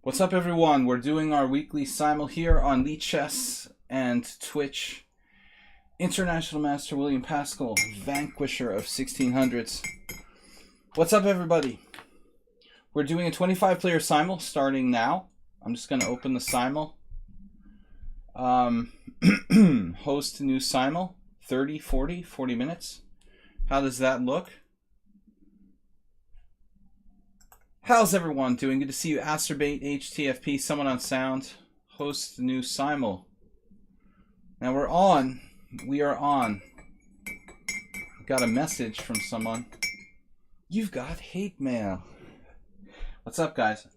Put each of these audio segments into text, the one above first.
What's up, everyone? We're doing our weekly simul here on lichess and Twitch. International Master William Paschall, vanquisher of 1600s. What's up, everybody? We're doing a 25-player simul starting now. I'm just going to open the simul. Host new simul. 30, 40 minutes. How does that look? How's everyone doing? Good to see you. Asterbait, HTFP, someone on sound. Host the new simul. Now we're on. We are on. Got a message from someone. You've got hate mail. What's up, guys?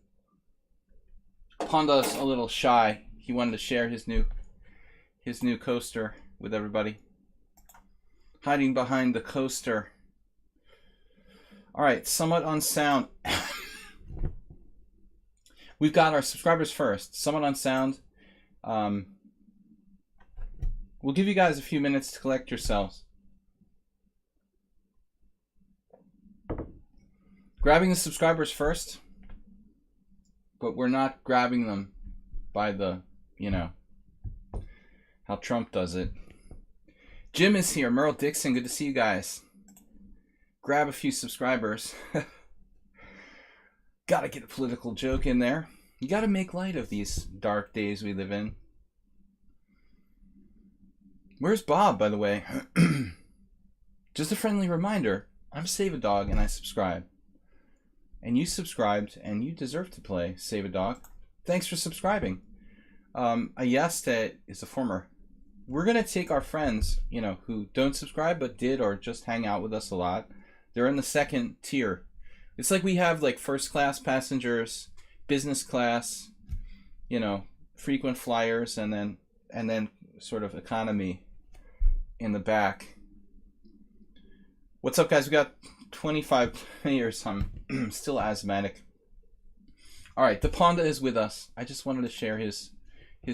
Panda's a little shy. He wanted to share his new coaster with everybody. Hiding behind the coaster. All right, somewhat on sound. We've got our subscribers first. Someone on sound. We'll give you guys a few minutes to collect yourselves. Grabbing the subscribers first. But we're not grabbing them by the, you know, how Trump does it. Jim is here. Merle Dixon, good to see you guys. Grab a few subscribers. Gotta get a political joke in there. You gotta make light of these dark days we live in. Where's Bob, by the way? Just a friendly reminder, I'm Save a Dog and I subscribe. And you subscribed and you deserve to play Save a Dog. Thanks for subscribing. Ayeste is a former. We're gonna take our friends, you know, who don't subscribe but did or just hang out with us a lot. They're in the second tier. It's like we have like first class passengers, business class, you know, frequent flyers, and then sort of economy in the back. What's up, guys? We got 25 players. I'm still asthmatic. All right, the Panda is with us. I just wanted to share his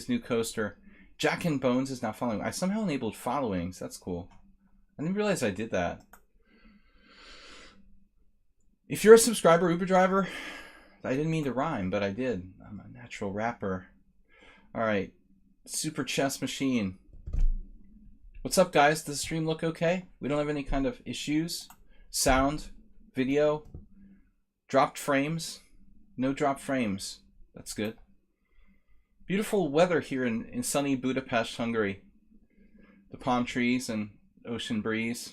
new coaster. Jack and Bones is now following. I somehow enabled followings. That's cool. I didn't realize I did that. If you're a subscriber, Uber driver, I didn't mean to rhyme, but I did. I'm a natural rapper. All right, Super Chess Machine. What's up, guys? Does the stream look okay? We don't have any kind of issues? Sound, video, dropped frames? No drop frames. That's good. Beautiful weather here in sunny Budapest, Hungary. The palm trees and ocean breeze.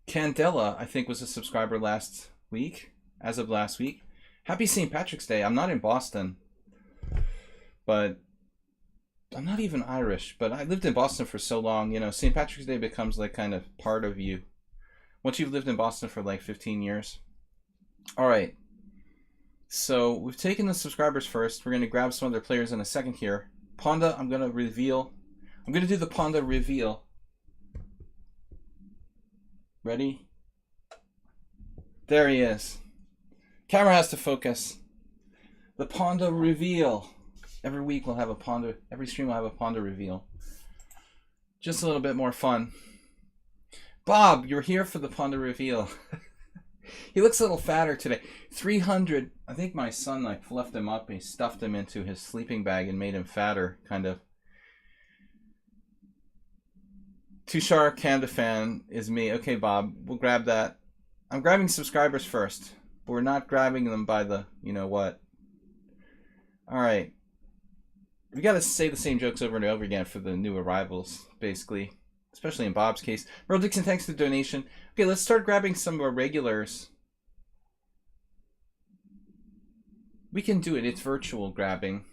Candela, I think, was a subscriber last week, as of last week. Happy St. Patrick's Day. I'm not in Boston, but I'm not even Irish, but I lived in Boston for so long, you know, St. Patrick's Day becomes like kind of part of you once you've lived in Boston for like 15 years. All right. So we've taken the subscribers first. We're going to grab some other players in a second here. Panda, I'm going to reveal. I'm going to do the Panda reveal. Ready? There he is. Camera has to focus. The Panda reveal. Every week we'll have a Panda. Every stream will have a Panda reveal. Just a little bit more fun. Bob, you're here for the Panda reveal. He looks a little fatter today. 300. I think my son like fluffed him up. He stuffed him into his sleeping bag and made him fatter, kind of. Tushar Kandafan is me. Okay, Bob, we'll grab that. I'm grabbing subscribers first, but we're not grabbing them by the, you know what. All right. We got to say the same jokes over and over again for the new arrivals, basically, especially in Bob's case. Merle Dixon, thanks for the donation. Okay, let's start grabbing some of our regulars. We can do it. It's virtual grabbing.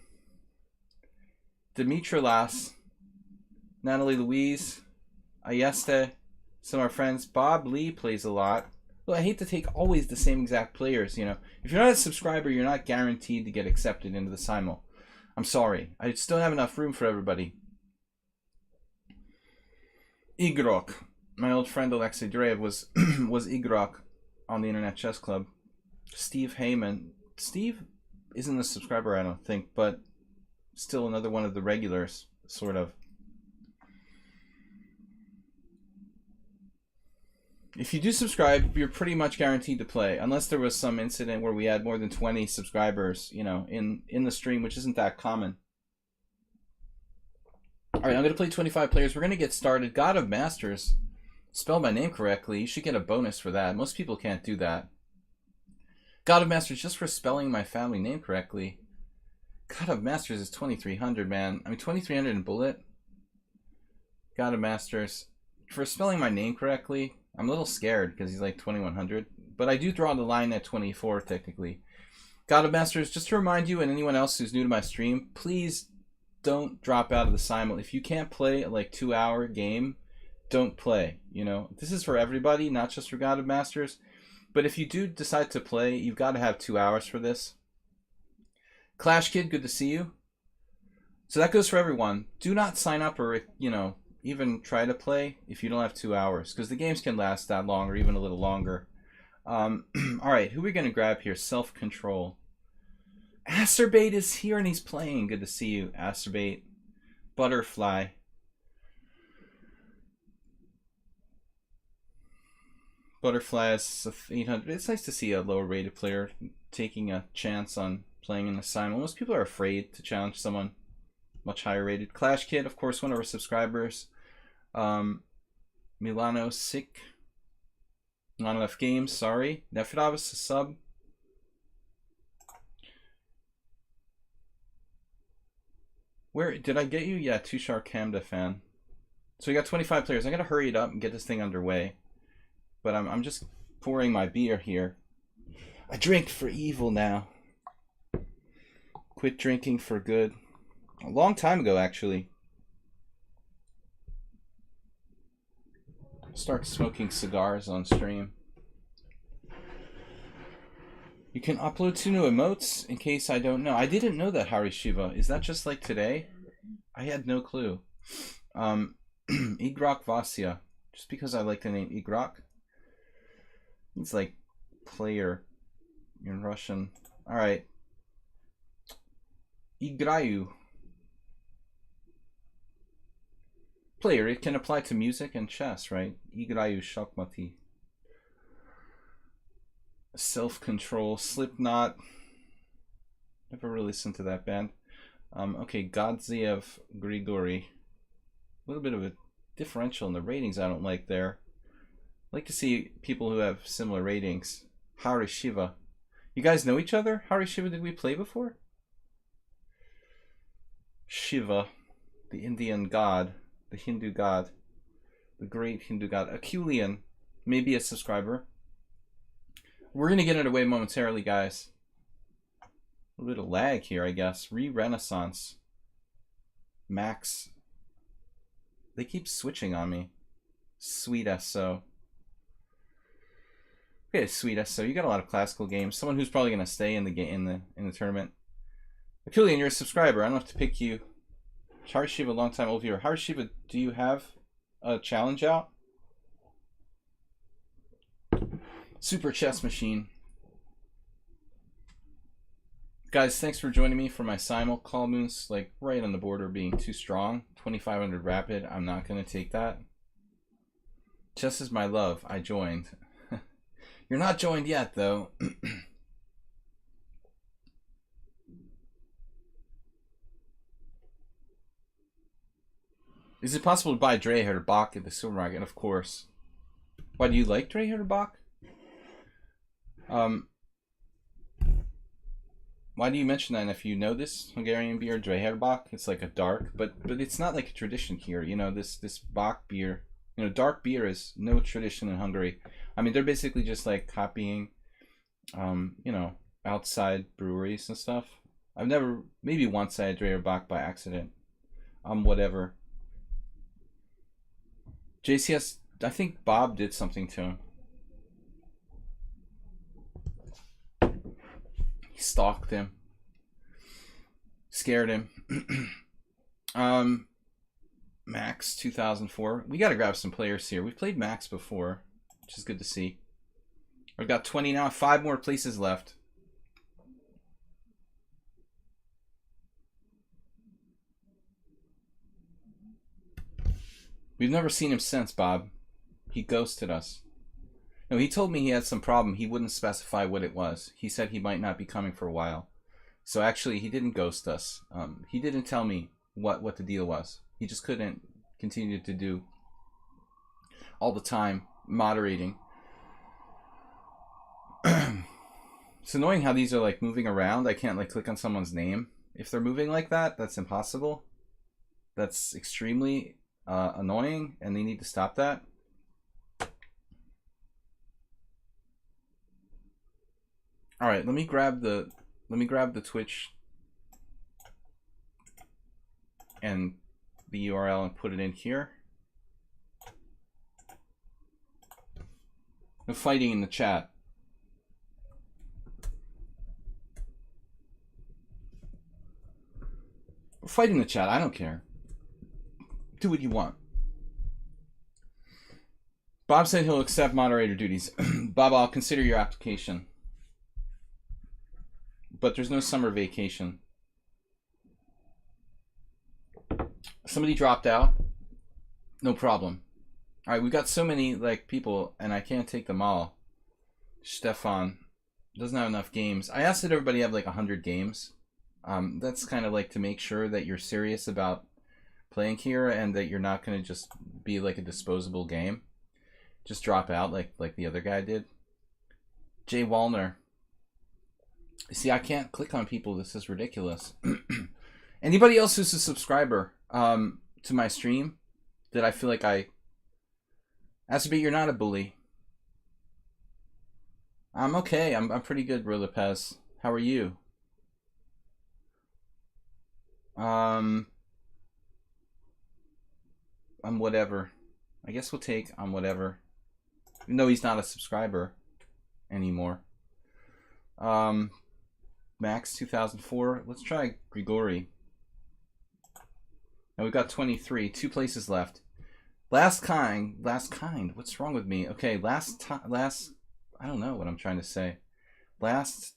Dimitrilas, Natalie Louise, Ayeste, some of our friends. Bob Lee plays a lot. Well, I hate to take always the same exact players, you know. If you're not a subscriber, you're not guaranteed to get accepted into the simul. I'm sorry. I just don't have enough room for everybody. Igrok. My old friend Alexei Dreyev was Igrok on the Internet Chess Club. Steve Heyman. Steve isn't a subscriber, I don't think, but still another one of the regulars, sort of. If you do subscribe, you're pretty much guaranteed to play, unless there was some incident where we had more than 20 subscribers, you know, in the stream, which isn't that common. All right, I'm going to play 25 players. We're going to get started. God of Masters. Spell my name correctly. You should get a bonus for that. Most people can't do that. God of Masters, just for spelling my family name correctly. God of Masters is 2,300, man. I mean, 2,300 in bullet. God of Masters. For spelling my name correctly, I'm a little scared because he's like 2,100. But I do draw the line at 24, technically. God of Masters, just to remind you and anyone else who's new to my stream, please don't drop out of the simul. If you can't play a like 2-hour game, don't play. You know, this is for everybody, not just for God of Masters. But if you do decide to play, you've got to have 2 hours for this. Clash Kid, good to see you. So that goes for everyone. Do not sign up or, you know, even try to play if you don't have 2 hours, because the games can last that long or even a little longer. All right, who are we going to grab here? Self-Control. Acerbate is here and he's playing. Good to see you, Acerbate. Butterfly. Butterfly is 800. It's nice to see a lower rated player taking a chance on playing in the simul. Most people are afraid to challenge someone much higher rated. Clash Kid, of course, one of our subscribers. Milano Sick. Not enough games, sorry. Nefravas, a sub. Where did I get you? Yeah, Tushar Kamda fan. So we got 25 players. I gotta hurry it up and get this thing underway. But I'm just pouring my beer here. I drink for evil now. Quit drinking for good. A long time ago, actually. Start smoking cigars on stream. You can upload 2 new emotes in case I don't know. I didn't know that, Hari Shiva. Is that just like today? I had no clue. Igrok Vasya. Just because I like the name Igrok. It's like player in Russian. Alright. Igrayu. Player, it can apply to music and chess, right? Igrayu Shakmati. Self-Control, Slipknot. Never really listened to that band. Okay, Godziev Grigory. A little bit of a differential in the ratings I don't like there. I like to see people who have similar ratings. Hari Shiva. You guys know each other? Hari Shiva, did we play before? Shiva, the Indian god, the Hindu god, the great Hindu god. Aculian, maybe a subscriber. We're going to get underway momentarily, guys. A little bit of lag here, I guess. Renaissance. Max. They keep switching on me. Sweet SO. Okay, Sweet SO. You got a lot of classical games. Someone who's probably going to stay in the game in the tournament. Apulian, you're a subscriber. I don't have to pick you. Hari Shiva, long time old viewer. Hari Shiva, do you have a challenge out? Super Chess Machine. Guys, thanks for joining me for my simul. Call Moon's like right on the border of being too strong. 2,500 rapid. I'm not going to take that. Chess is my love. I joined. You're not joined yet, though. Is it possible to buy Dreher Bach at the supermarket? Of course. Why, do you like Dreher Bach? Why do you mention that? And if you know this Hungarian beer, Dreher Bach, it's like a dark, but it's not like a tradition here. You know, this Bach beer, you know, dark beer is no tradition in Hungary. I mean, they're basically just like copying, you know, outside breweries and stuff. I've never, maybe once I had Dreher Bach by accident. Whatever. JCS, I think Bob did something to him. He stalked him. Scared him. Max 2004. We gotta grab some players here. We've played Max before, which is good to see. I've got 20 now, 5 more places left. We've never seen him since, Bob. He ghosted us. No, he told me he had some problem. He wouldn't specify what it was. He said he might not be coming for a while. So actually, he didn't ghost us. He didn't tell me what the deal was. He just couldn't continue to do all the time moderating. It's annoying how these are like moving around. I can't like click on someone's name. If they're moving like that, that's impossible. That's extremely annoying, and they need to stop that. All right, let me grab the Twitch and the URL and put it in here. No fighting in the chat. Fight in the chat. I don't care. Do what you want. Bob said he'll accept moderator duties. Bob, I'll consider your application. But there's no summer vacation. Somebody dropped out. No problem. All right, we've got so many like people, and I can't take them all. Stefan doesn't have enough games. I asked that everybody have like 100 games. That's kind of like to make sure that you're serious about playing here and that you're not going to just be like a disposable game. Just drop out like the other guy did. Jay Wallner. See, I can't click on people. This is ridiculous. Anybody else who's a subscriber to my stream that I feel like I... Asabit, you're not a bully. I'm okay. I'm pretty good, Will Paschall. How are you? I'm whatever. I guess we'll take I'm whatever. Even though he's not a subscriber anymore. Max 2004. Let's try Grigori. Now we've got 23. 2 places left. Last kind. What's wrong with me? Okay, last. I don't know what I'm trying to say. Last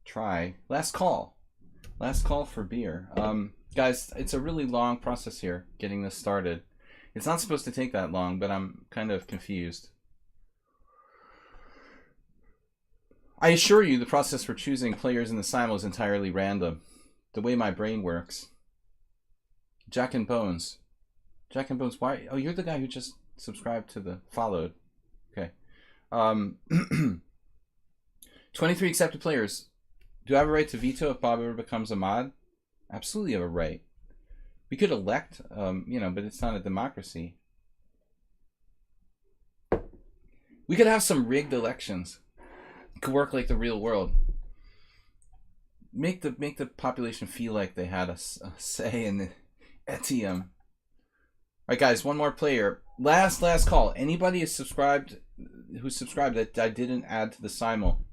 try. Last call. Last call for beer. Guys, it's a really long process here, getting this started. It's not supposed to take that long, but I'm kind of confused. I assure you the process for choosing players in the simul is entirely random. The way my brain works. Jack and Bones. Jack and Bones, why? Oh, you're the guy who just subscribed to the followed. Okay. 23 accepted players. Do I have a right to veto if Bob ever becomes a mod? Absolutely have a right. We could elect, but it's not a democracy. We could have some rigged elections. It could work like the real world. Make the population feel like they had a say in the Etium. Alright guys, one more player. Last call. Anybody who's subscribed that I didn't add to the simul.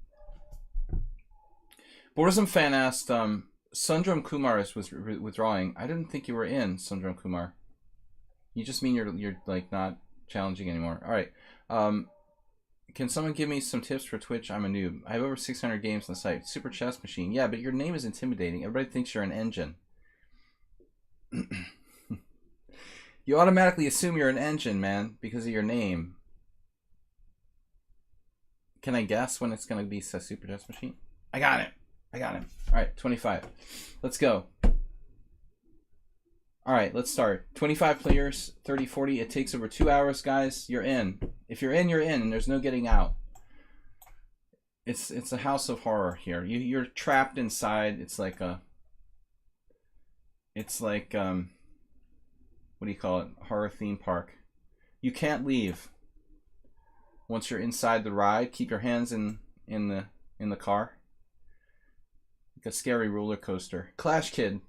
Borism fan asked, Sundram Kumar was withdrawing. I didn't think you were in, Sundram Kumar. You just mean you're like not challenging anymore. Alright. Can someone give me some tips for Twitch? I'm a noob. I have over 600 games on the site. Super chess machine. Yeah, but your name is intimidating. Everybody thinks you're an engine. You automatically assume you're an engine, man, because of your name. Can I guess when it's going to be a super chess machine? I got it. All right, 25. Let's go. All right, let's start. 25 players, 30, 40. It takes over 2 hours, guys. You're in. If you're in, you're in, and there's no getting out. It's a house of horror here. You're trapped inside. It's like what do you call it? Horror theme park. You can't leave. Once you're inside the ride, keep your hands in the car. Like a scary roller coaster. Clash Kid.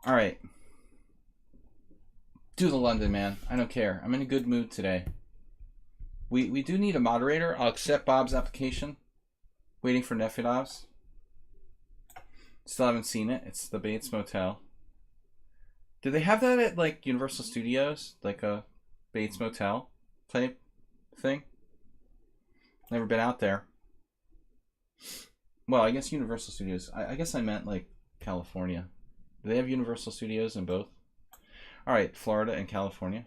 All right. Do the London, man. I don't care. I'm in a good mood today. We do need a moderator. I'll accept Bob's application. Waiting for Nefidov's. Still haven't seen it. It's the Bates Motel. Do they have that at like Universal Studios? Like a Bates Motel type thing? Never been out there. Well, I guess Universal Studios. I guess I meant like California. Do they have Universal Studios in both? All right, Florida and California.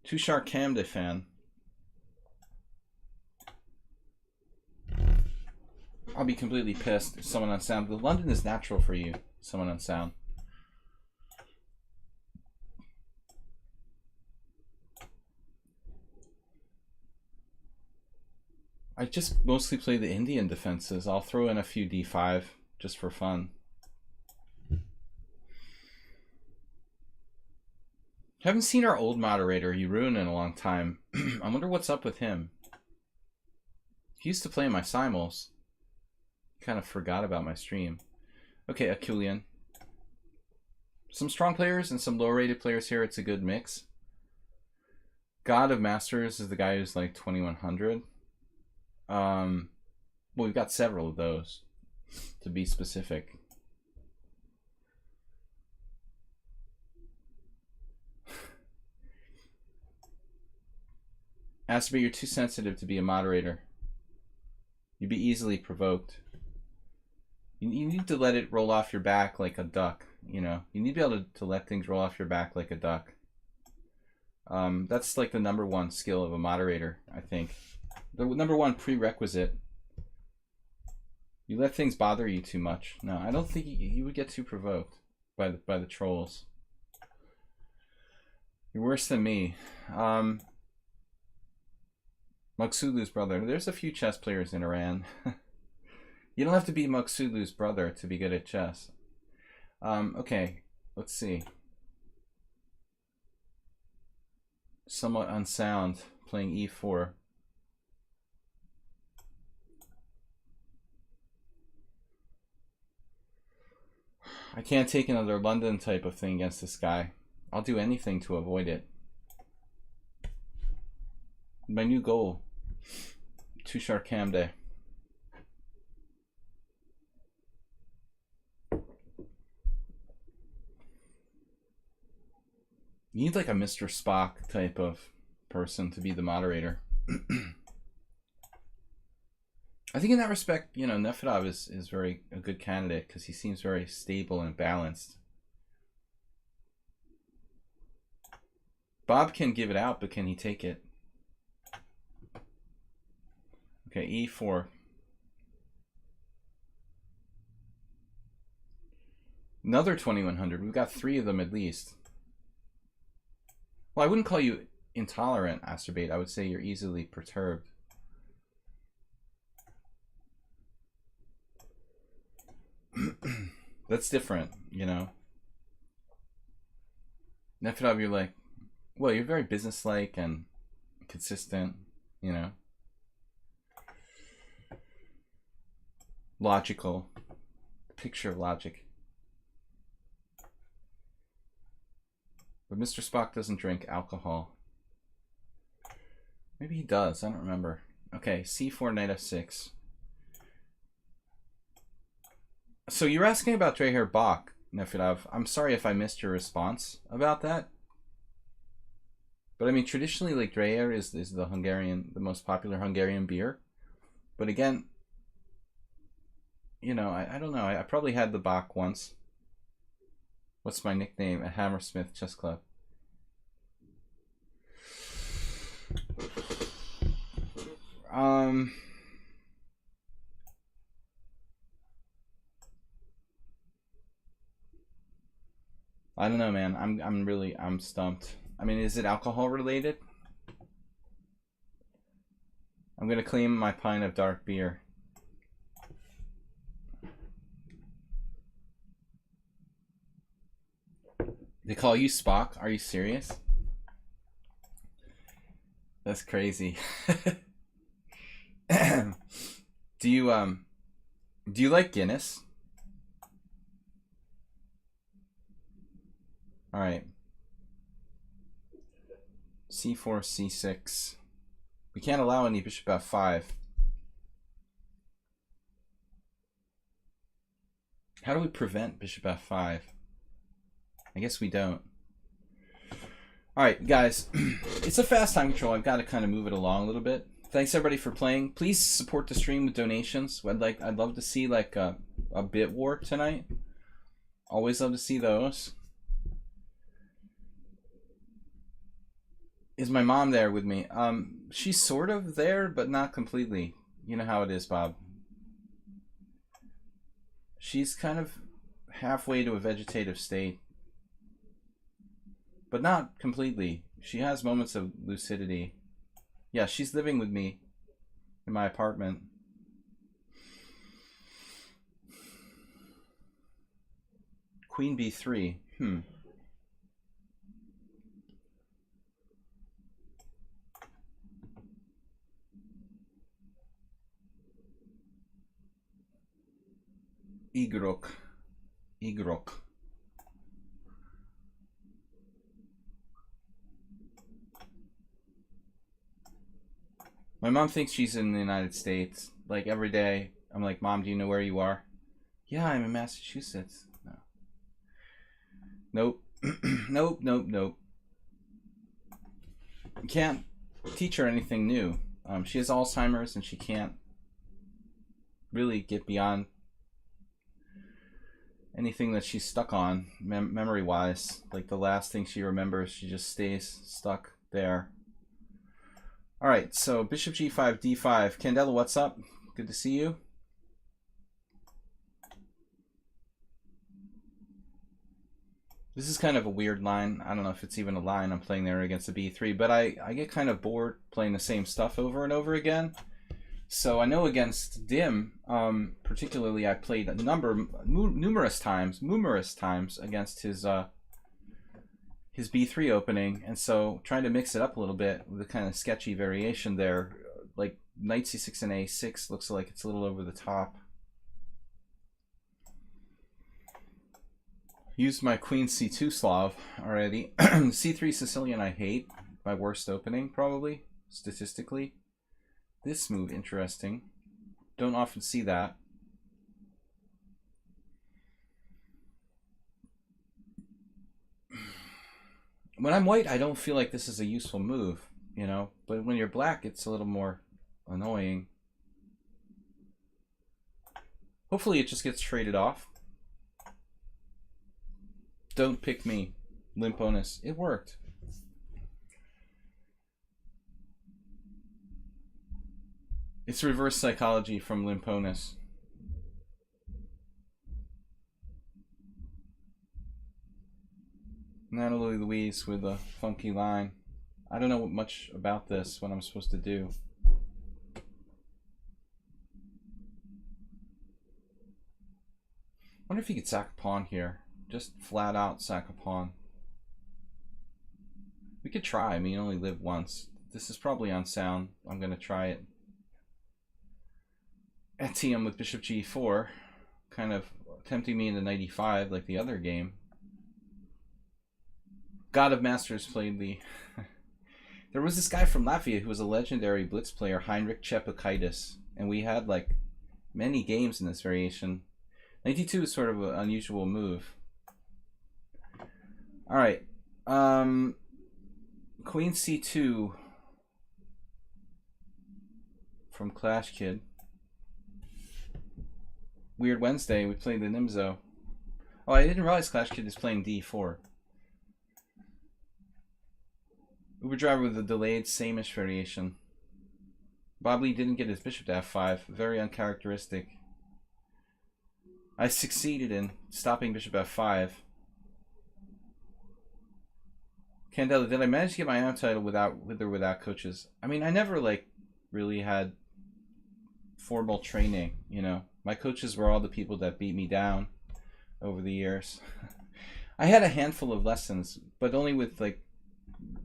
Tushar Kamde fan. I'll be completely pissed if someone on sound. The London is natural for you, someone on sound. I just mostly play the Indian defenses. I'll throw in a few d5 just for fun. Haven't seen our old moderator, Yeroon, in a long time. I wonder what's up with him. He used to play in my simuls. Kind of forgot about my stream. Okay, Akulian. Some strong players and some low-rated players here. It's a good mix. God of Masters is the guy who's like 2100. Well, we've got several of those, to be specific. Aspie, you're too sensitive to be a moderator. You'd be easily provoked. You need to let it roll off your back like a duck, you know? You need to be able to let things roll off your back like a duck. That's like the #1 skill of a moderator, I think. The #1 prerequisite. You let things bother you too much. No, I don't think you would get too provoked by the trolls. You're worse than me. Maksulu's brother. There's a few chess players in Iran. You don't have to be Maksulu's brother to be good at chess. Okay, let's see. Somewhat unsound, playing e4. I can't take another London type of thing against this guy. I'll do anything to avoid it. My new goal. Tushar Kamde. You need like a Mr. Spock type of person to be the moderator. I think in that respect, you know, Nefedov is very a good candidate because he seems very stable and balanced. Bob can give it out, but can he take it? Okay, e4. Another 2100. We've got 3 of them at least. Well, I wouldn't call you intolerant, Asterbate. I would say you're easily perturbed. That's different, you know. Nefedov, you're like, well, you're very businesslike and consistent, you know. Logical. Picture of logic. But Mr. Spock doesn't drink alcohol. Maybe he does, I don't remember. Okay, c4, knight f6. So you're asking about Dreher Bach, Nefedov. I'm sorry if I missed your response about that. But I mean, traditionally, like, Dreher is the most popular Hungarian beer. But again, you know, I don't know. I probably had the Bach once. What's my nickname at Hammersmith Chess Club? I don't know, man. I'm stumped. I mean, is it alcohol related? I'm gonna claim my pint of dark beer. They call you Spock? Are you serious? That's crazy. Do you like Guinness? All right. c4, c6. We can't allow any bishop f5. How do we prevent bishop f5? I guess we don't. All right, guys. It's a fast time control. I've got to kind of move it along a little bit. Thanks everybody for playing. Please support the stream with donations. I'd love to see like a bit war tonight. Always love to see those. Is my mom there with me? She's sort of there, but not completely. You know how it is, Bob. She's kind of halfway to a vegetative state, but not completely. She has moments of lucidity. Yeah, she's living with me in my apartment. Queen b3. Igrok. My mom thinks she's in the United States. Like every day, I'm like, Mom, do you know where you are? Yeah, I'm in Massachusetts. No. Nope. Nope. You can't teach her anything new. She has Alzheimer's and she can't really get beyond anything that she's stuck on memory-wise. Like the last thing she remembers, she just stays stuck there. All right, so bishop g5, d5. Candela, what's up? Good to see you. This is kind of a weird line. I don't know if it's even a line I'm playing there against a b3, but I get kind of bored playing the same stuff over and over again. So I know against Dim, particularly, I played numerous times against his b3 opening, and so trying to mix it up a little bit with a kind of sketchy variation there, like knight c6 and a6 looks like it's a little over the top. Used my queen c2 Slav already. c3 Sicilian I hate. My worst opening, probably, statistically. This move, interesting. Don't often see that. When I'm white, I don't feel like this is a useful move, you know? But when you're black, it's a little more annoying. Hopefully it just gets traded off. Don't pick me. Limp bonus. It worked. It's reverse psychology from Limponus. Natalie Louise with a funky line. I don't know much about this, what I'm supposed to do. Wonder if you could sack a pawn here. Just flat out sack a pawn. We could try. I mean, you only live once. This is probably unsound. I'm going to try it. Etienne with bishop g4. Kind of tempting me into knight e5 like the other game. God of Masters played the... There was this guy from Latvia who was a legendary blitz player, Heinrich Chepakaitis. And we had like many games in this variation. Knight d2 is sort of an unusual move. All right, Queen c2 from Clash Kid. Weird Wednesday, we played the Nimzo. Oh, I didn't realize Clash Kid is playing d4. Uber Driver with a delayed same-ish variation. Bob Lee didn't get his bishop to f5. Very uncharacteristic. I succeeded in stopping bishop f5. Candela, did I manage to get my own title with or without coaches? I mean, I never like really had formal training, you know. My coaches were all the people that beat me down over the years. I had a handful of lessons, but only with like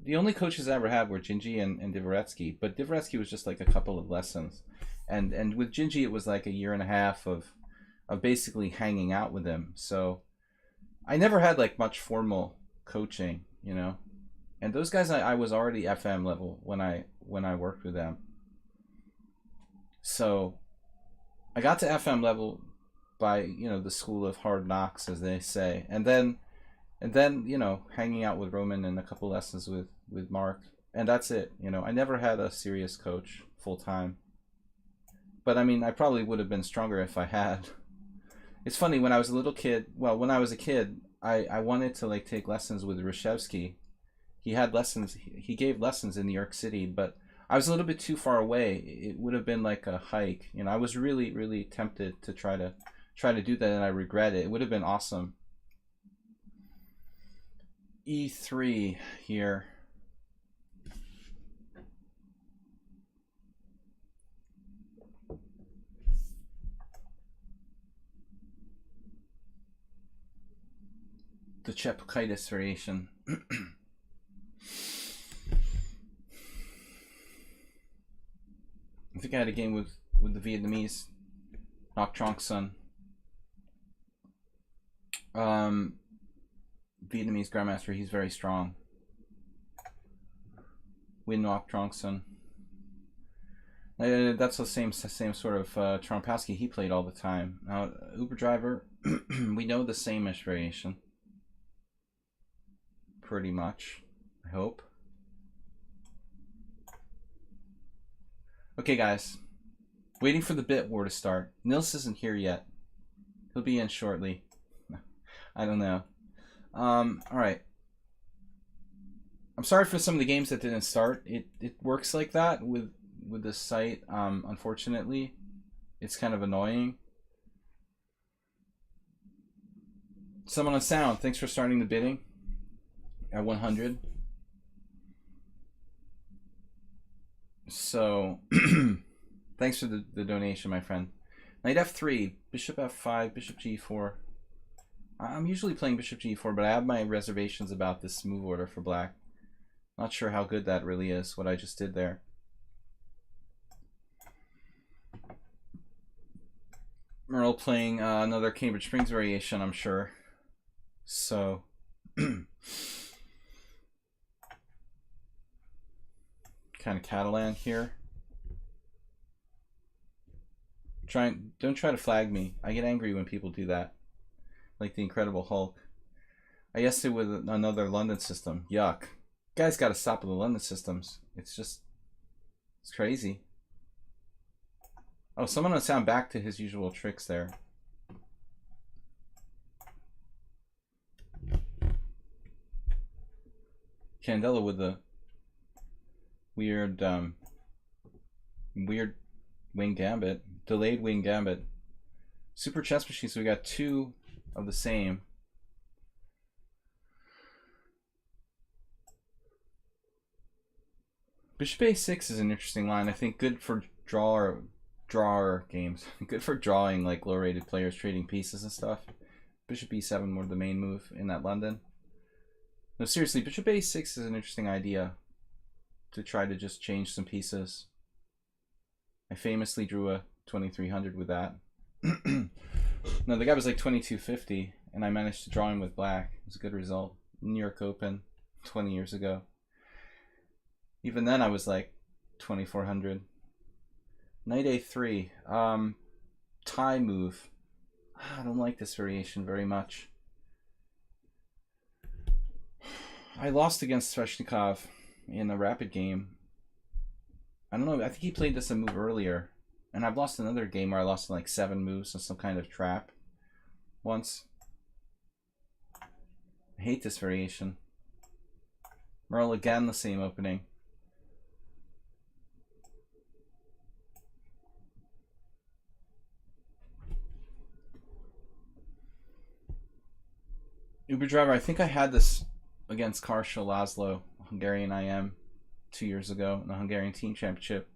the only coaches I ever had were Gingy and Dvoretsky, but Dvoretsky was just like a couple of lessons. And with Gingy it was like a year and a half of basically hanging out with him. So I never had like much formal coaching, you know. And those guys, I was already FM level when I worked with them. So I got to FM level by, you know, the school of hard knocks, as they say. And then you know, hanging out with Roman and a couple lessons with Mark. And that's it. You know, I never had a serious coach full time. But I mean, I probably would have been stronger if I had. It's funny, when I was a little kid, well, when I was a kid, I wanted to like take lessons with Reshevsky. He had lessons. He gave lessons in New York City, but I was a little bit too far away. It would have been like a hike. You know, I was really, really tempted to try to do that, and I regret it. It would have been awesome. E3 here. The Chepkitis variation. I think I had a game with the Vietnamese Ngoc Trong Son. Vietnamese Grandmaster, he's very strong. Win Ngoc Trong Son. That's the same sort of Trompowsky he played all the time. Now, Uber Driver, we know the same-ish variation. Pretty much, I hope. Okay, guys. Waiting for the bit war to start. Nils isn't here yet. He'll be in shortly. I don't know. Alright. I'm sorry for some of the games that didn't start. It works like that with this site. Unfortunately, it's kind of annoying. Someone on sound, thanks for starting the bidding at 100. So, thanks for the donation, my friend. Knight f3, bishop f5, bishop g4. I'm usually playing bishop g4, but I have my reservations about this move order for black. Not sure how good that really is, what I just did there. Merle playing another Cambridge Springs variation, I'm sure. So, kind of Catalan here. Don't try to flag me. I get angry when people do that. Like the Incredible Hulk. I guessed it with another London system. Yuck. You guys got to stop with the London systems. It's crazy. Oh, someone will sound back to his usual tricks there. Candela with the weird wing gambit, delayed wing gambit. Super chess machine, so we got two of the same. Bishop a6 is an interesting line. I think good for drawer games. Good for drawing like low rated players trading pieces and stuff. Bishop e7 more the main move in that London. No, seriously, bishop a6 is an interesting idea to try to just change some pieces. I famously drew a 2300 with that. No, the guy was like 2250, and I managed to draw him with black. It was a good result. New York Open 20 years ago. Even then, I was like 2400. Knight a3. Tie move. I don't like this variation very much. I lost against Sveshnikov in a rapid game. I don't know, I think he played this a move earlier. And I've lost another game where I lost in like 7 moves on some kind of trap once. I hate this variation. Merle again, the same opening. Uber Driver, I think I had this against Karshal Laszlo, Hungarian IM, 2 years ago in the Hungarian Team Championship.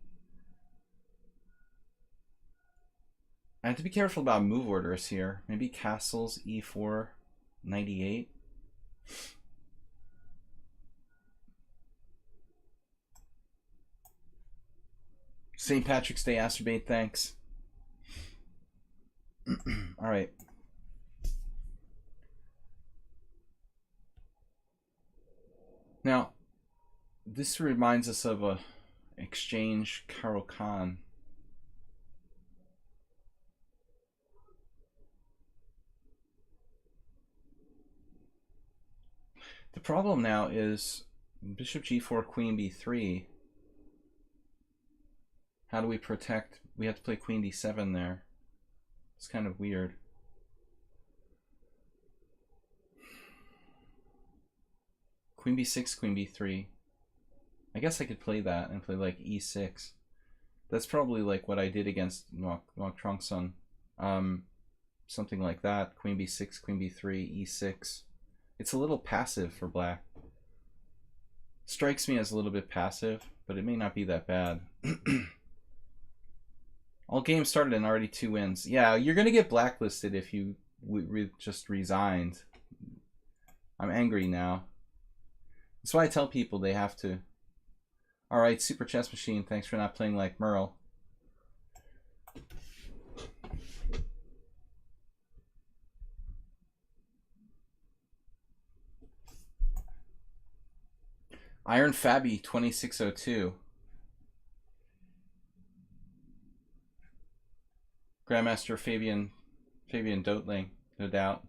I have to be careful about move orders here. Maybe castles, e4, 98. St. Patrick's Day Astrobate, thanks. All right. Now, this reminds us of a exchange Caro-Kann. The problem now is bishop g4, queen b3. How do we protect? We have to play queen d7 there. It's kind of weird. Queen b6, queen b3. I guess I could play that and play like e6. That's probably like what I did against Ngoc Trongsun. Something like that. Queen b6, queen b3, e6. It's a little passive for black. Strikes me as a little bit passive, but it may not be that bad. All games started and already 2 wins. Yeah, you're going to get blacklisted if you just resigned. I'm angry now. That's why I tell people they have to. Alright, Super Chess Machine, thanks for not playing like Merle. Iron Fabby 2602. Grandmaster Fabian Doetling, no doubt.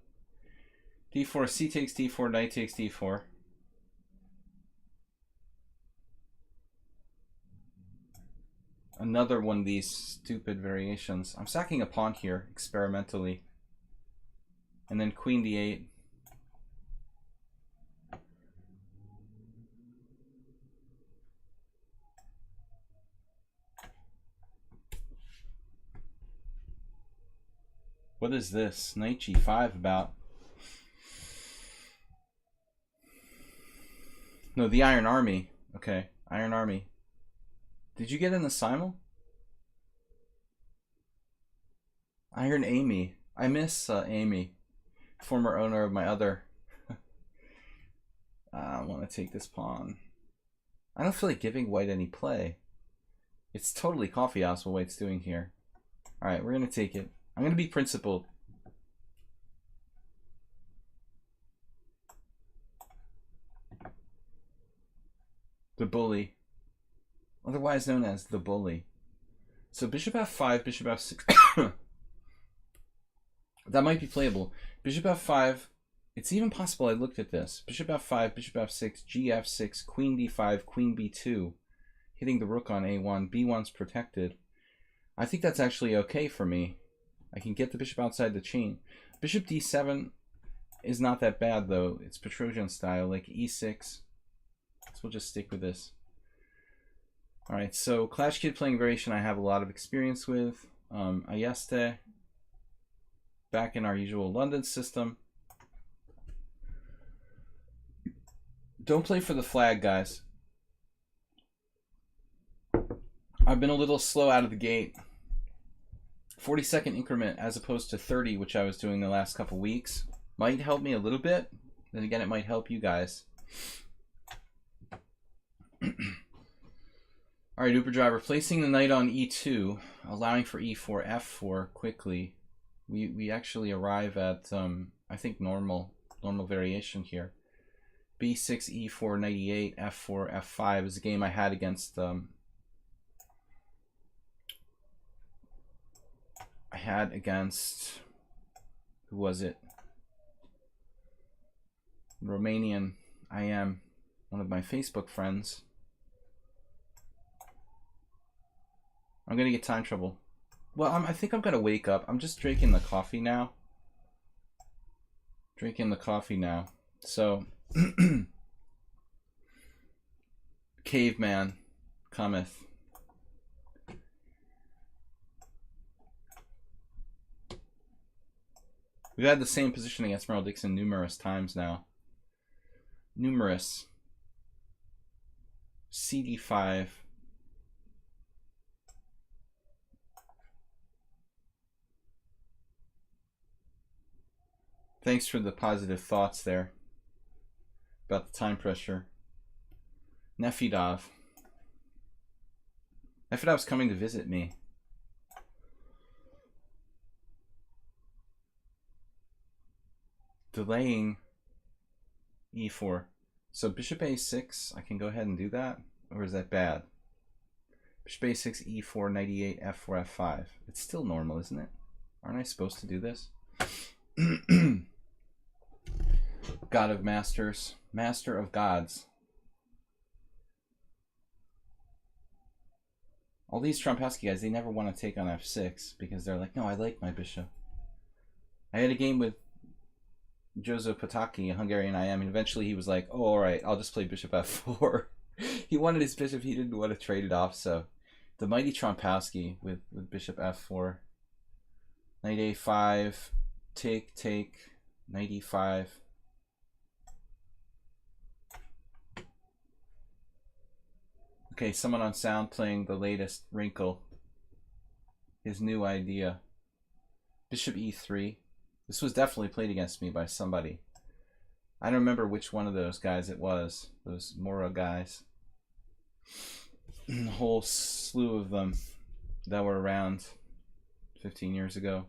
d4, c takes d4, knight takes d4. Another one of these stupid variations. I'm sacking a pawn here, experimentally. And then queen d8. What is this? Knight g5 about? No, the Iron Army. Okay, Iron Army. Did you get in the simul? Iron Amy. I miss Amy, former owner of my other. I want to take this pawn. I don't feel like giving white any play. It's totally coffee house what white's doing here. Alright, we're going to take it. I'm going to be principled. The bully. Otherwise known as the bully. So bishop f5, bishop f6. That might be playable. Bishop f5. It's even possible I looked at this. Bishop f5, bishop f6, gf6, queen d5, queen b2. Hitting the rook on a1. b1's protected. I think that's actually okay for me. I can get the bishop outside the chain. Bishop d7 is not that bad though. It's Petrosian style, like e6. So we'll just stick with this. Alright, so Clash Kid playing variation I have a lot of experience with. Ayeste. Back in our usual London system. Don't play for the flag, guys. I've been a little slow out of the gate. 40-second increment as opposed to 30, which I was doing the last couple weeks. Might help me a little bit. Then again, it might help you guys. Alright, Uber Driver, placing the knight on e2, allowing for e4, f4 quickly. We actually arrive at, I think, normal variation here. b6, e4, knight e8, f4, f5 is a game I had against, who was it? Romanian, I am one of my Facebook friends. I'm gonna get time trouble. Well, I think I'm gonna wake up. I'm just drinking the coffee now. So, caveman cometh. We've had the same position against Merle Dixon numerous times now. Numerous. CD5. Thanks for the positive thoughts there about the time pressure. Nefidov. Nefidov's coming to visit me. Delaying e4. So bishop a6, I can go ahead and do that? Or is that bad? Bishop a6, e4, knight e8, f4, f5. It's still normal, isn't it? Aren't I supposed to do this? God of masters, master of gods. All these Trompowsky guys, they never want to take on f6 because they're like, no, I like my bishop. I had a game with Jozo Pataki, Hungarian IM, and eventually he was like, oh, all right, I'll just play bishop f4. He wanted his bishop, he didn't want to trade it off, so the mighty Trompowsky with bishop f4. Knight a5, take, knight e5. Okay, someone on sound playing the latest wrinkle. His new idea. Bishop e3. This was definitely played against me by somebody. I don't remember which one of those guys it was. Those Mora guys. A whole slew of them that were around 15 years ago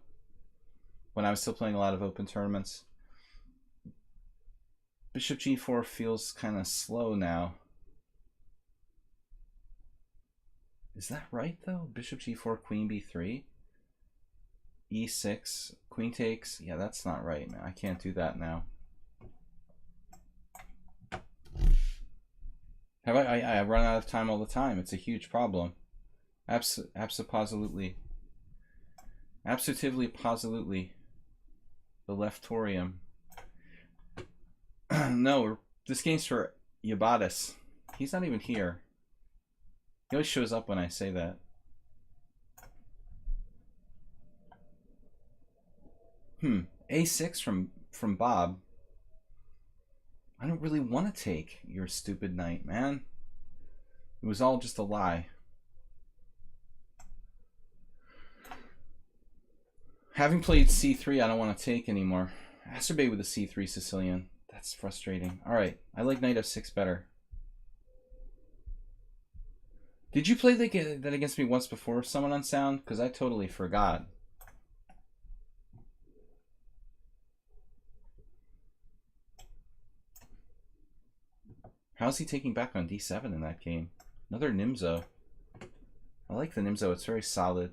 when I was still playing a lot of open tournaments. Bishop g4 feels kind of slow now. Is that right though? Bishop g4, queen b3, e6, queen takes. Yeah, that's not right, man. I can't do that now. I run out of time all the time. It's a huge problem. Absolutely. Positively. The leftorium. No, this game's for Yabatis. He's not even here. He always shows up when I say that. A6 from Bob. I don't really want to take your stupid knight, man. It was all just a lie. Having played c3, I don't want to take anymore. Asterbay with a c3 Sicilian. That's frustrating. Alright, I like knight f6 better. Did you play that against me once before, someone on sound? Because I totally forgot. How's he taking back on d7 in that game? Another Nimzo. I like the Nimzo. It's very solid.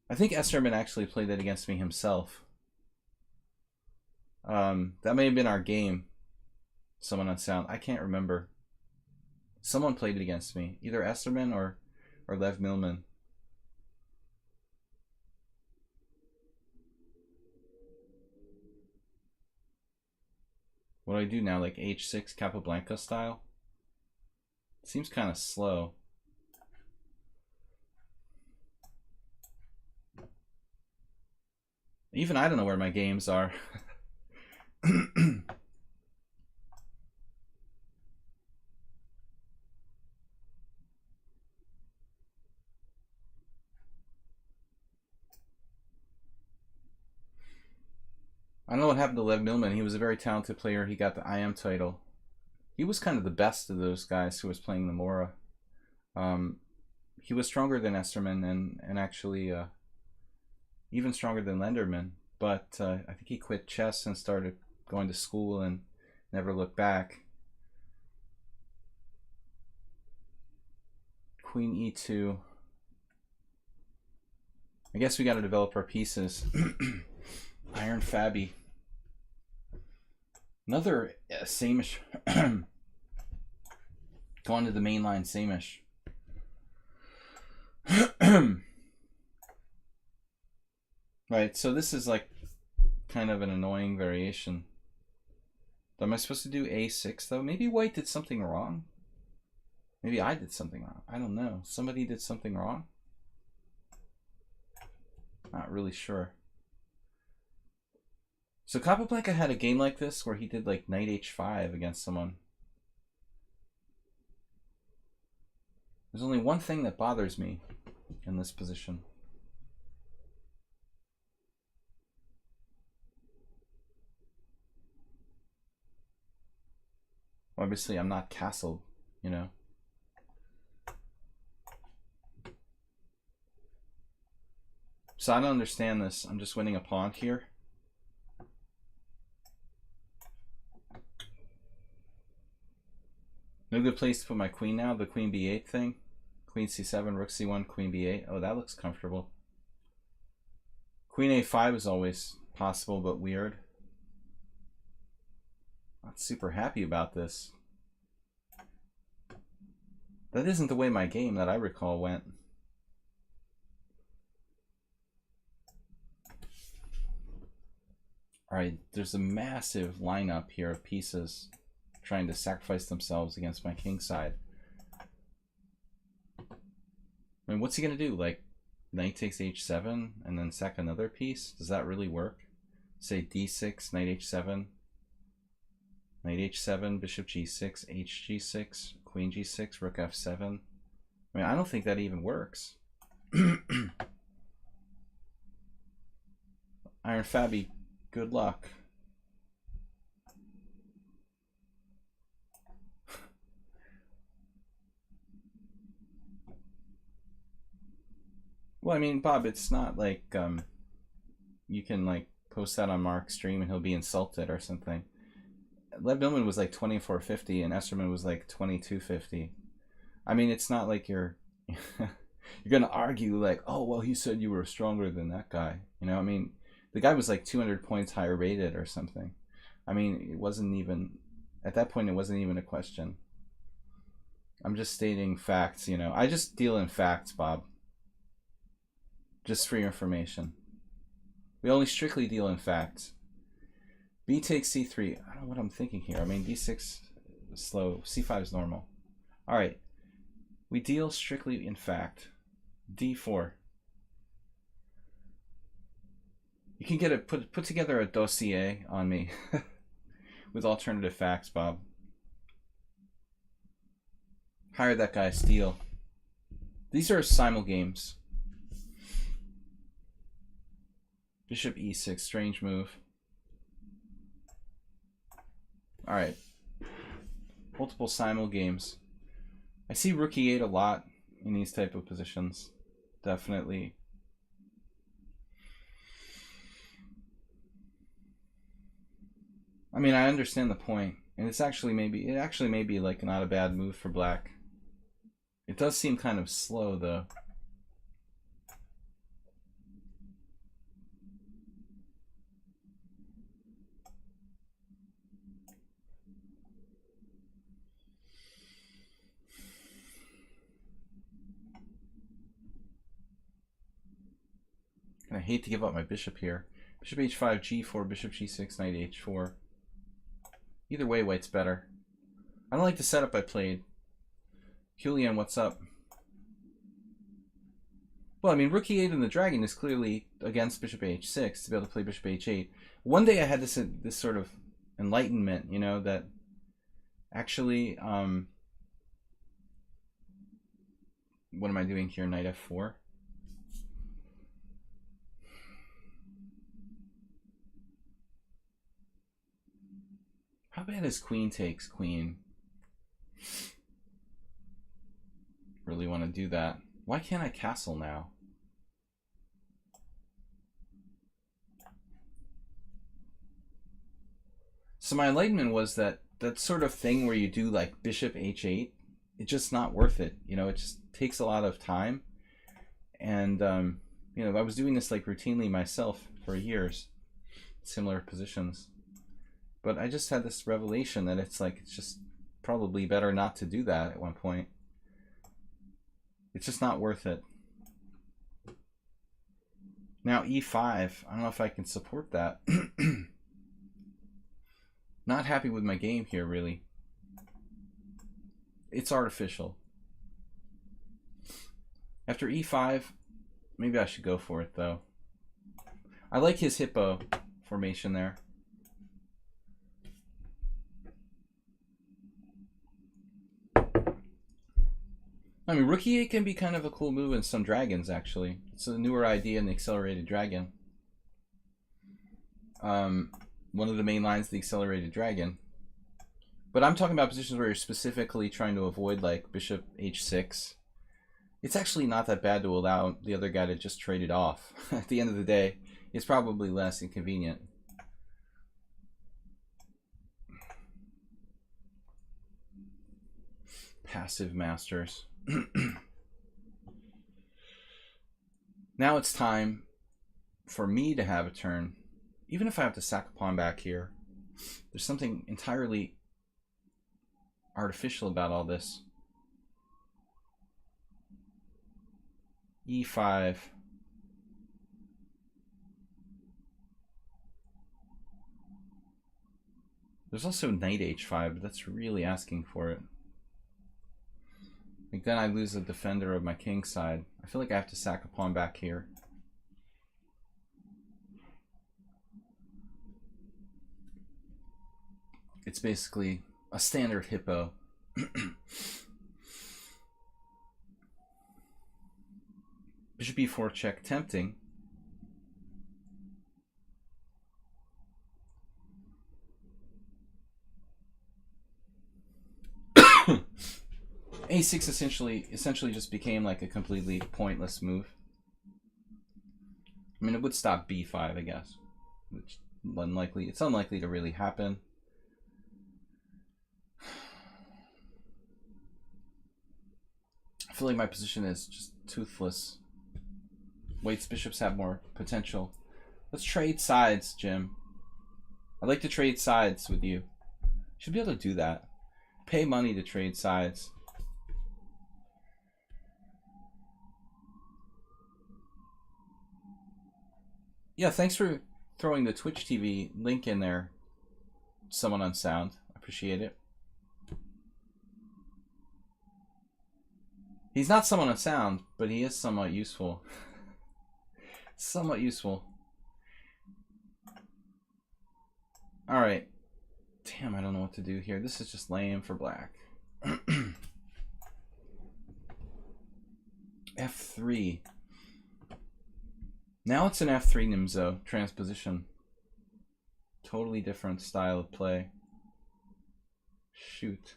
I think Esterman actually played that against me himself. That may have been our game. Someone on sound. I can't remember. Someone played it against me. Either Esterman or Lev Milman. What do I do now? Like h6 Capablanca style? Seems kind of slow. Even I don't know where my games are. I don't know what happened to Lev Milman. He was a very talented player. He got the IM title. He was kind of the best of those guys who was playing the Mora. He was stronger than Esterman and actually even stronger than Lenderman. But I think he quit chess and started going to school and never looked back. Queen e2. I guess we got to develop our pieces. Iron Fabi. Another Samish. Going to the mainline Samish. Right, so this is like kind of an annoying variation. Am I supposed to do a6 though? Maybe white did something wrong. Maybe I did something wrong. I don't know. Somebody did something wrong? Not really sure. So Capablanca had a game like this where he did like knight h5 against someone. There's only one thing that bothers me in this position. Obviously, I'm not castled, you know. So I don't understand this. I'm just winning a pawn here. No good place to put my queen now. The queen b8 thing. Queen c7, rook c1, queen b8. Oh, that looks comfortable. Queen a5 is always possible, but weird. Not super happy about this. That isn't the way my game that I recall went. All right, there's a massive lineup here of pieces trying to sacrifice themselves against my king side. I mean, what's he gonna do? Like, knight takes h7 and then sack another piece? Does that really work? Say d6, knight h7, knight h7, bishop g6, hg6, queen g6, rook f7. I mean, I don't think that even works. Iron Fabby, good luck. Well, I mean, Bob, it's not like you can like post that on Mark's stream and he'll be insulted or something. Lev Millman was like 2450 and Esterman was like 2250. I mean, it's not like you're you're gonna argue like, oh well, he said you were stronger than that guy. You know, I mean, the guy was like 200 points higher rated or something. I mean, it wasn't even at that point. It wasn't even a question. I'm just stating facts. You know, I just deal in facts, Bob. Just for your information. We only strictly deal in facts. B takes c3. I don't know what I'm thinking here. I mean, d6 is slow. c5 is normal. All right. We deal strictly in fact. d4. You can get a put together a dossier on me with alternative facts, Bob. Hire that guy, Steele. These are simul games. Bishop e6, strange move. All right. Multiple simul games. I see rook e8 a lot in these type of positions. Definitely. I mean, I understand the point, and it actually may be like not a bad move for black. It does seem kind of slow though. And I hate to give up my bishop here. Bishop h5, g4, bishop g6, knight h4. Either way, white's better. I don't like the setup I played. Julian, what's up? Well, I mean, rook e8 and the dragon is clearly against bishop h6 to be able to play bishop h8. One day I had this sort of enlightenment, you know, that actually, what am I doing here? Knight f4. How bad is queen takes queen? Really want to do that. Why can't I castle now? So my enlightenment was that sort of thing where you do like bishop h8, it's just not worth it. You know, it just takes a lot of time. And, you know, I was doing this like routinely myself for years, similar positions. But I just had this revelation that it's just probably better not to do that at one point. It's just not worth it. Now e5, I don't know if I can support that. Not happy with my game here, really. It's artificial. After e5, maybe I should go for it, though. I like his hippo formation there. I mean, rook e8 can be kind of a cool move in some dragons, actually. It's a newer idea in the accelerated dragon. One of the main lines of the accelerated dragon. But I'm talking about positions where you're specifically trying to avoid like bishop h6. It's actually not that bad to allow the other guy to just trade it off. At the end of the day, it's probably less inconvenient. Passive masters. Now it's time for me to have a turn. Even if I have to sack a pawn back here, there's something entirely artificial about all this. e5. There's also knight h5, but that's really asking for it. Like then I lose the defender of my king side. I feel like I have to sack a pawn back here. It's basically a standard hippo. Bishop e4 check, tempting. A6 essentially just became like a completely pointless move. I mean, it would stop b5, I guess, which unlikely. It's unlikely to really happen. I feel like my position is just toothless. White's bishops have more potential. Let's trade sides, Jim. I'd like to trade sides with you. Should be able to do that. Pay money to trade sides. Yeah, thanks for throwing the Twitch TV link in there. Someone on sound. I appreciate it. He's not someone on sound, but he is somewhat useful. Somewhat useful. Alright. Damn, I don't know what to do here. This is just lame for black. F3. Now it's an F3 Nimzo transposition. Totally different style of play. Shoot.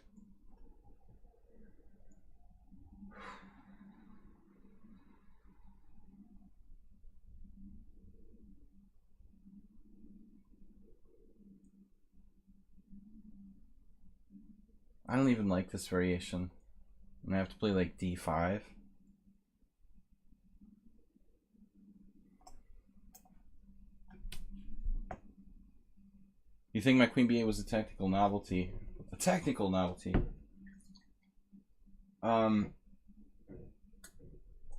I don't even like this variation. And I have to play like d5. You think my queen b8 was a technical novelty? A technical novelty.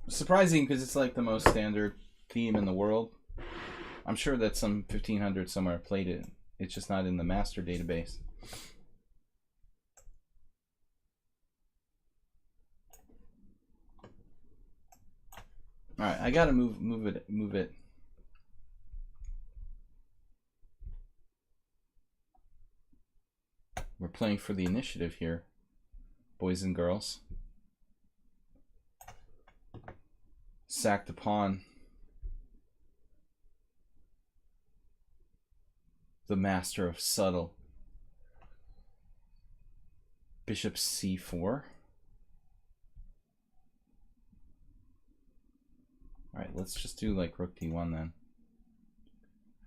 Surprising because it's like the most standard theme in the world. I'm sure that some 1500 somewhere played it. It's just not in the master database. All right, I gotta move it. We're playing for the initiative here, boys and girls. Sack the pawn. The master of subtle. Bishop c4. Alright, let's just do like rook d1 then.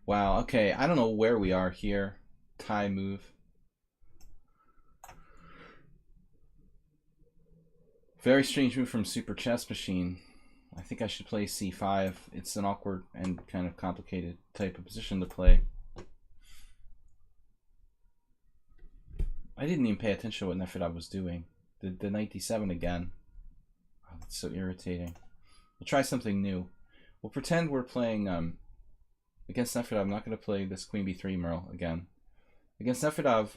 Wow, okay, I don't know where we are here. Tie move. Very strange move from Super Chess Machine. I think I should play c5. It's an awkward and kind of complicated type of position to play. I didn't even pay attention to what Nefedov was doing. The knight d7 again. Oh, that's so irritating. We'll try something new. We'll pretend we're playing against Nefedov. I'm not going to play this queen b3 Merle again. Against Nefedov,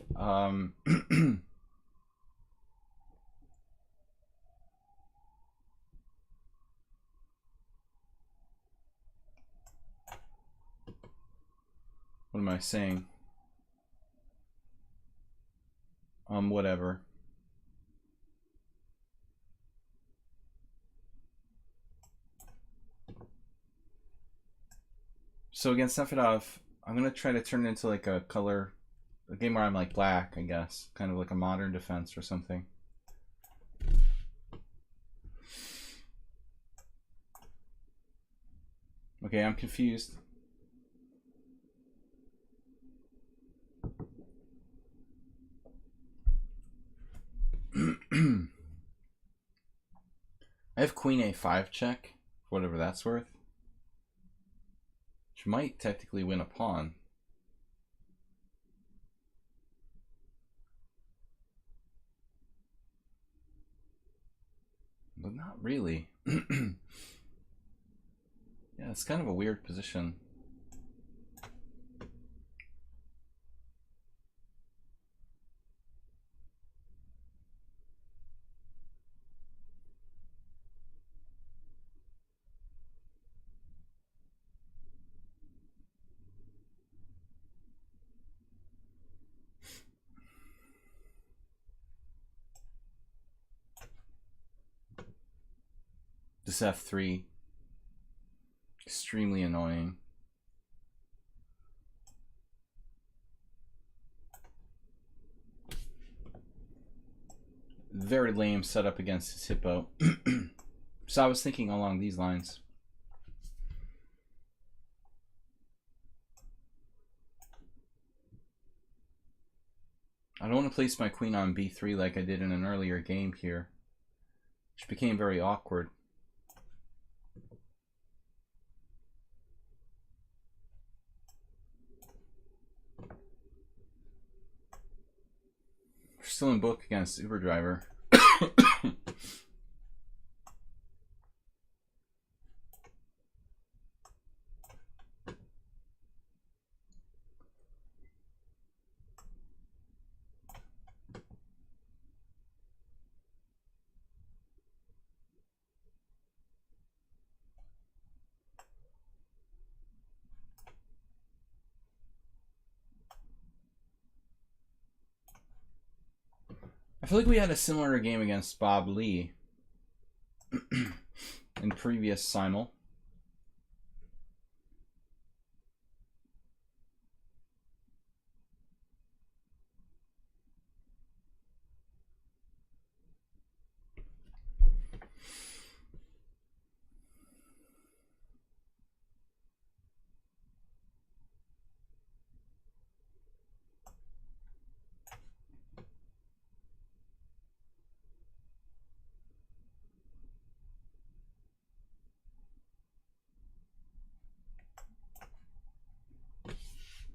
what am I saying? Whatever. So against Nefedov, I'm going to try to turn it into like a game where I'm like black, I guess. Kind of like a modern defense or something. Okay, I'm confused. I have queen a5 check, for whatever that's worth. Which might technically win a pawn. But not really. Yeah, it's kind of a weird position. This f3. Extremely annoying. Very lame setup against his hippo. So I was thinking along these lines. I don't want to place my queen on b3 like I did in an earlier game here, which became very awkward. We're still in book against Uber Driver. I feel like we had a similar game against Bob Lee in previous simul.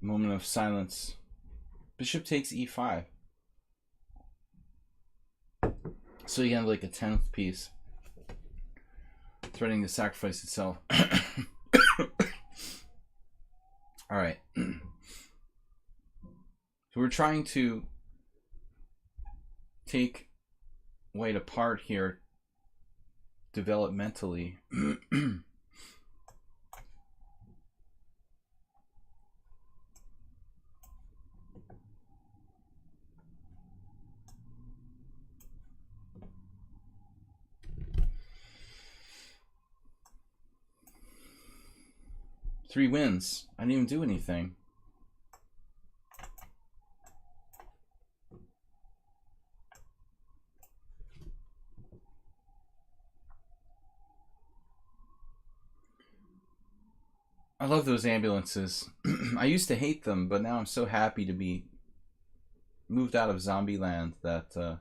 Moment of silence. Bishop takes e5. So you have like a 10th piece threatening to sacrifice itself. All right. So we're trying to take white apart here developmentally. 3 wins. I didn't even do anything. I love those ambulances. I used to hate them, but now I'm so happy to be moved out of zombie land that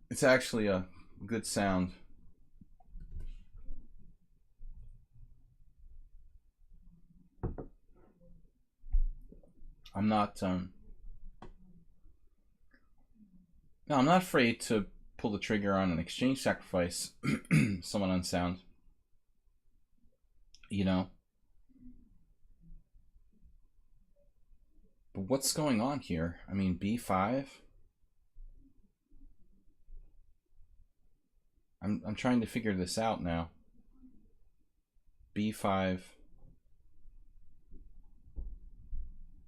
it's actually a good sound. I'm not no, I'm not afraid to pull the trigger on an exchange sacrifice. Someone unsound. You know. But what's going on here? I mean, b5. I'm trying to figure this out now. b5.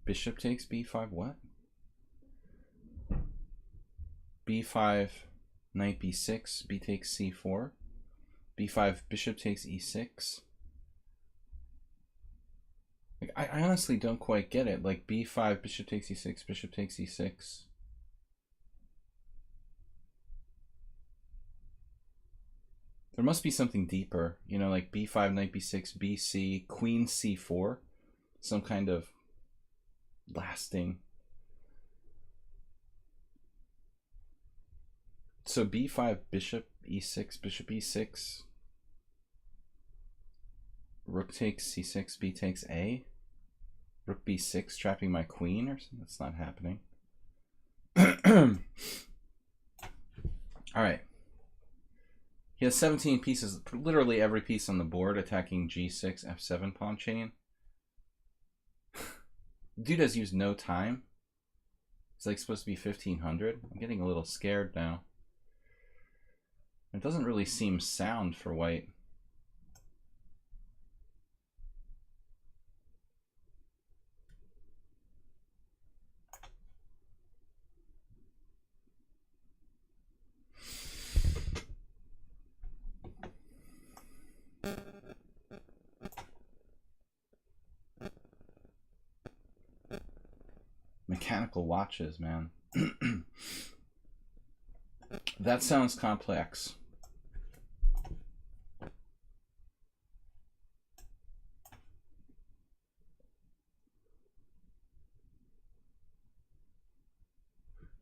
Bishop takes b5. What? b5, knight b6, b takes c4. b5, bishop takes e6. Like, I honestly don't quite get it. Like b5, bishop takes e6, bishop takes e6. There must be something deeper, you know, like b5, knight b6, bc, queen c4. Some kind of lasting. So b5, bishop e6, bishop e6. Rook takes c6, b takes a. Rook b6, trapping my queen, or something. That's not happening. All right. He has 17 pieces, literally every piece on the board attacking g6, f7 pawn chain. Dude has used no time. It's like supposed to be 1500. I'm getting a little scared now. It doesn't really seem sound for white. Mechanical watches, man. That sounds complex.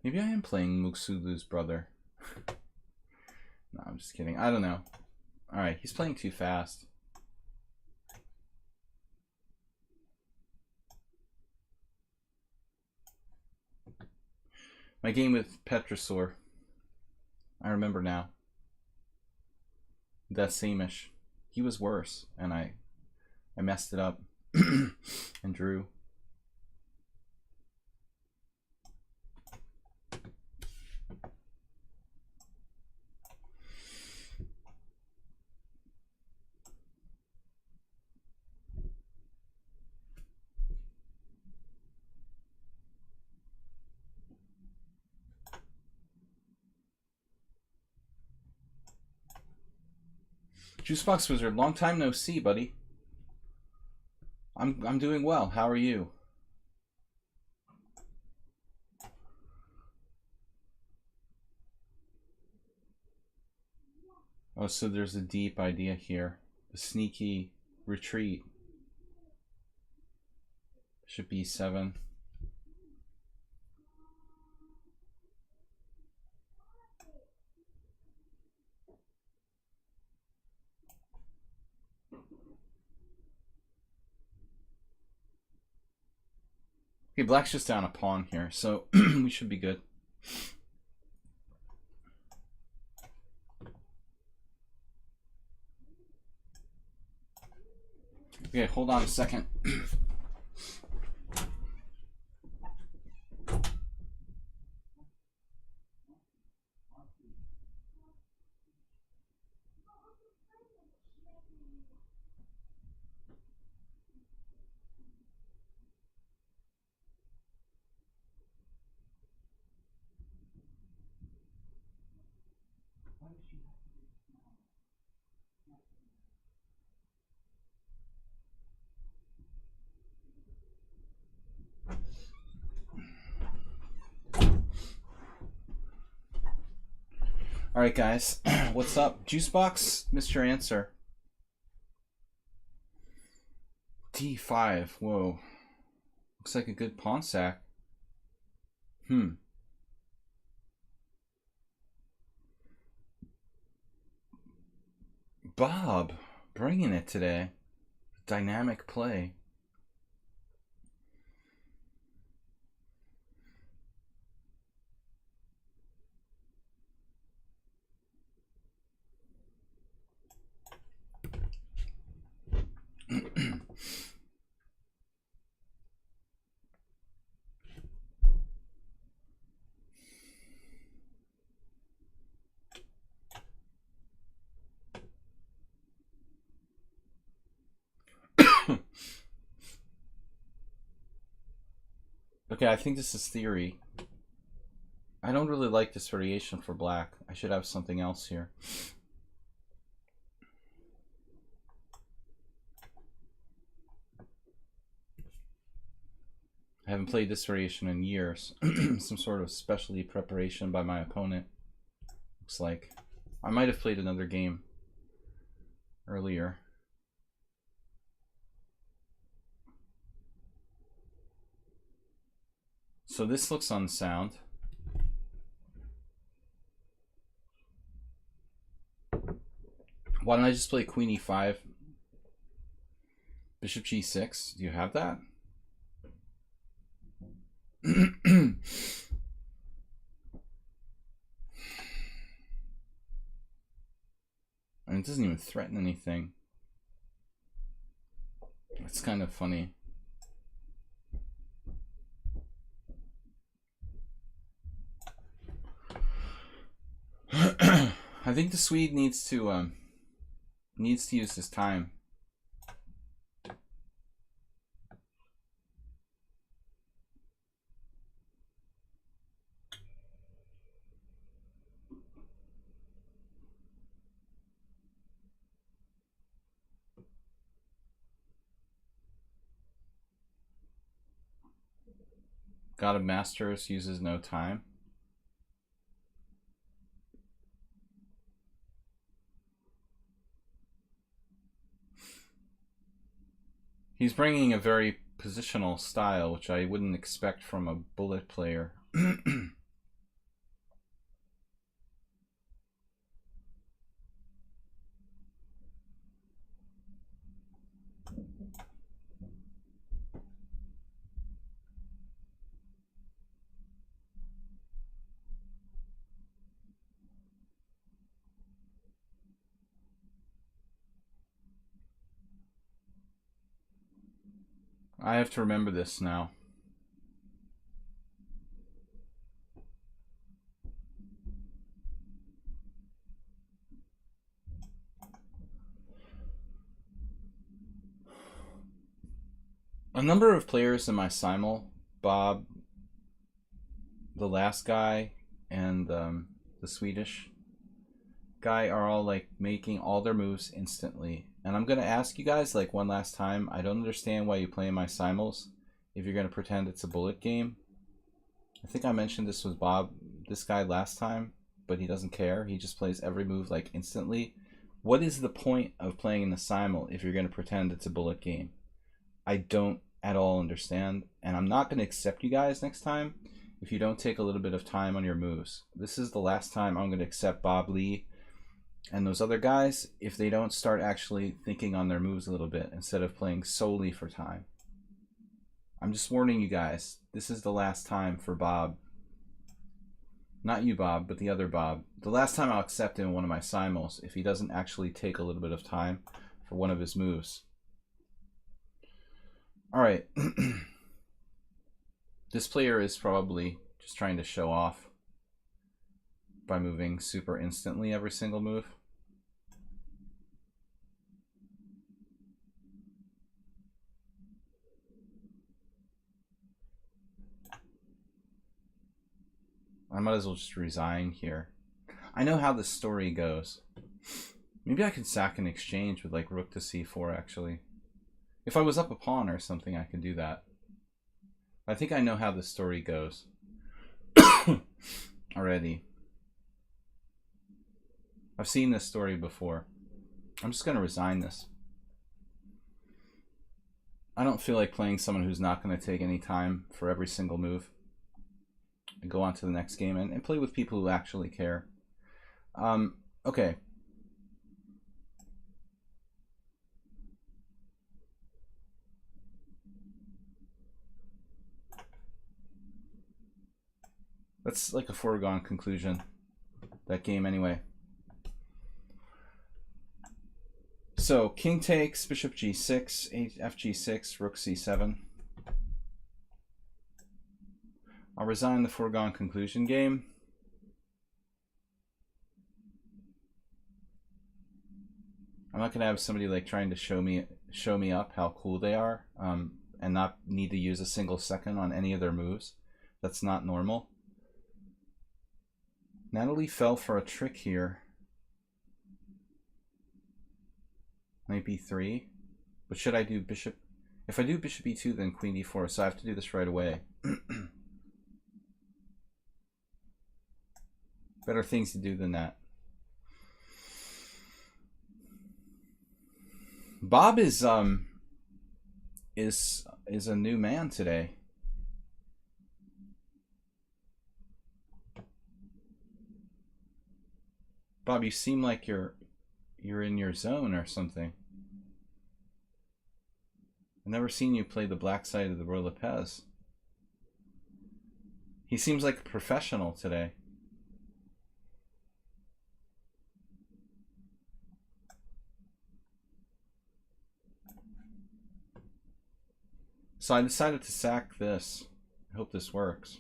Maybe I am playing Muxulu's brother. No, I'm just kidding. I don't know. Alright, he's playing too fast. My game with Petrosaur. I remember now. That same-ish. He was worse, and I messed it up and drew. Juicebox Wizard, long time no see, buddy. I'm doing well. How are you? Oh, so there's a deep idea here. The sneaky retreat. Bishop b7. Okay, black's just down a pawn here, so we should be good. Okay, hold on a second. All right, guys, what's up? Juicebox, missed your answer. D5, whoa. Looks like a good pawn sack. Bob, bringing it today. Dynamic play. Okay, I think this is theory. I don't really like this variation for black. I should have something else here. I haven't played this variation in years. Some sort of specialty preparation by my opponent. Looks like. I might have played another game earlier. So this looks unsound. Why don't I just play Queen e5? Bishop g6. Do you have that? And it doesn't even threaten anything. It's kind of funny. I think the Swede needs to use his time. God of Masters uses no time. He's bringing a very positional style, which I wouldn't expect from a bullet player. I have to remember this now. A number of players in my simul, Bob, the last guy, and the Swedish guy, are all like making all their moves instantly. And I'm gonna ask you guys like one last time, I don't understand why you play in my simuls if you're gonna pretend it's a bullet game. I think I mentioned this with Bob, this guy, last time, but he doesn't care. He just plays every move like instantly. What is the point of playing in the simul if you're gonna pretend it's a bullet game? I don't at all understand, and I'm not going to accept you guys next time if you don't take a little bit of time on your moves. This is the last time I'm going to accept Bob Lee and those other guys if they don't start actually thinking on their moves a little bit instead of playing solely for time. I'm just warning you guys, this is the last time for Bob. Not you, Bob, but the other Bob. The last time I'll accept him in one of my simuls if he doesn't actually take a little bit of time for one of his moves. All right. This player is probably just trying to show off by moving super instantly every single move. I might as well just resign here. I know how this story goes. Maybe I could sack an exchange with like rook to c4 actually. If I was up a pawn or something, I could do that. I think I know how the story goes already. I've seen this story before. I'm just going to resign this. I don't feel like playing someone who's not going to take any time for every single move. And go on to the next game and play with people who actually care. Okay. That's like a foregone conclusion, that game anyway. So king takes, bishop g6, fg6, rook c7. I'll resign the foregone conclusion game. I'm not gonna have somebody like trying to show me up how cool they are, and not need to use a single second on any of their moves. That's not normal. Natalie fell for a trick here. Knight b3. But should I do bishop? If I do bishop e2, then queen d4, so I have to do this right away. Better things to do than that. Bob is a new man today. Bob, you seem like you're in your zone or something. I've never seen you play the black side of the WIll Paschall. He seems like a professional today. So I decided to sack this. I hope this works.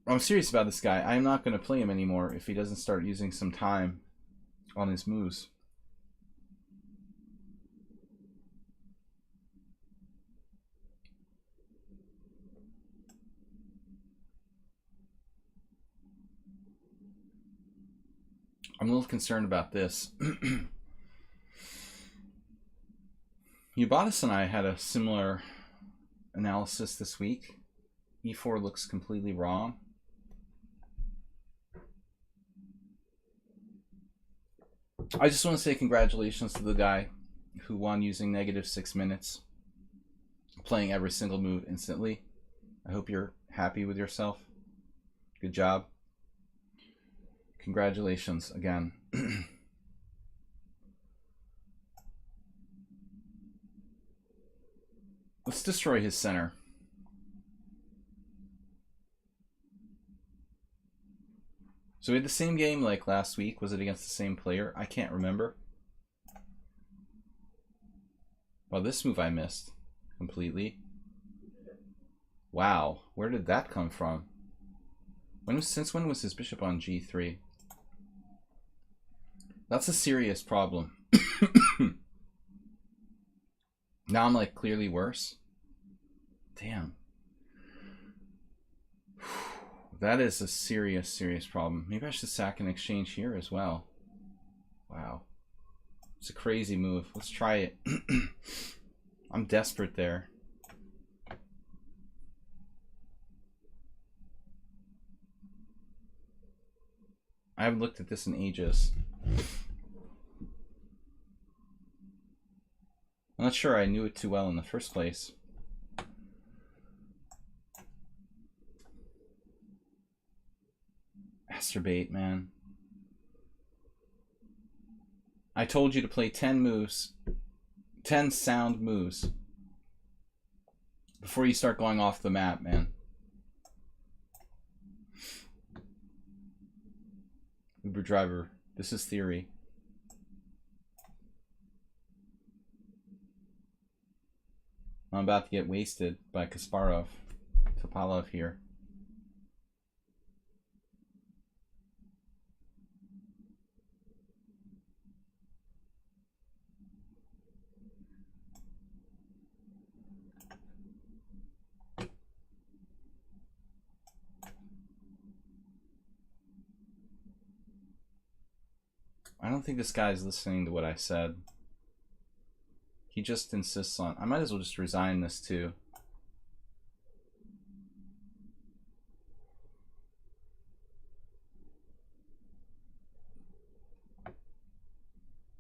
I'm serious about this guy. I'm not going to play him anymore if he doesn't start using some time on his moves. I'm a little concerned about this. Ubatis and I had a similar analysis this week. E4 looks completely wrong. I just want to say congratulations to the guy who won using -6 minutes, playing every single move instantly. I hope you're happy with yourself. Good job. Congratulations again. Let's destroy his center. So we had the same game like last week. Was it against the same player? I can't remember. Well, this move I missed completely. Wow, where did that come from? Since when was his bishop on g3? That's a serious problem. Now I'm like clearly worse. Damn. That is a serious, serious problem. Maybe I should sack an exchange here as well. Wow. It's a crazy move. Let's try it. I'm desperate there. I haven't looked at this in ages. I'm not sure I knew it too well in the first place. Masturbate, man. I told you to play 10 moves, 10 sound moves before you start going off the map, man. Uber driver, this is theory. I'm about to get wasted by Kasparov. Topalov here. I don't think this guy's listening to what I said. He just insists on... I might as well just resign this too.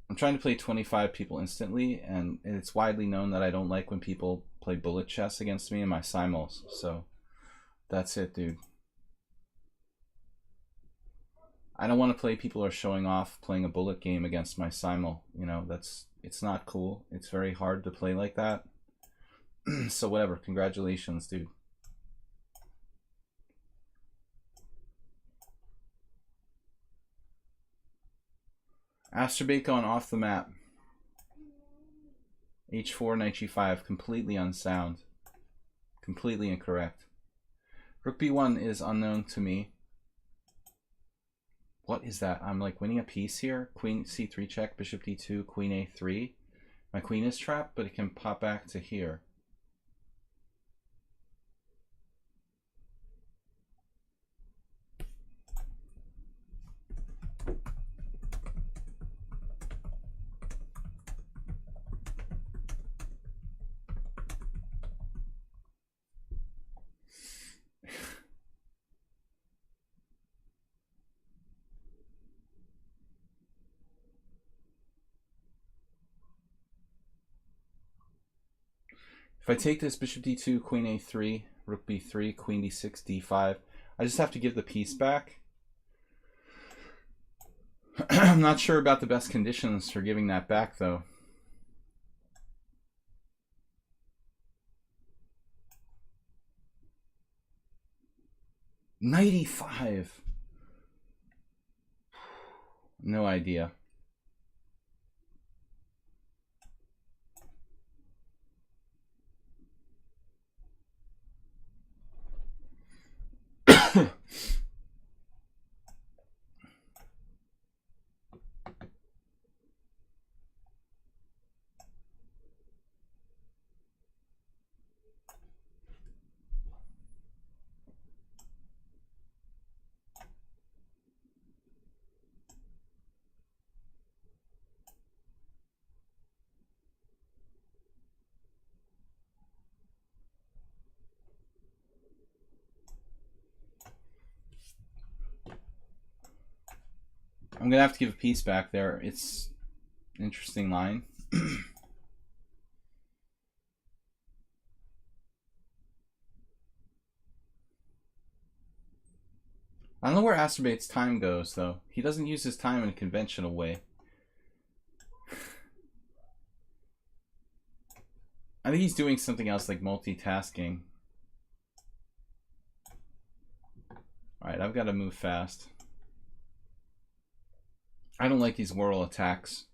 I'm trying to play 25 people instantly, and it's widely known that I don't like when people play bullet chess against me in my simuls. So that's it, dude. I don't want to play people who are showing off playing a bullet game against my simul. You know, it's not cool. It's very hard to play like that. So whatever, congratulations, dude. Asterbate going off the map. H4, knight g5, completely unsound. Completely incorrect. Rook b1 is unknown to me. What is that? I'm like winning a piece here. Queen c3 check, bishop d2, queen a3. My queen is trapped, but it can pop back to here. If I take this, bishop d2, queen a3, rook b3, queen d6, d5, I just have to give the piece back. I'm not sure about the best conditions for giving that back, though. Knight e5. No idea. I'm gonna have to give a piece back there. It's an interesting line. I don't know where Asturbate's time goes, though. He doesn't use his time in a conventional way. I think he's doing something else like multitasking. Alright, I've got to move fast. I don't like these whirl attacks.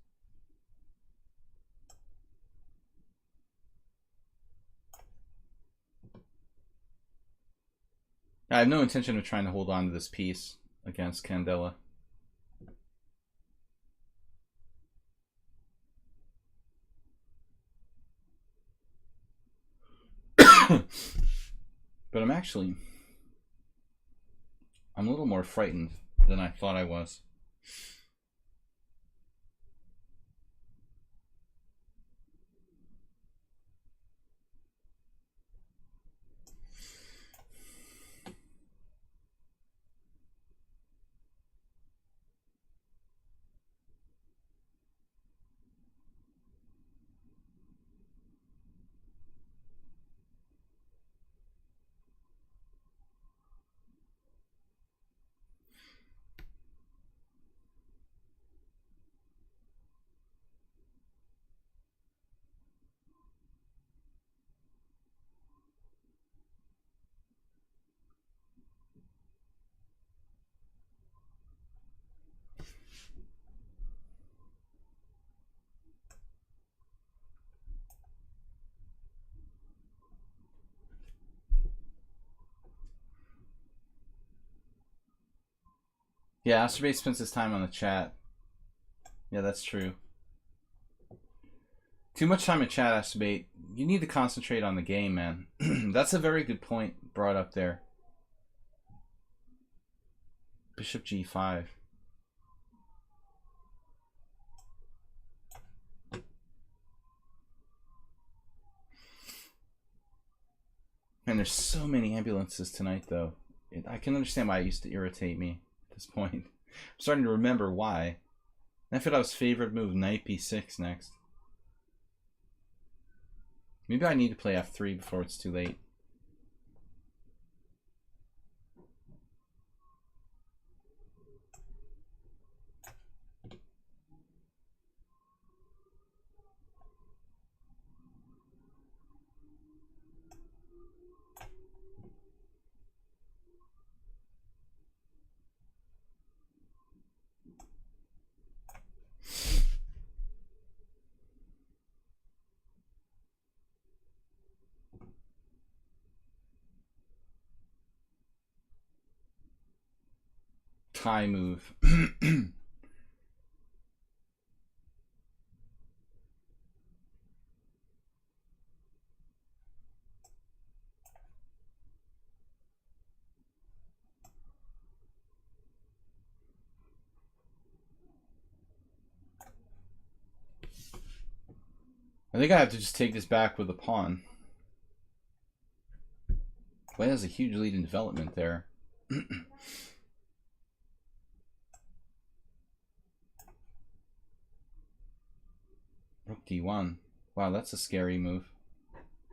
I have no intention of trying to hold on to this piece against Candela. But I'm a little more frightened than I thought I was. Yeah, Asturbate spends his time on the chat. Yeah, that's true. Too much time in chat, Asturbate. You need to concentrate on the game, man. That's a very good point brought up there. Bishop G5. Man, there's so many ambulances tonight, though. I can understand why it used to irritate me at this point. I'm starting to remember why. I thought I was favorite move knight b6 next. Maybe I need to play f3 before it's too late. Tie move. I think I have to just take this back with a pawn. White has a huge lead in development there. Rook d1. Wow, that's a scary move.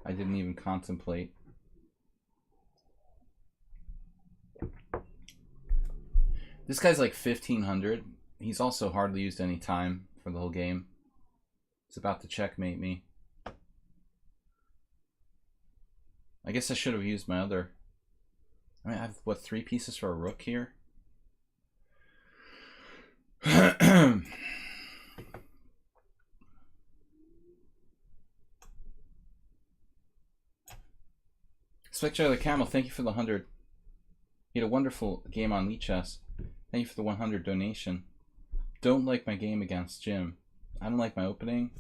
I didn't even contemplate. This guy's like 1500. He's also hardly used any time for the whole game. It's about to checkmate me. I guess I should have used my other... I mean, I have, what, 3 pieces for a rook here? Spectre the Camel, thank you for the 100. You had a wonderful game on lichess. Thank you for the 100 donation. Don't like my game against Jim. I don't like my opening.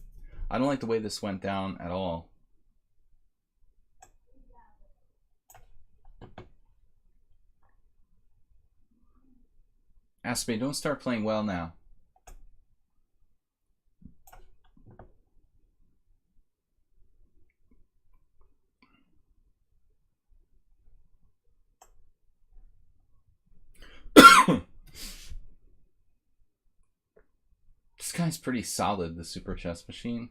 I don't like the way this went down at all. Aspe, don't start playing well now. guy's pretty solid, the Super Chess Machine.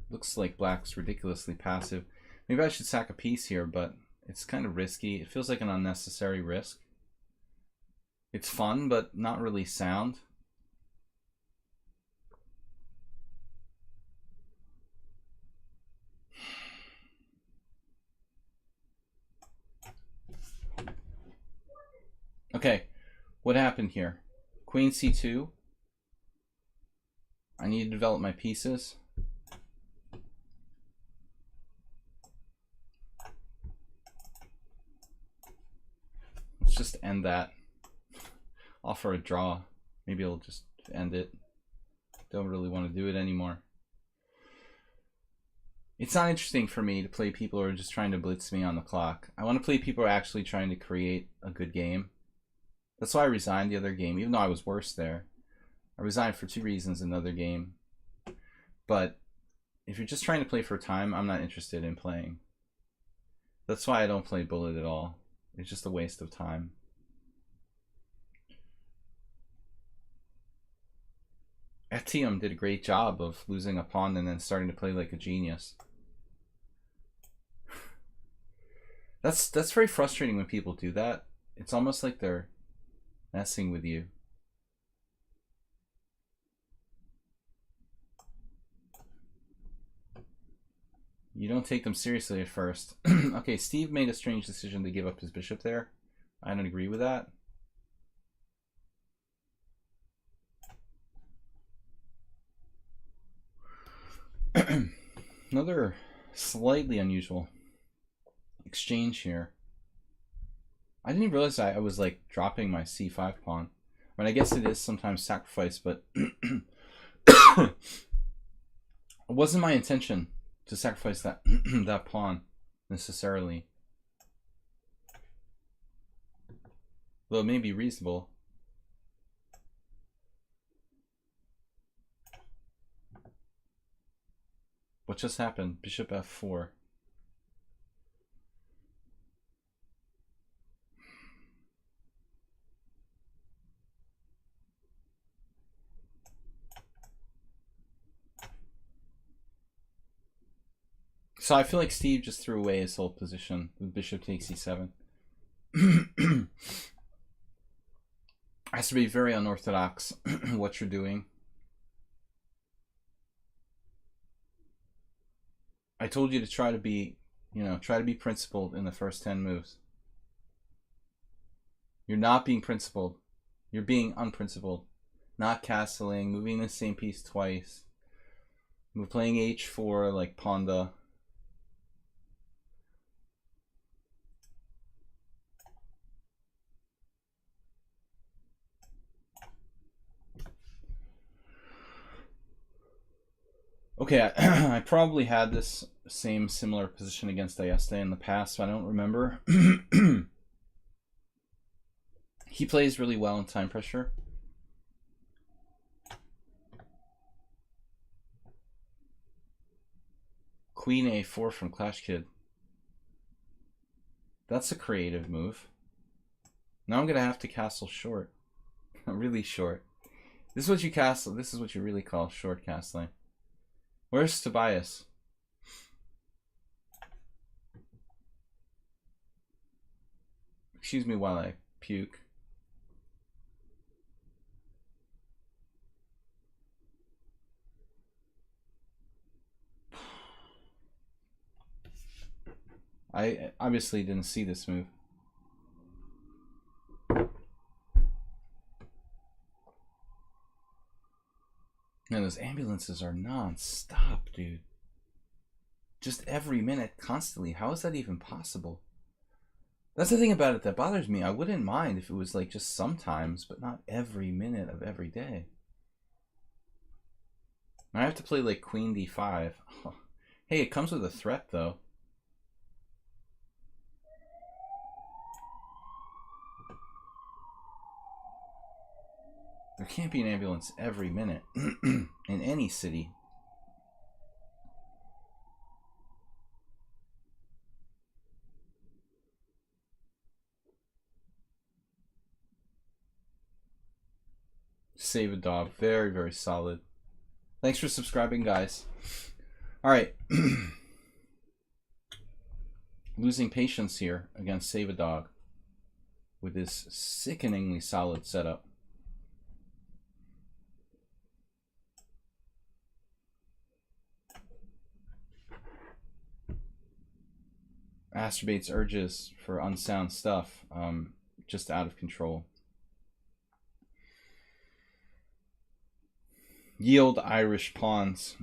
Looks like black's ridiculously passive. Maybe I should sack a piece here, but it's kind of risky. It feels like an unnecessary risk. It's fun, but not really sound. Okay, what happened here? Queen c2. I need to develop my pieces. Let's just end that. Offer a draw. Maybe I'll just end it. Don't really want to do it anymore. It's not interesting for me to play people who are just trying to blitz me on the clock. I want to play people who are actually trying to create a good game. That's why I resigned the other game, even though I was worse there. I resigned for 2 reasons in another game. But if you're just trying to play for time, I'm not interested in playing. That's why I don't play Bullet at all. It's just a waste of time. FTM did a great job of losing a pawn and then starting to play like a genius. That's very frustrating when people do that. It's almost like they're messing with you. You don't take them seriously at first. Okay, Steve made a strange decision to give up his bishop there. I don't agree with that. Another slightly unusual exchange here. I didn't even realize I was like dropping my c5 pawn. I mean, I guess it is sometimes sacrifice, but it wasn't my intention to sacrifice that that pawn necessarily. Though it may be reasonable. What just happened? Bishop f4. So I feel like Steve just threw away his whole position with bishop takes e7. Has to be very unorthodox what you're doing. I told you to try to be, try to be principled in the first 10 moves. You're not being principled. You're being unprincipled. Not castling, moving the same piece twice. We're playing h4 like Ponda. Okay, I probably had this similar position against Ayeste in the past, but I don't remember. He plays really well in time pressure. Queen a4 from Clash Kid. That's a creative move. Now I'm gonna have to castle short. Really short. This is what you castle. This is what you really call short castling. Where's Tobias? Excuse me while I puke. I obviously didn't see this move. Man, those ambulances are non-stop, dude. Just every minute, constantly. How is that even possible? That's the thing about it that bothers me. I wouldn't mind if it was like just sometimes, but not every minute of every day. I have to play like Queen d5. Hey, it comes with a threat though. There can't be an ambulance every minute in any city. Save a dog. Very, very solid. Thanks for subscribing, guys. All right. Losing patience here against Save a Dog with this sickeningly solid setup. Masturbates urges for unsound stuff, just out of control. Yield Irish pawns.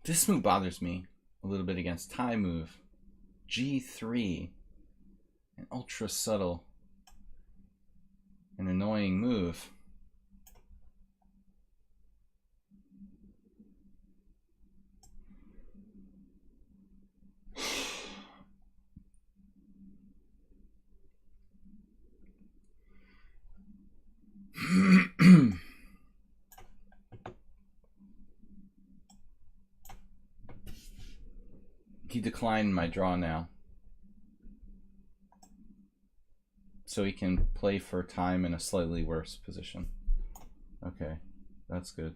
This move bothers me a little bit against Thai move. G3. An ultra subtle and annoying move. He declined my draw now. So he can play for time in a slightly worse position. Okay, that's good.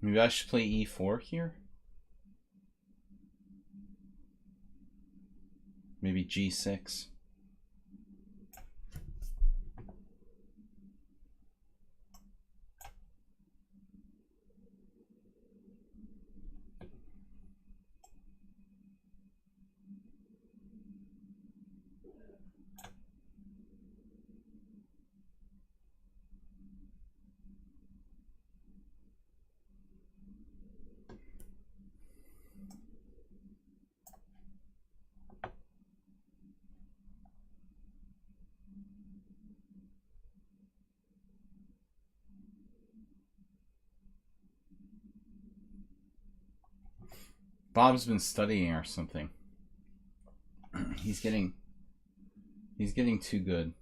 Maybe I should play e4 here? Maybe g6. Bob's been studying or something. He's getting too good.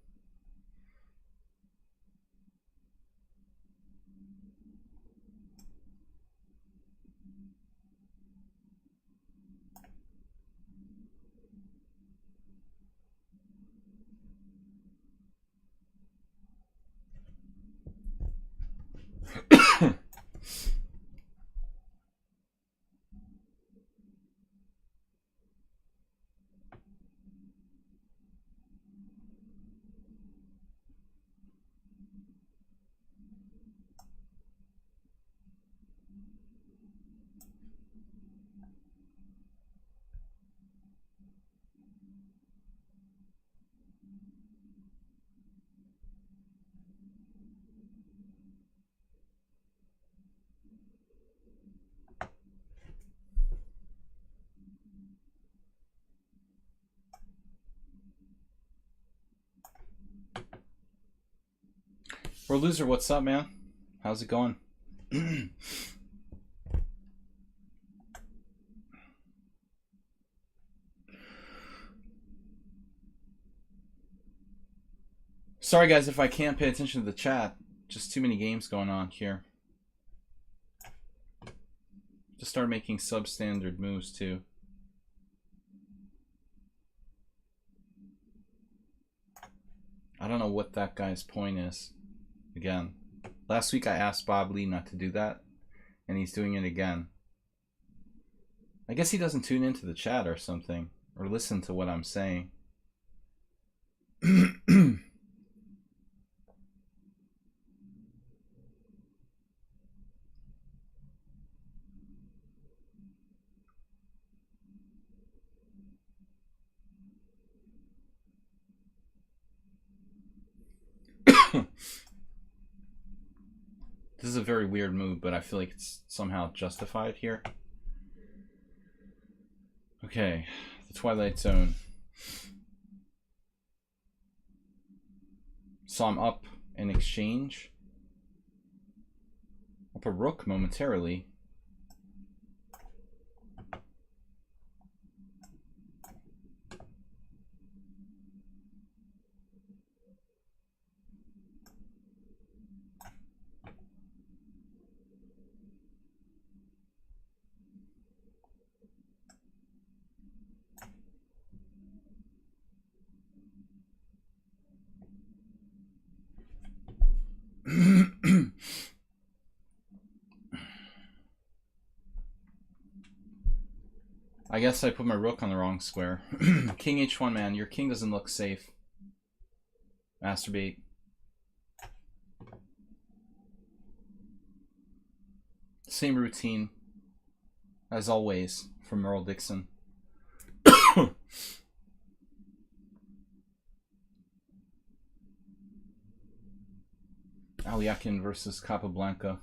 Bro Loser, what's up, man? How's it going? Sorry guys if I can't pay attention to the chat. Just too many games going on here. Just start making substandard moves too. I don't know what that guy's point is. Again, last week I asked Bob Lee not to do that, and he's doing it again. I guess he doesn't tune into the chat or something. or listen to what I'm saying. This is a very weird move, but I feel like it's somehow justified here. Okay, the Twilight Zone. So I'm up in exchange. Up a rook momentarily. I guess I put my rook on the wrong square. King h1, man. Your king doesn't look safe. Masturbate. Same routine as always from Merle Dixon. Aliakin versus Capablanca.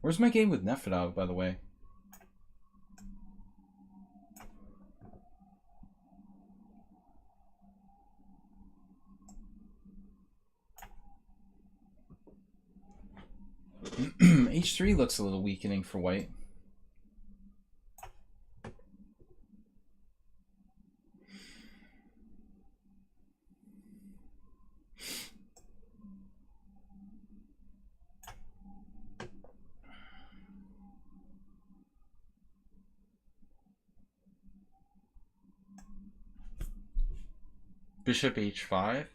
Where's my game with Nefedov, by the way? H3 looks a little weakening for white. Bishop h5.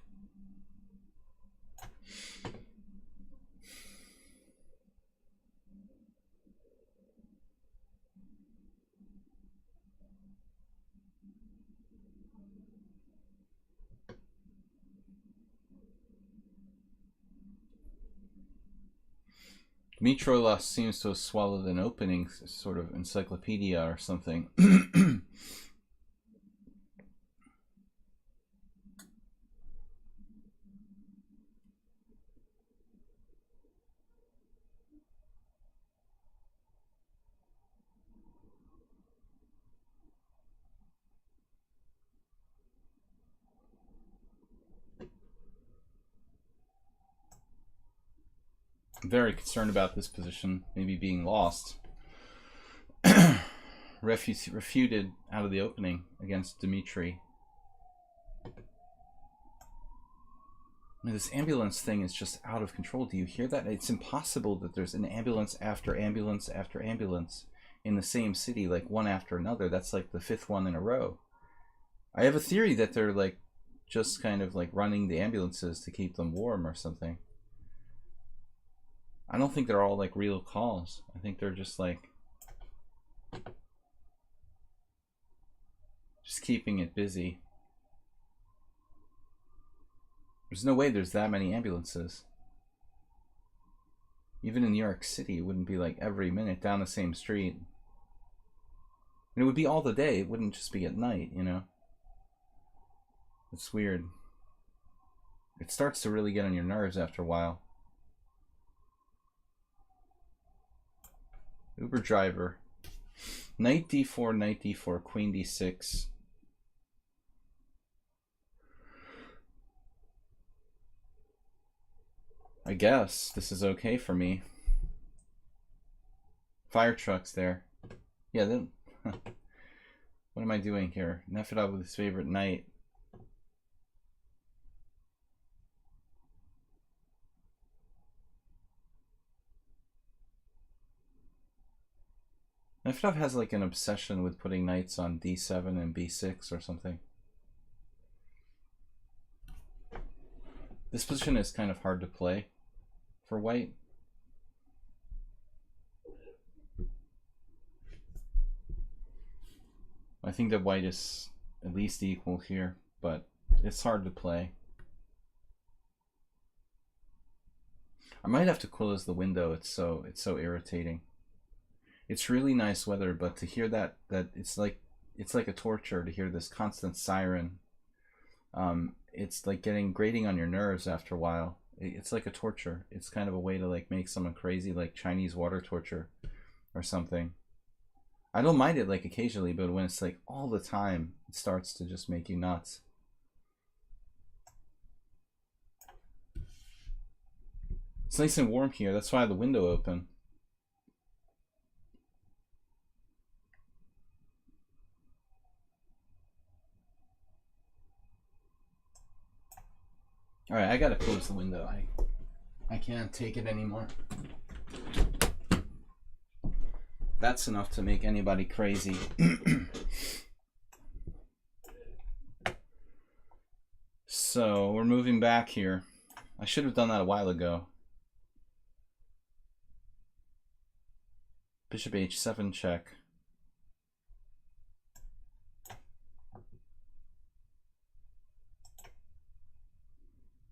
Mitrola seems to have swallowed an opening sort of encyclopedia or something. I'm very concerned about this position maybe being lost. Refuted out of the opening against Dmitry. I mean, this ambulance thing is just out of control. Do you hear that? It's impossible that there's an ambulance after ambulance after ambulance in the same city, like one after another. That's like the 5th one in a row. I have a theory that they're like just kind of like running the ambulances to keep them warm or something. I don't think they're all like real calls. I think they're just like keeping it busy. There's no way there's that many ambulances. Even in New York City, it wouldn't be like every minute down the same street. And it would be all the day. It wouldn't just be at night, you know? It's weird. It starts to really get on your nerves after a while. Uber driver. Knight d4, knight d4, queen d6. I guess this is okay for me. Fire trucks there. Yeah, then what am I doing here? Nefedov with his favorite knight. Nefedov has like an obsession with putting knights on d7 and b6 or something. This position is kind of hard to play for white. I think that white is at least equal here, but it's hard to play. I might have to close the window. It's so irritating. It's really nice weather, but to hear that it's like a torture to hear this constant siren. It's like grating on your nerves after a while. It's like a torture. It's kind of a way to like make someone crazy, like Chinese water torture or something. I don't mind it like occasionally, but when it's like all the time, it starts to just make you nuts. It's nice and warm here. That's why I have the window open. All right, I gotta close the window. I can't take it anymore. That's enough to make anybody crazy. So we're moving back here. I should have done that a while ago. Bishop h7 check.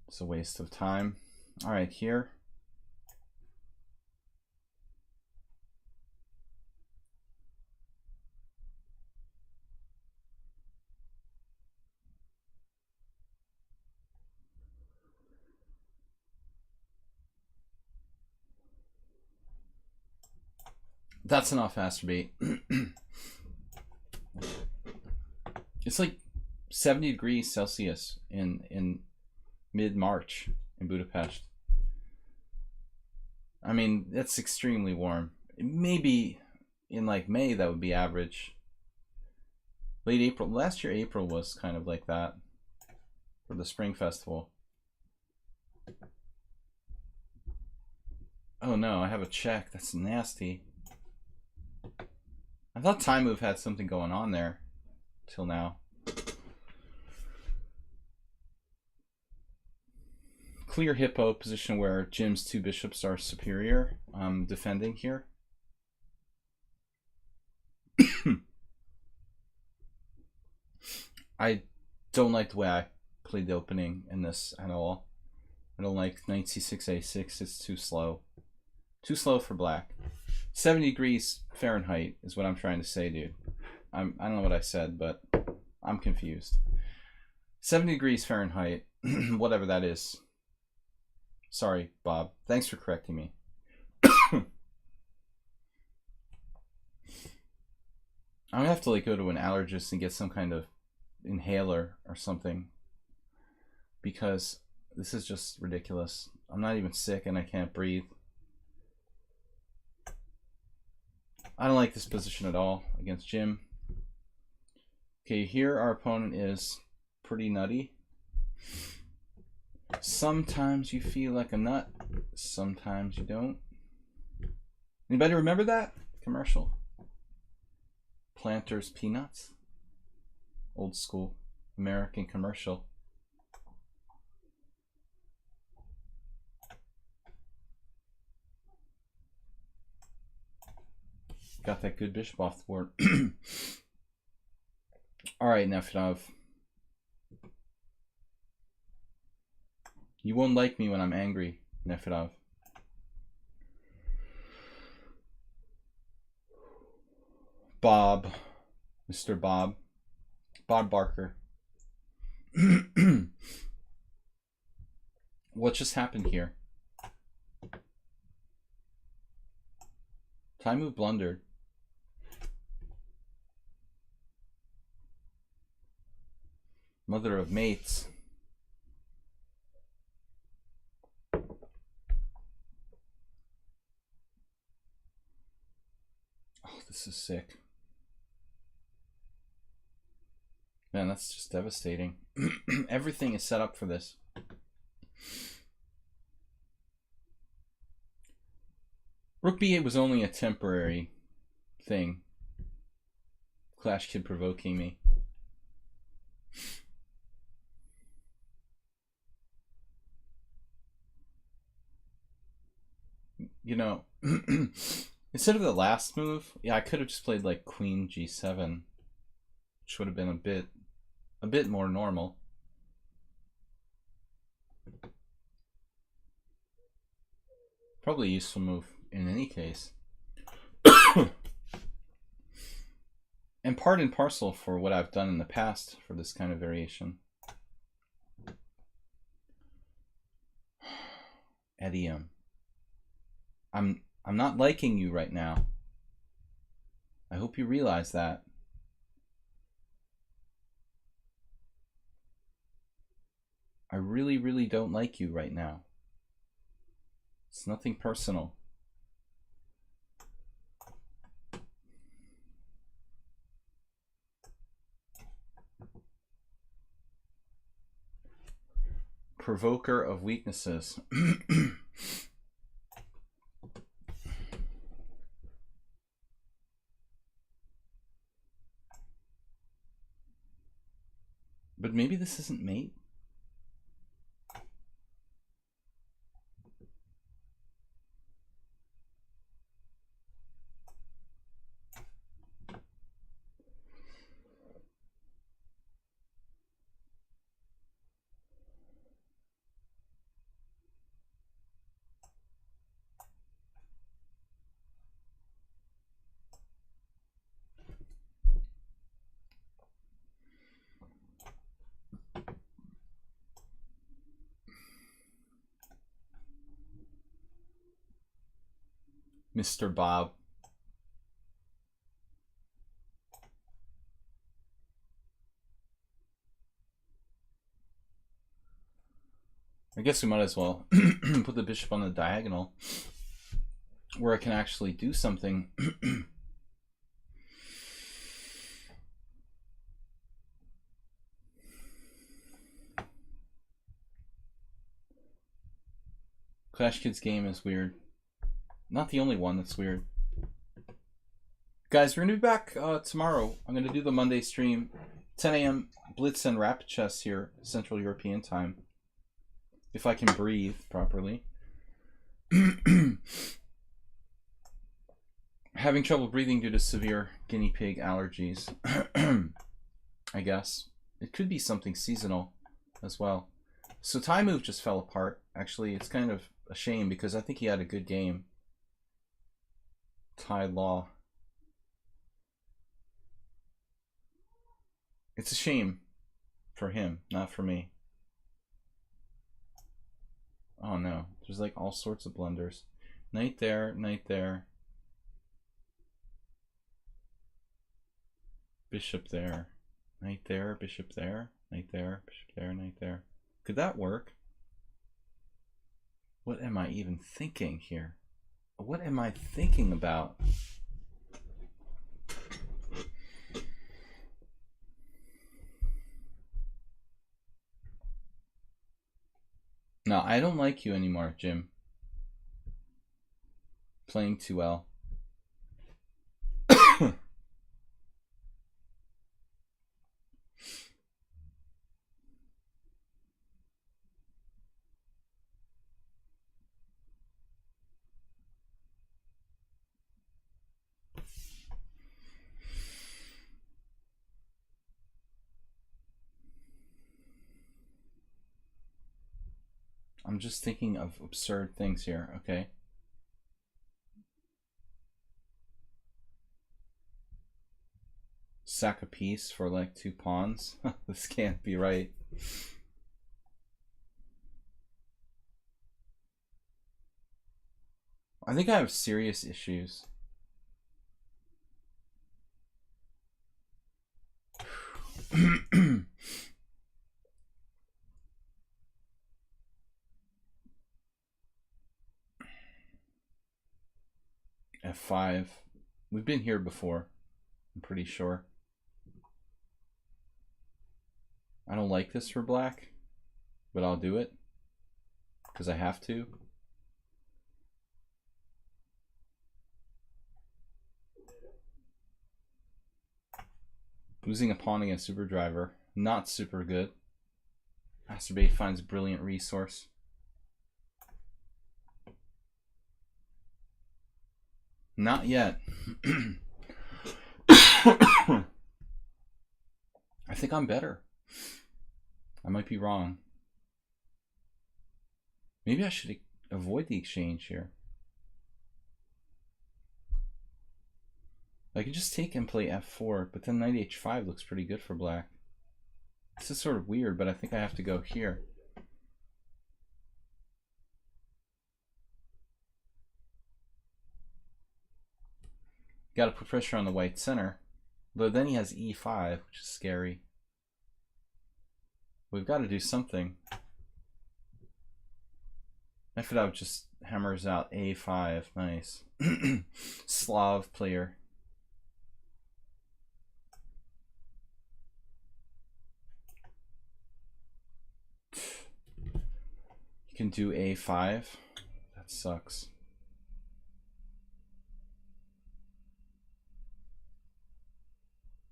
It's a waste of time. All right, here. That's enough, masturbate. It's like 70 degrees Celsius in mid-March in Budapest. I mean, that's extremely warm. Maybe in like May that would be average. Late April, last year April was kind of like that for the Spring Festival. Oh no, I have a check. That's nasty. I thought Time Move had something going on there till now. Clear hippo position where Jim's two bishops are superior. I'm defending here. I don't like the way I played the opening in this at all. I don't like knight c6 a6. It's too slow. Too slow for black. 70 degrees Fahrenheit is what I'm trying to say, dude. I don't know what I said, but I'm confused. 70 degrees Fahrenheit, whatever that is. Sorry, Bob. Thanks for correcting me. I'm gonna have to like go to an allergist and get some kind of inhaler or something, because this is just ridiculous. I'm not even sick and I can't breathe. I don't like this position at all against Jim. Okay, here our opponent is pretty nutty. Sometimes you feel like a nut, sometimes you don't. Anybody remember that commercial? Planters Peanuts? Old school American commercial. Got that good bishop off the board. All right, Nefedov. You won't like me when I'm angry, Nefedov. Bob. Mr. Bob. Bob Barker. What just happened here? Time Move blundered. Mother of mates. Oh, this is sick. Man, that's just devastating. Everything is set up for this. Rook b8 was only a temporary thing. Clash Kid provoking me. You know, instead of the last move, yeah, I could have just played like Queen g7. which would have been a bit more normal. Probably a useful move in any case. And part and parcel for what I've done in the past for this kind of variation. Idiom. I'm not liking you right now. I hope you realize that. I really, really don't like you right now. It's nothing personal. Provoker of weaknesses. But maybe this isn't mate. Mr. Bob. I guess we might as well put the bishop on the diagonal where it can actually do something. Clash Kids game is weird. Not the only one that's weird. Guys, we're going to be back tomorrow. I'm going to do the Monday stream. 10 a.m. Blitz and Rapid Chess here, Central European time. If I can breathe properly. Having trouble breathing due to severe guinea pig allergies. I guess. It could be something seasonal as well. So Thai move just fell apart. Actually, it's kind of a shame because I think he had a good game. Thai law. It's a shame for him, not for me. Oh no, there's like all sorts of blunders. Knight there, knight there. Bishop there. Knight there, bishop there, knight there, bishop there, knight there. Could that work? What am I even thinking here? What am I thinking about? No, I don't like you anymore, Jim. Playing too well. I'm just thinking of absurd things here, okay? Sack a piece for like 2 pawns? This can't be right. I think I have serious issues. F5. We've been here before, I'm pretty sure. I don't like this for black, but I'll do it because I have to. Losing a pawn against Super Driver, not super good. Masturbate finds a brilliant resource. Not yet. think I'm better. I might be wrong. Maybe I should avoid the exchange here. I could just take and play f4, but then knight h5 looks pretty good for black. This is sort of weird, but I think I have to go here. Got to put pressure on the white center. Though then he has e5, which is scary. We've got to do something. Nefedov just hammers out a5. Nice. Slav player. You can do a5. That sucks.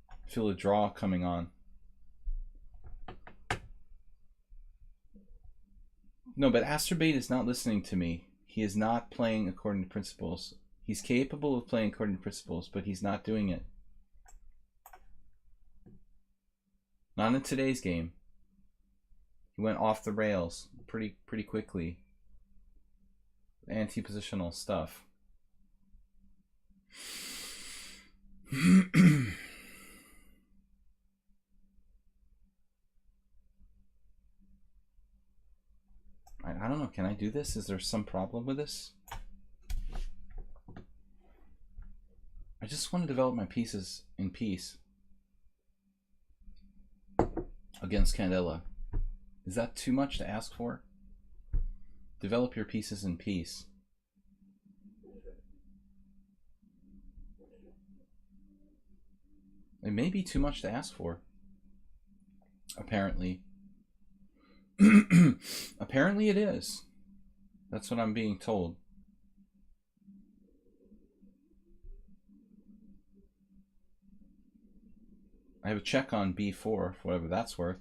I feel a draw coming on. No, but Asterbait is not listening to me. He is not playing according to principles. He's capable of playing according to principles, but he's not doing it. Not in today's game. He went off the rails pretty quickly. Anti-positional stuff. I don't know, can I do this? Is there some problem with this? I just want to develop my pieces in peace against Candela. Is that too much to ask for? Develop your pieces in peace. It may be too much to ask for. Apparently. Apparently it is. That's what I'm being told. I have a check on b4, for whatever that's worth.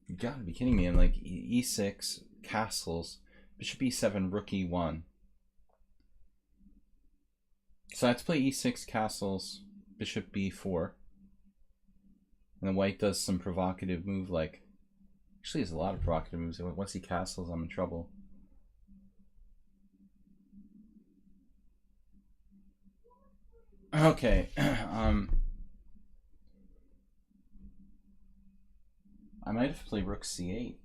You gotta be kidding me. I'm like e6, castles, bishop e7, rook e1. So I have to play e6, castles, bishop b4. And then white does some provocative move like... Actually, there's a lot of provocative moves. Once he castles, I'm in trouble. Okay. I might have to play rook c8.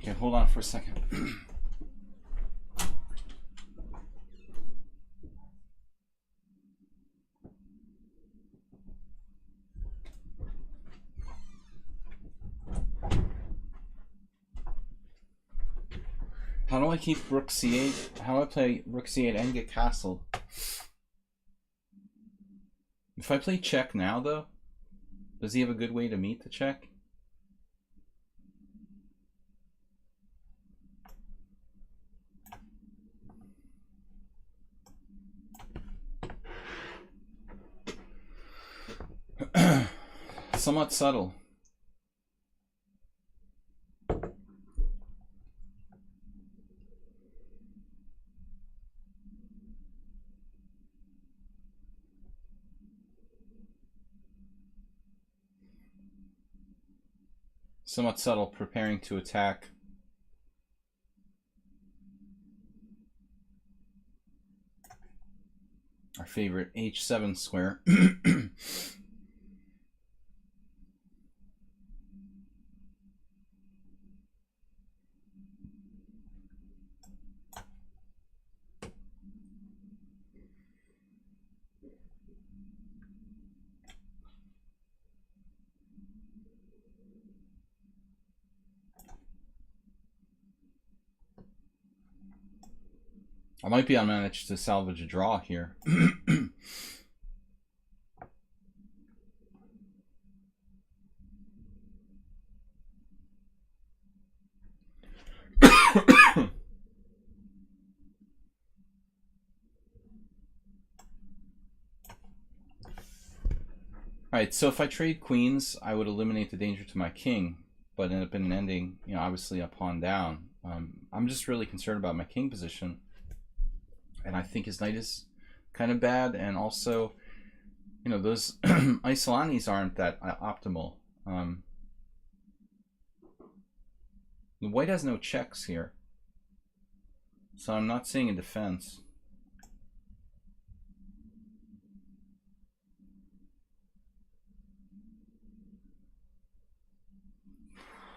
Okay, hold on for a second. How do I keep rook c8? How do I play rook c8 and get castled? If I play check now, though, does he have a good way to meet the check? Somewhat subtle. Somewhat subtle, preparing to attack. Our favorite h7 square. I might be unmanaged to salvage a draw here. Alright, so if I trade queens, I would eliminate the danger to my king, but end up in an ending, you know, obviously a pawn down. I'm just really concerned about my king position. And I think his knight is kind of bad, and also, you know, those Isolani's aren't that optimal. The white has no checks here, so I'm not seeing a defense.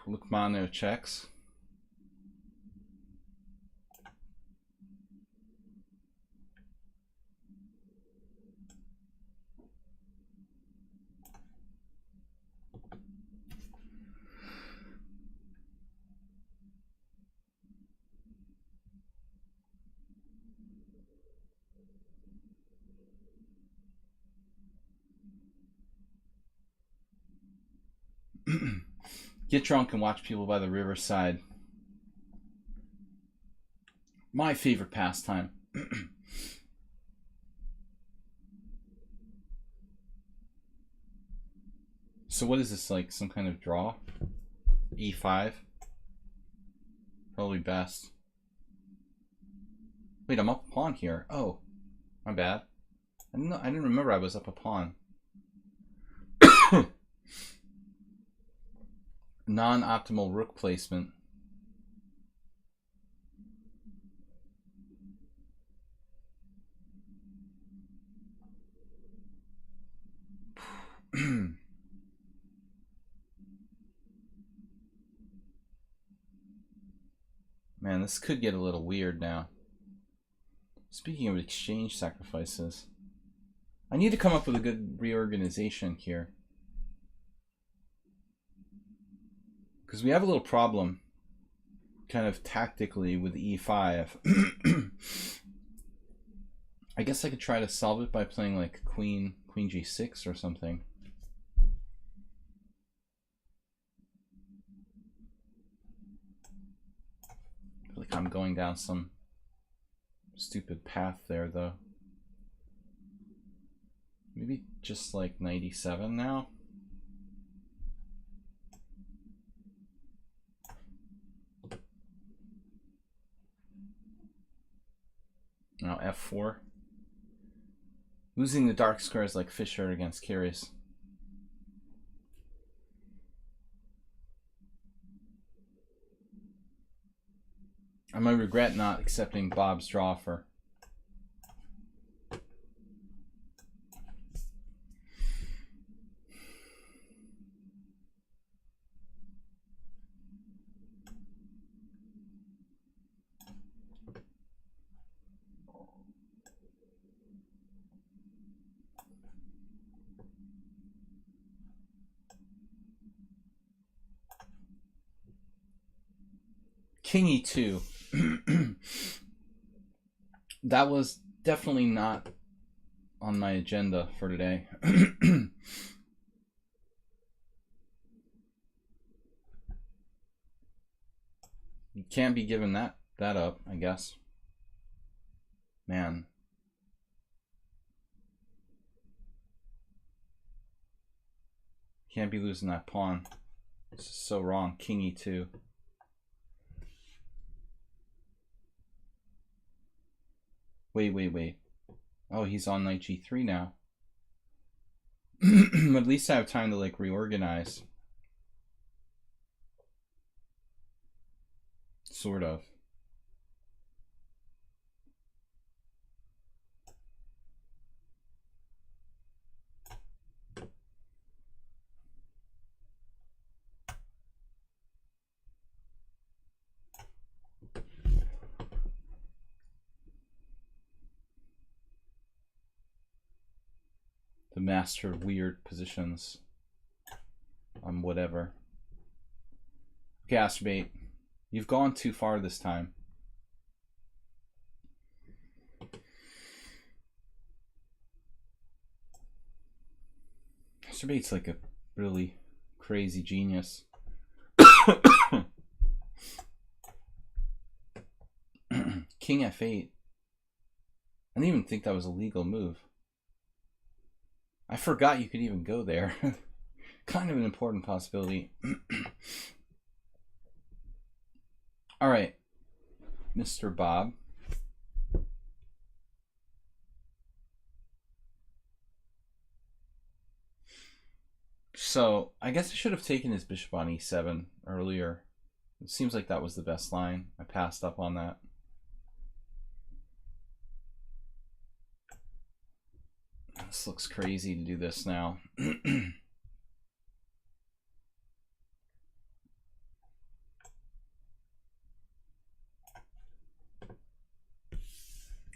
Lukmano checks. Get drunk and watch people by the riverside. My favorite pastime. So what is this, like some kind of draw? E5? Probably best. Wait, I'm up a pawn here. Oh, my bad. I didn't remember I was up a pawn. Non-optimal rook placement. Man, this could get a little weird now. Speaking of exchange sacrifices, I need to come up with a good reorganization here. Because we have a little problem, kind of tactically, with e5. I guess I could try to solve it by playing like queen g6 or something. I feel like I'm going down some stupid path there, though. Maybe just like 97 now. Now f4. Losing the dark squares like Fischer against Kyrgios. I might regret not accepting Bob's draw offer. King e2. That was definitely not on my agenda for today. You can't be giving that up, I guess. Man. Can't be losing that pawn. This is so wrong. King e2. Wait. Oh, he's on knight g3 now. At least I have time to like reorganize. Sort of. The master of weird positions. Whatever. Gastrobate, you've gone too far this time. Gastrobate's like a really crazy genius. King f8. I didn't even think that was a legal move. I forgot you could even go there. Kind of an important possibility. All right, Mr. Bob. So, I guess I should have taken his bishop on e7 earlier. It seems like that was the best line. I passed up on that. This looks crazy to do this now.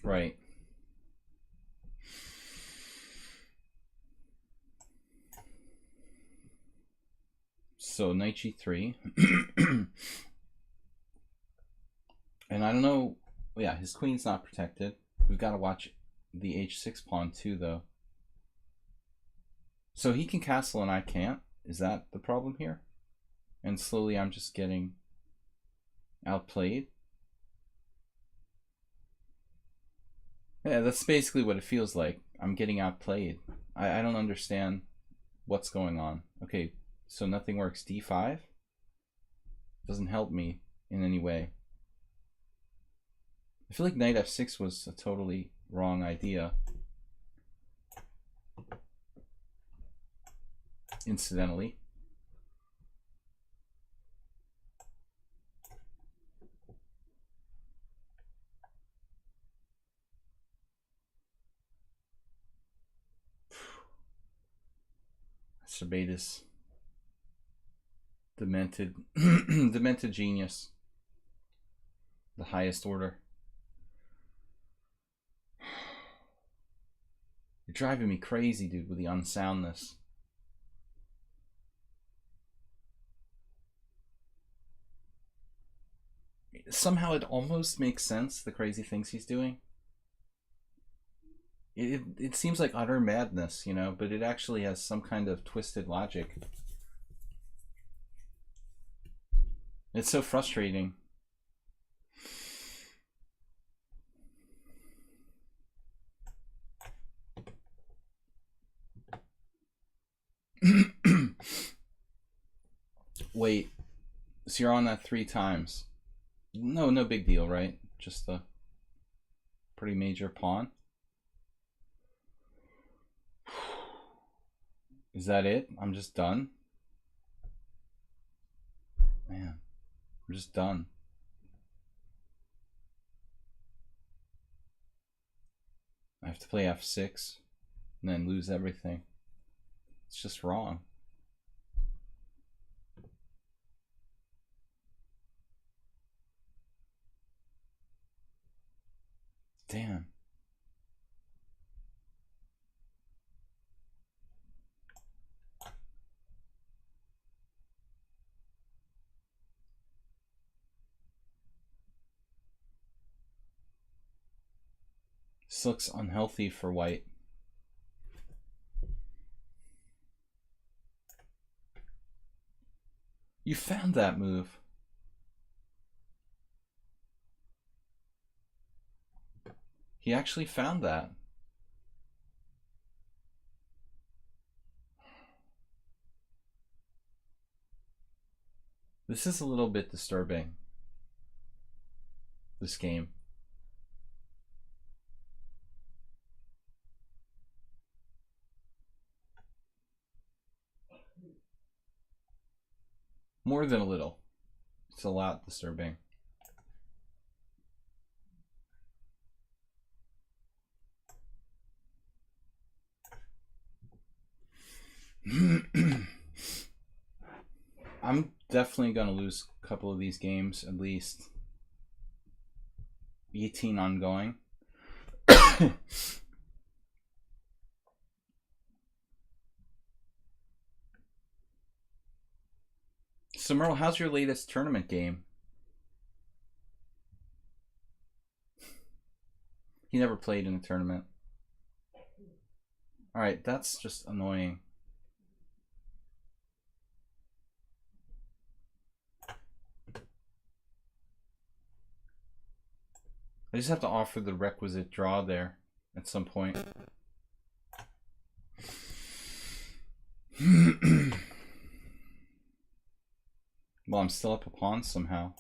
Right. So knight g3. And I don't know. Yeah, his queen's not protected. We've got to watch the h6 pawn too, though. So he can castle and I can't. Is that the problem here? And slowly I'm just getting outplayed. Yeah, that's basically what it feels like. I'm getting outplayed. I don't understand what's going on. Okay, so nothing works. d5 doesn't help me in any way. I feel like knight f6 was a totally wrong idea. Incidentally. Serbatus. Demented. Demented genius. The highest order. You're driving me crazy, dude, with the unsoundness. Somehow it almost makes sense, the crazy things he's doing. It seems like utter madness, you know, but it actually has some kind of twisted logic. It's so frustrating. Wait, so you're on that 3 times. No big deal, right? Just a pretty major pawn. Is that it? I'm just done? Man, I'm just done. I have to play f6 and then lose everything. It's just wrong. Damn. This looks unhealthy for white. You found that move. He actually found that. This is a little bit disturbing, this game. More than a little. It's a lot disturbing. I'm definitely going to lose a couple of these games, at least. 18 ongoing. So Merle, how's your latest tournament game? He never played in a tournament. Alright, that's just annoying. I just have to offer the requisite draw there at some point. Well, I'm still up a pawn somehow.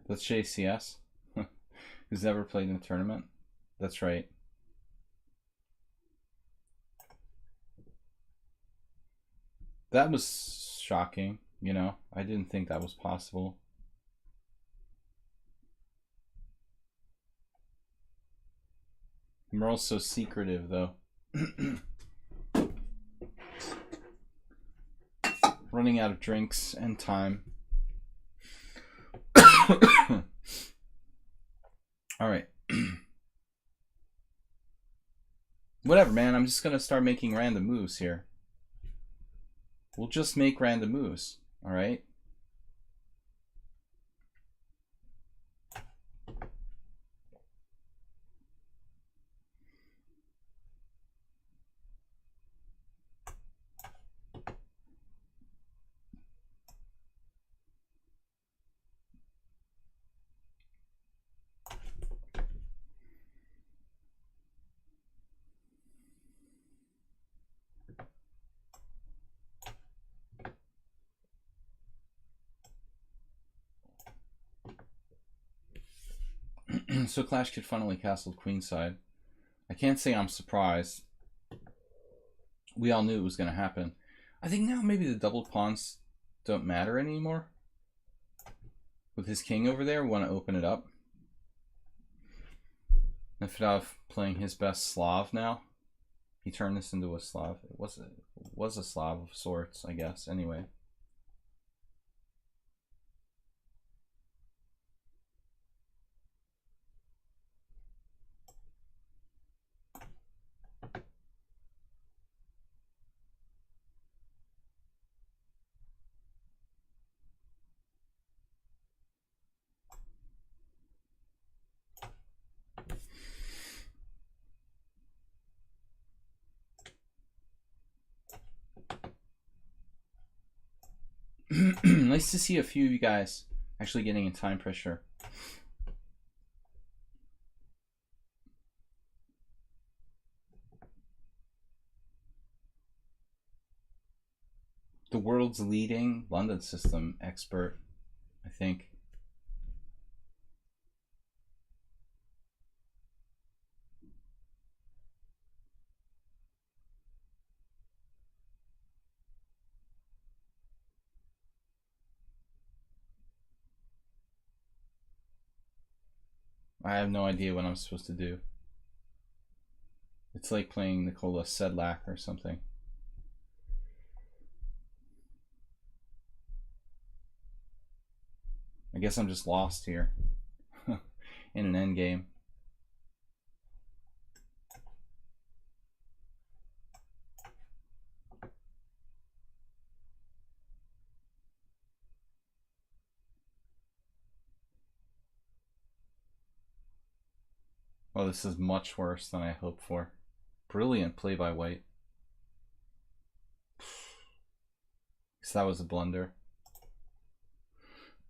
That's JCS. Who's never played in a tournament? That's right. That was shocking, you know. I didn't think that was possible. Merle's so secretive, though. Running out of drinks and time. All right. Whatever, man. I'm just going to start making random moves here. We'll just make random moves. All right. So Clash Kid finally castled queenside. I can't say I'm surprised. We all knew it was going to happen. I think now maybe the double pawns don't matter anymore. With his king over there, we want to open it up. Nefedov playing his best Slav now. He turned this into a Slav. It was a Slav of sorts, I guess. Anyway. Nice to see a few of you guys actually getting in time pressure. The world's leading London system expert, I think. I have no idea what I'm supposed to do. It's like playing Nikola Sedlak or something. I guess I'm just lost here in an endgame. Oh, this is much worse than I hoped for. Brilliant play by white. Because that was a blunder.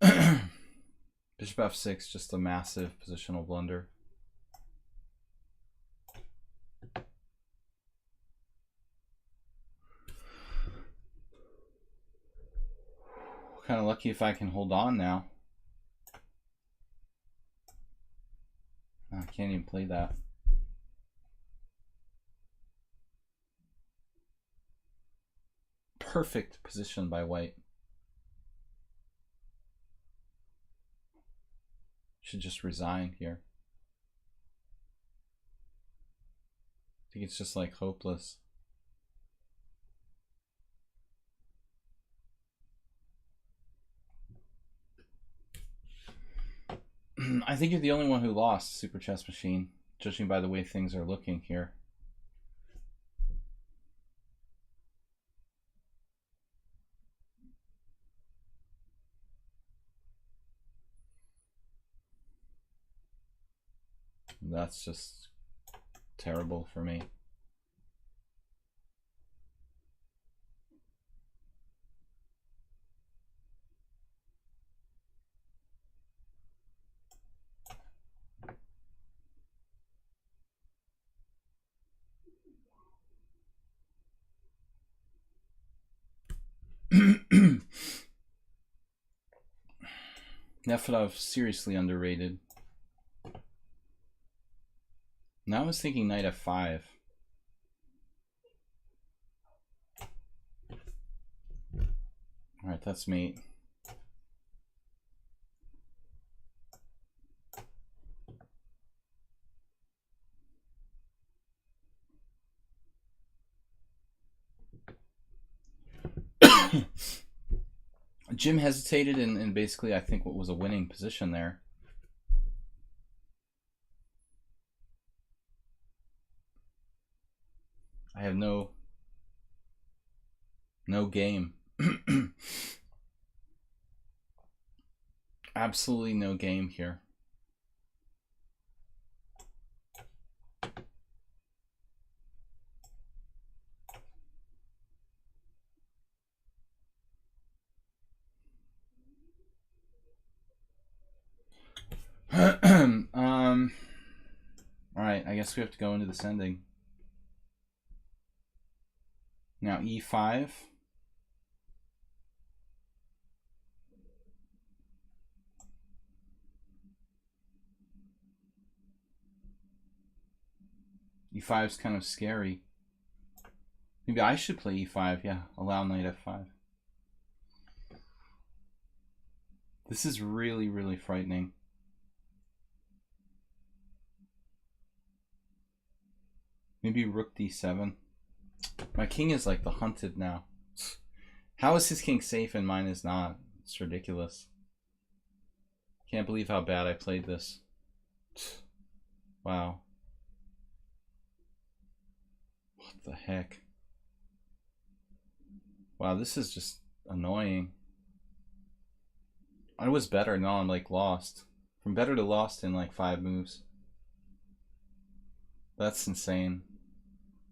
Bishop f6, just a massive positional blunder. Kind of lucky if I can hold on now. I can't even play that. Perfect position by white. Should just resign here. I think it's just like hopeless. I think you're the only one who lost, Super Chess Machine, judging by the way things are looking here. That's just terrible for me. Nefedov seriously underrated. Now I was thinking knight f5. Alright, that's mate. Jim hesitated and basically I think what was a winning position there. I have no game. Absolutely no game here. All right, I guess we have to go into this ending. Now e5. E5 is kind of scary. Maybe I should play e5. Yeah, allow knight f5. This is really, really frightening. Maybe rook d7. My king is like the hunted now. How is his king safe and mine is not? It's ridiculous. Can't believe how bad I played this. Wow. What the heck? Wow, this is just annoying. I was better, now I'm like lost. From better to lost in like 5 moves. That's insane.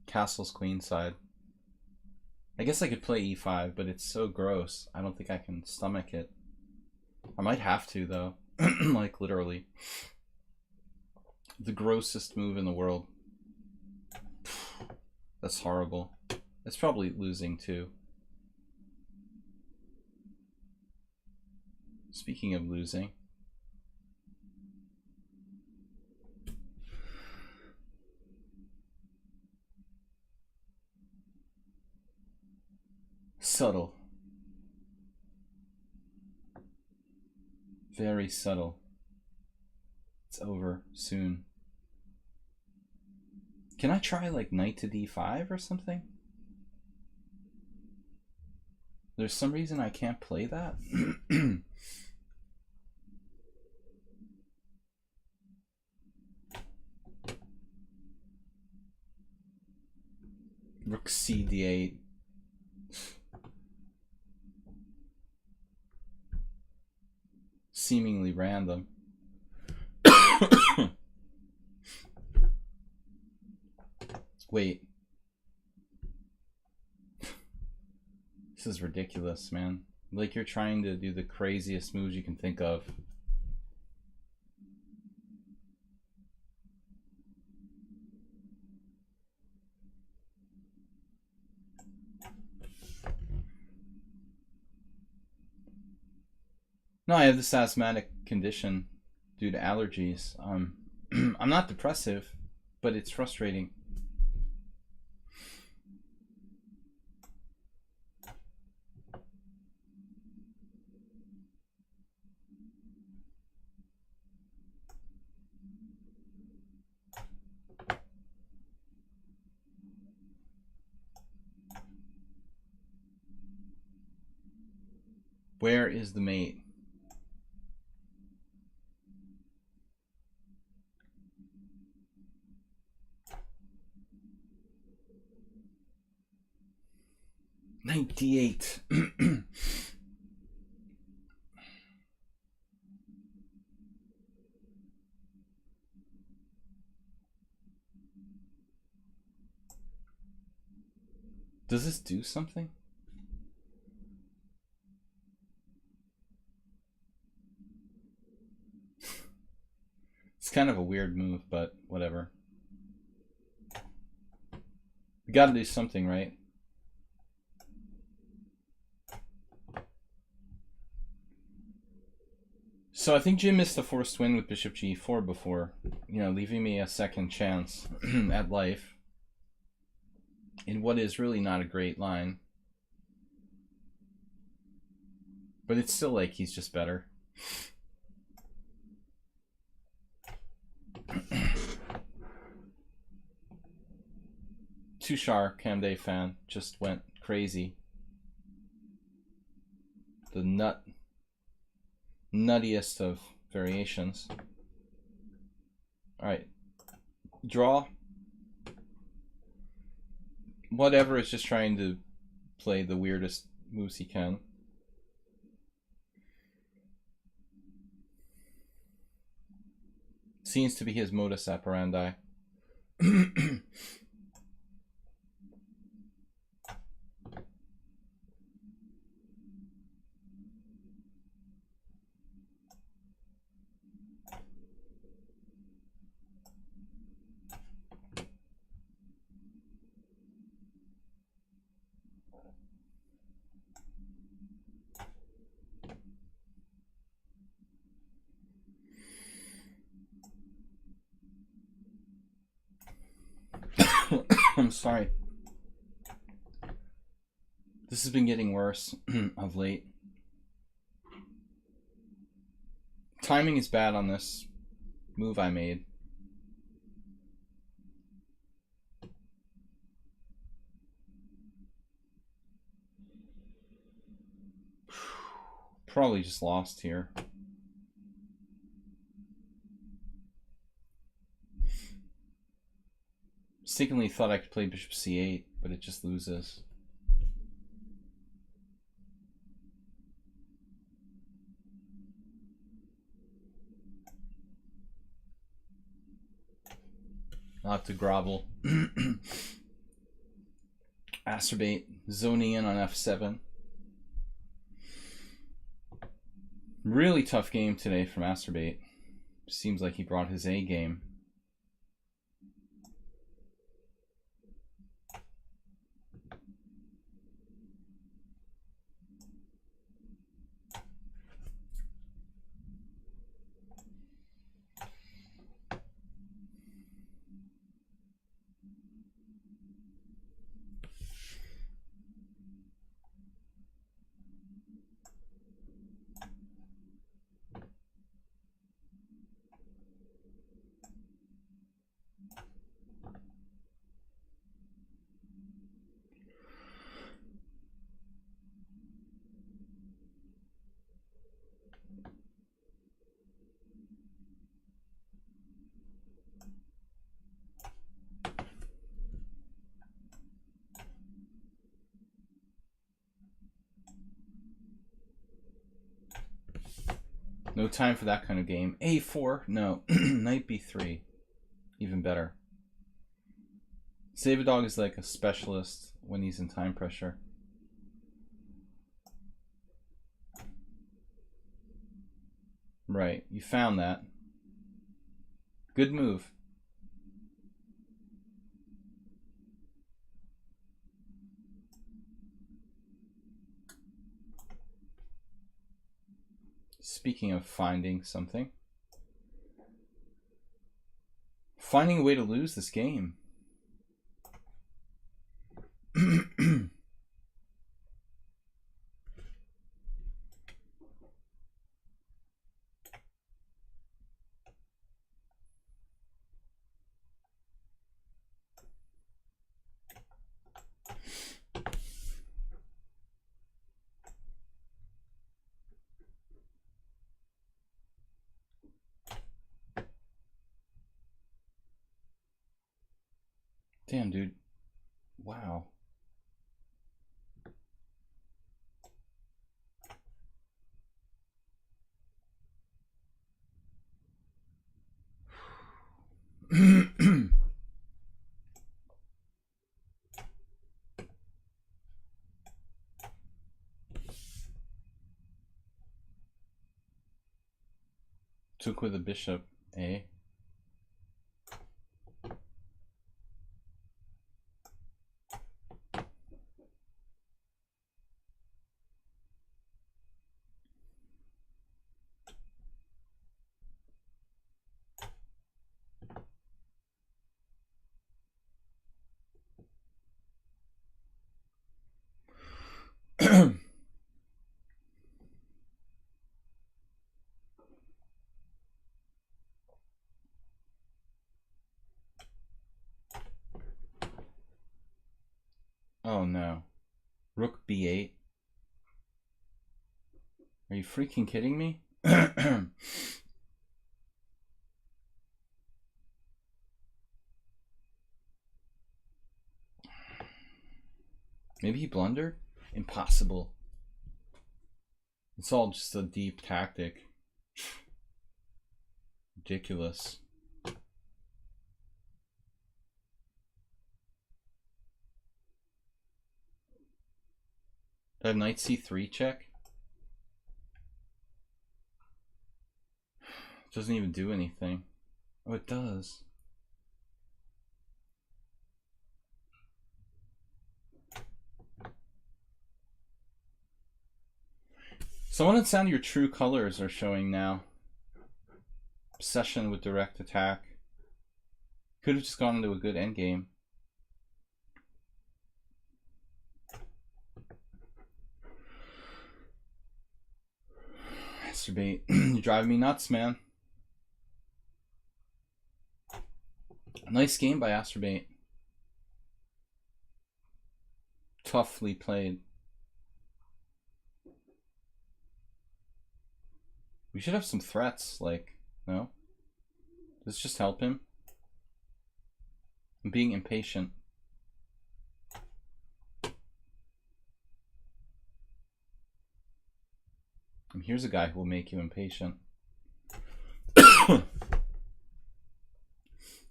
Castle's queenside. I guess I could play e5, but it's so gross. I don't think I can stomach it. I might have to though. Like literally. The grossest move in the world. That's horrible. It's probably losing too. Speaking of losing. Subtle. Very subtle. It's over soon. Can I try like knight to d5 or something? There's some reason I can't play that. Rook c d8. Seemingly random. Wait. This is ridiculous, man. Like you're trying to do the craziest moves you can think of. No, I have this asthmatic condition due to allergies. I'm not depressive, but it's frustrating. Where is the mate? Knight d8. Does this do something? It's kind of a weird move, but whatever. We gotta do something, right? So I think Jim missed a forced win with bishop g4 before, you know, leaving me a second chance at life in what is really not a great line. But it's still like he's just better. Tushar, Camday fan, just went crazy. The nuttiest of variations. Alright. Draw. Whatever is just trying to play the weirdest moves he can. Seems to be his modus operandi. I'm sorry. This has been getting worse of late. Timing is bad on this move I made. Probably just lost here. Mistakenly thought I could play bishop c8, but it just loses. I'll have to grovel. Acerbate, zoning in on f7. Really tough game today from Acerbate. Seems like he brought his A game. No time for that kind of game. A4? No. Knight b3. Even better. Save-A-Dog is like a specialist when he's in time pressure. Right. You found that. Good move. Speaking of finding something. Finding a way to lose this game. Damn, dude. Wow. Took with a bishop, eh? Oh no. Rook b8. Are you freaking kidding me? Maybe he blundered? Impossible. It's all just a deep tactic. Ridiculous. Did I have knight c3 check? It doesn't even do anything. Oh, it does. Someone had sound your true colors are showing now. Obsession with direct attack. Could have just gone into a good endgame. Masturbate. You're driving me nuts, man. Nice game by Astrobate. Toughly played. We should have some threats, like, no? Does this just help him? I'm being impatient. And here's a guy who will make you impatient.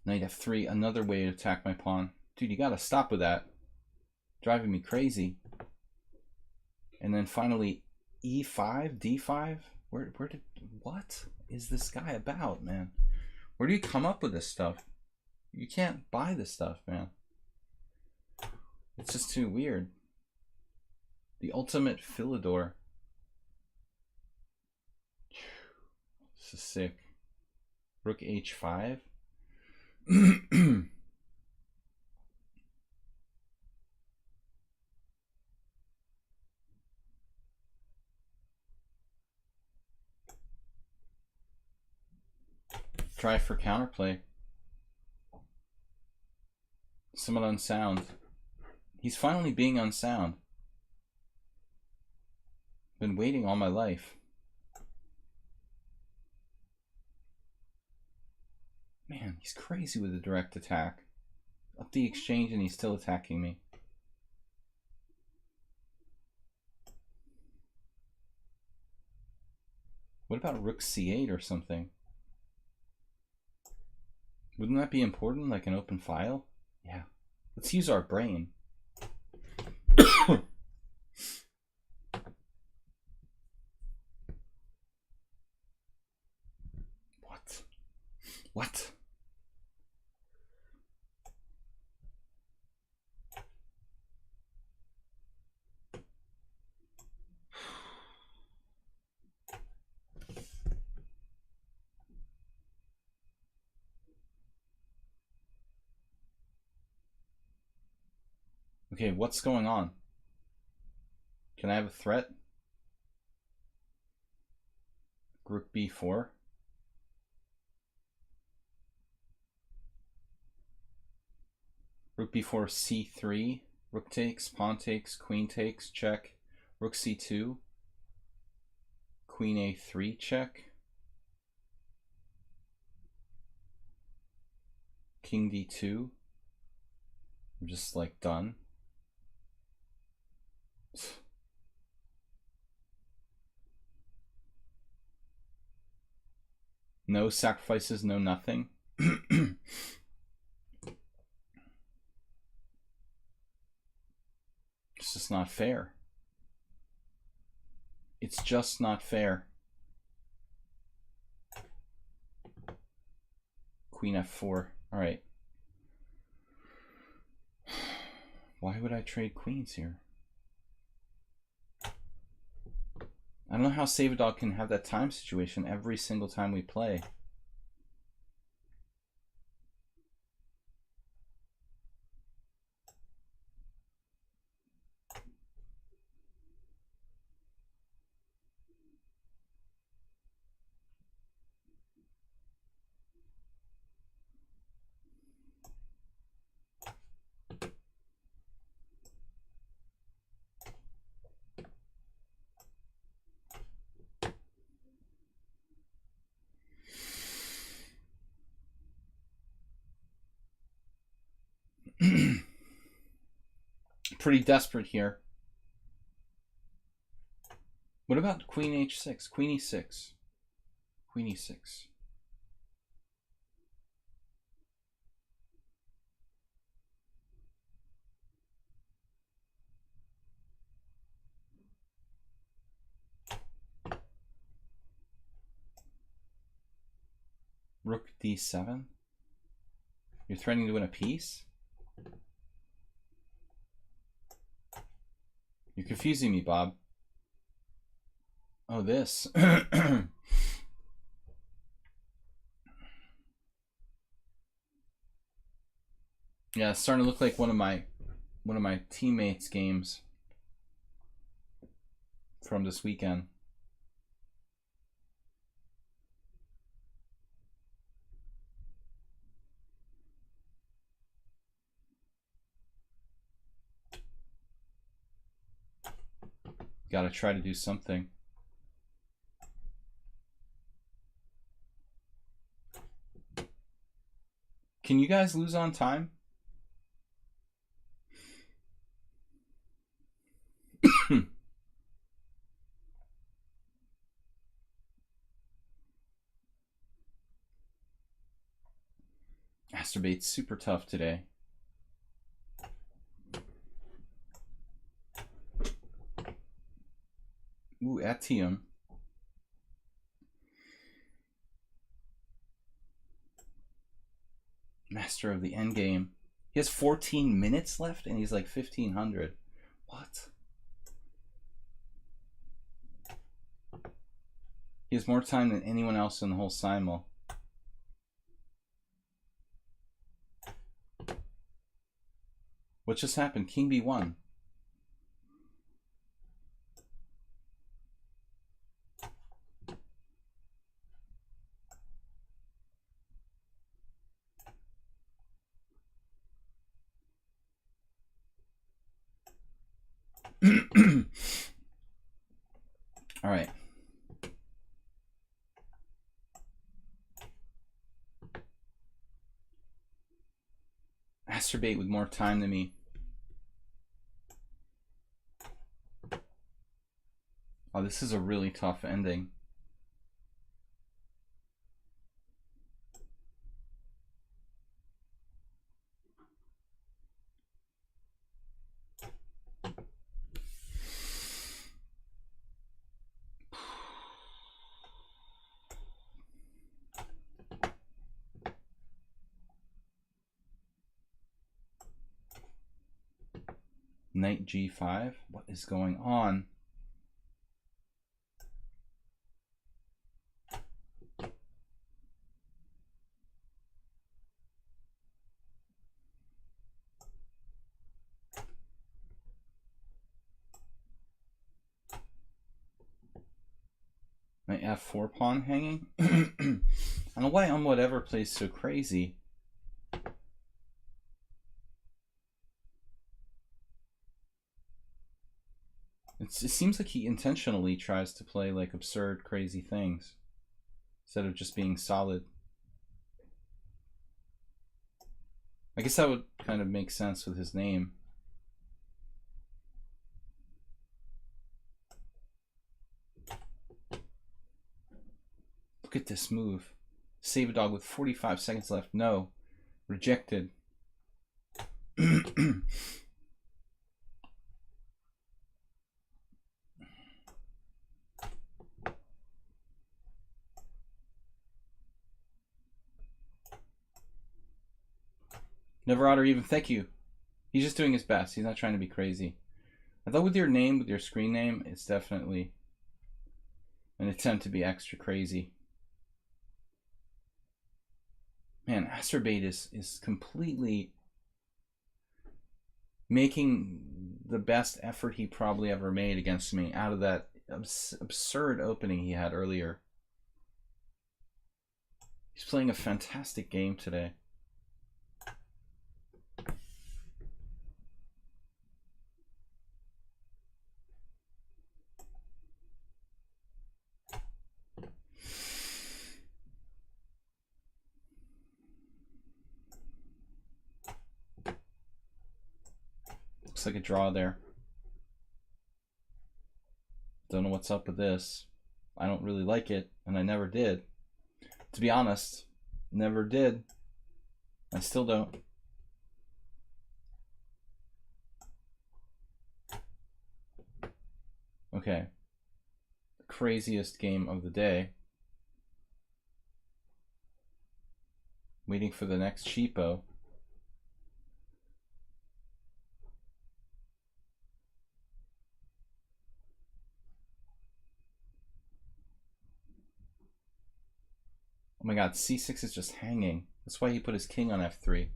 Knight f3, another way to attack my pawn. Dude, you gotta stop with that. Driving me crazy. And then finally, e5, d5? What is this guy about, man? Where do you come up with this stuff? You can't buy this stuff, man. It's just too weird. The ultimate Philidor. This is sick. Rook h5. Try for counterplay. Somewhat unsound. He's finally being unsound. Been waiting all my life. Man, he's crazy with the direct attack. Up the exchange and he's still attacking me. What about rook c8 or something? Wouldn't that be important, like an open file? Yeah. Let's use our brain. What? Okay, what's going on? Can I have a threat? Rook b4. Rook b4, c3. Rook takes, pawn takes, queen takes, check. Rook c2. Queen a3, check. King d2. I'm just like done. No sacrifices, no nothing. It's just not fair. It's just not fair. Queen f4. All right. Why would I trade queens here? I don't know how Save a Dog can have that time situation every single time we play. Pretty desperate here. What about queen h6? Queen e6. Queen e6. Rook d7. You're threatening to win a piece? You're confusing me, Bob. Oh, this. Yeah, it's starting to look like one of my teammates' games from this weekend. Gotta try to do something. Can you guys lose on time? Masturbate's super tough today. Ooh, Atium. Master of the Endgame. He has 14 minutes left and he's like 1500. What? He has more time than anyone else in the whole simul. What just happened? King b1. All right. Masturbate with more time than me. Oh, this is a really tough ending. Knight g5. What is going on? My f4 pawn hanging? I don't know why on whatever plays so crazy. It seems like he intentionally tries to play like absurd, crazy things instead of just being solid. I guess that would kind of make sense with his name. Look at this move. Save a dog with 45 seconds left. No. Rejected. Never odd or even. Thank you. He's just doing his best. He's not trying to be crazy. I thought with your name, with your screen name, it's definitely an attempt to be extra crazy. Man, Astrobait is completely making the best effort he probably ever made against me out of that absurd opening he had earlier. He's playing a fantastic game today. Looks like a draw there. Don't know what's up with this. I don't really like it, and I never did. To be honest, never did. I still don't. Okay. Craziest game of the day. Waiting for the next cheapo. Oh my god, c6 is just hanging. That's why he put his king on f3.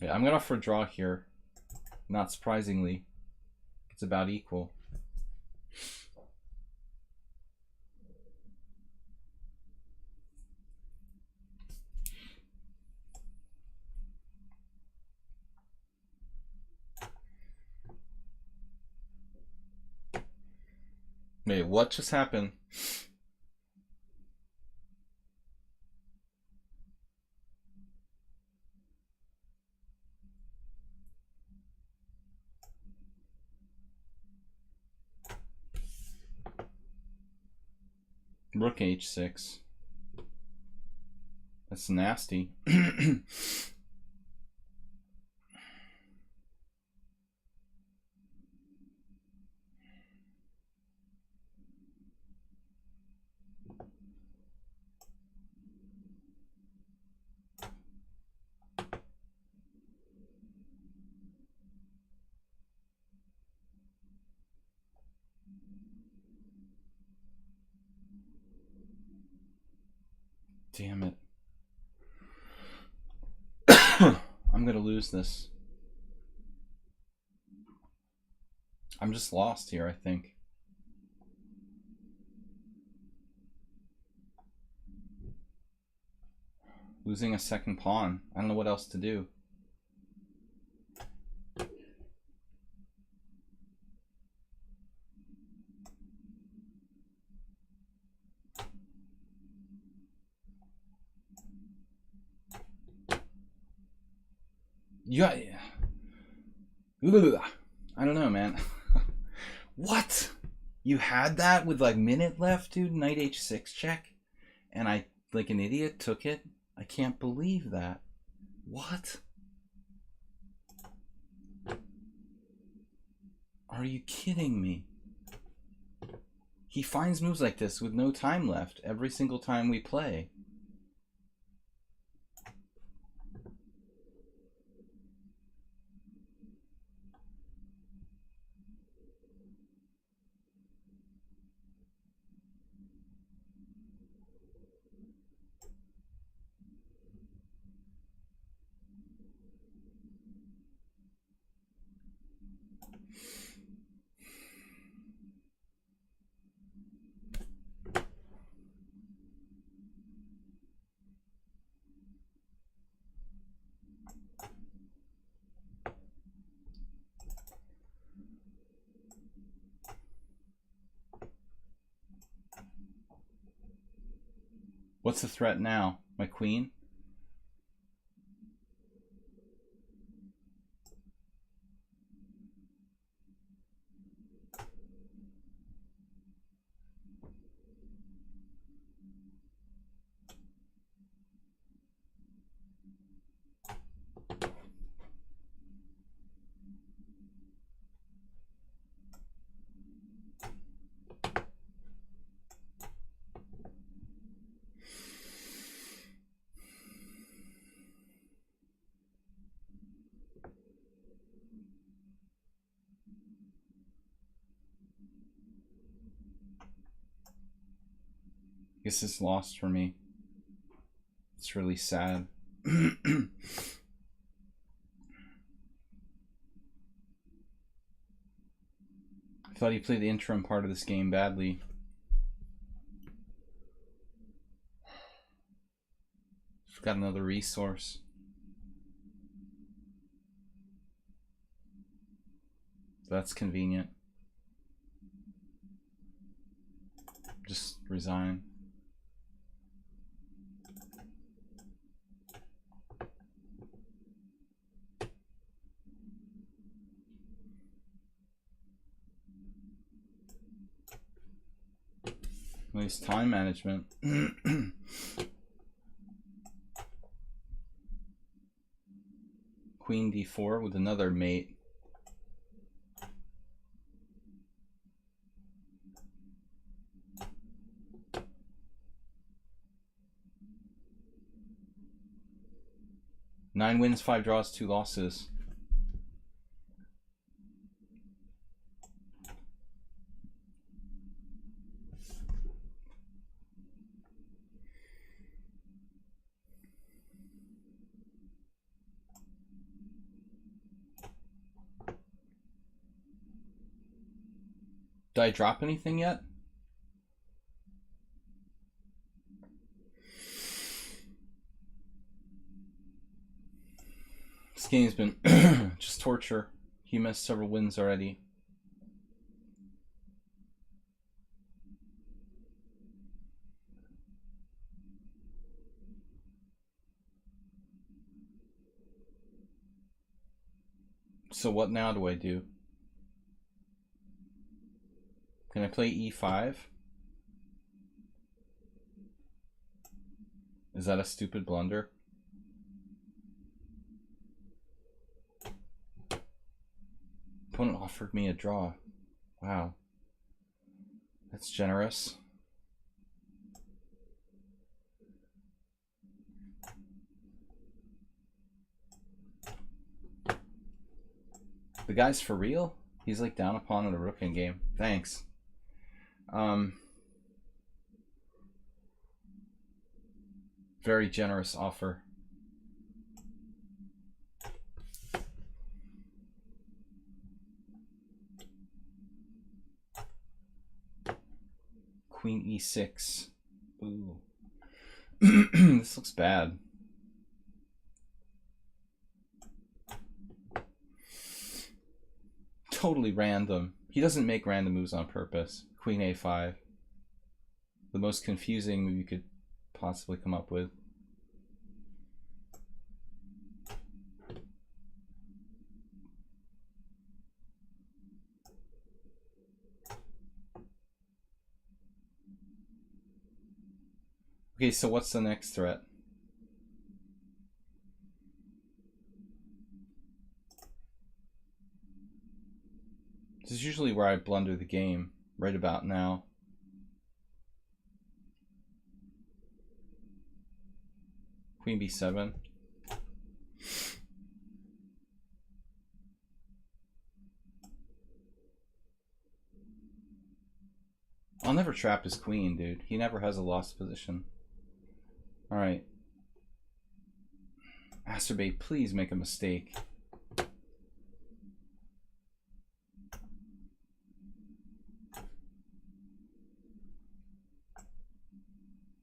Yeah, I'm gonna for a draw here. Not surprisingly. It's about equal. Wait, what just happened? Rook h6. That's nasty. Damn it. I'm gonna lose this. I'm just lost here, I think. Losing a second pawn. I don't know what else to do. Yeah. I don't know, man. What? You had that with like minute left, dude? Knight h6 check? And I, like an idiot, took it? I can't believe that. What? Are you kidding me? He finds moves like this with no time left every single time we play. What's the threat now? My queen? This is lost for me. It's really sad. I thought he played the interim part of this game badly. Got another resource. that's convenient. Just resign. Nice time management. Queen d4 with another mate. Nine wins, 5 draws, 2 losses. Did I drop anything yet? This game's been just torture. He missed several wins already. So what now do I do? Can I play e5? Is that a stupid blunder? Opponent offered me a draw. Wow. That's generous. The guy's for real? He's like down a pawn in a rook in game. Thanks. Very generous offer. Queen e6. Ooh. This looks bad. Totally random. He doesn't make random moves on purpose. Queen a5. The most confusing move you could possibly come up with. Okay, so what's the next threat? This is usually where I blunder the game, right about now. Queen b7. I'll never trap his queen, dude. He never has a lost position. Alright. Masturbate, please make a mistake.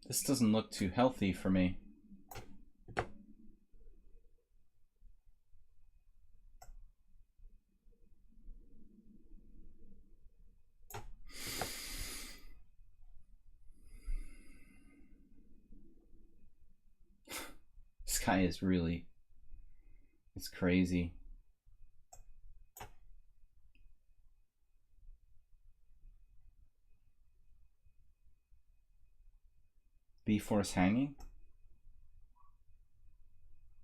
This doesn't look too healthy for me. This guy is really, it's crazy. b4 is hanging.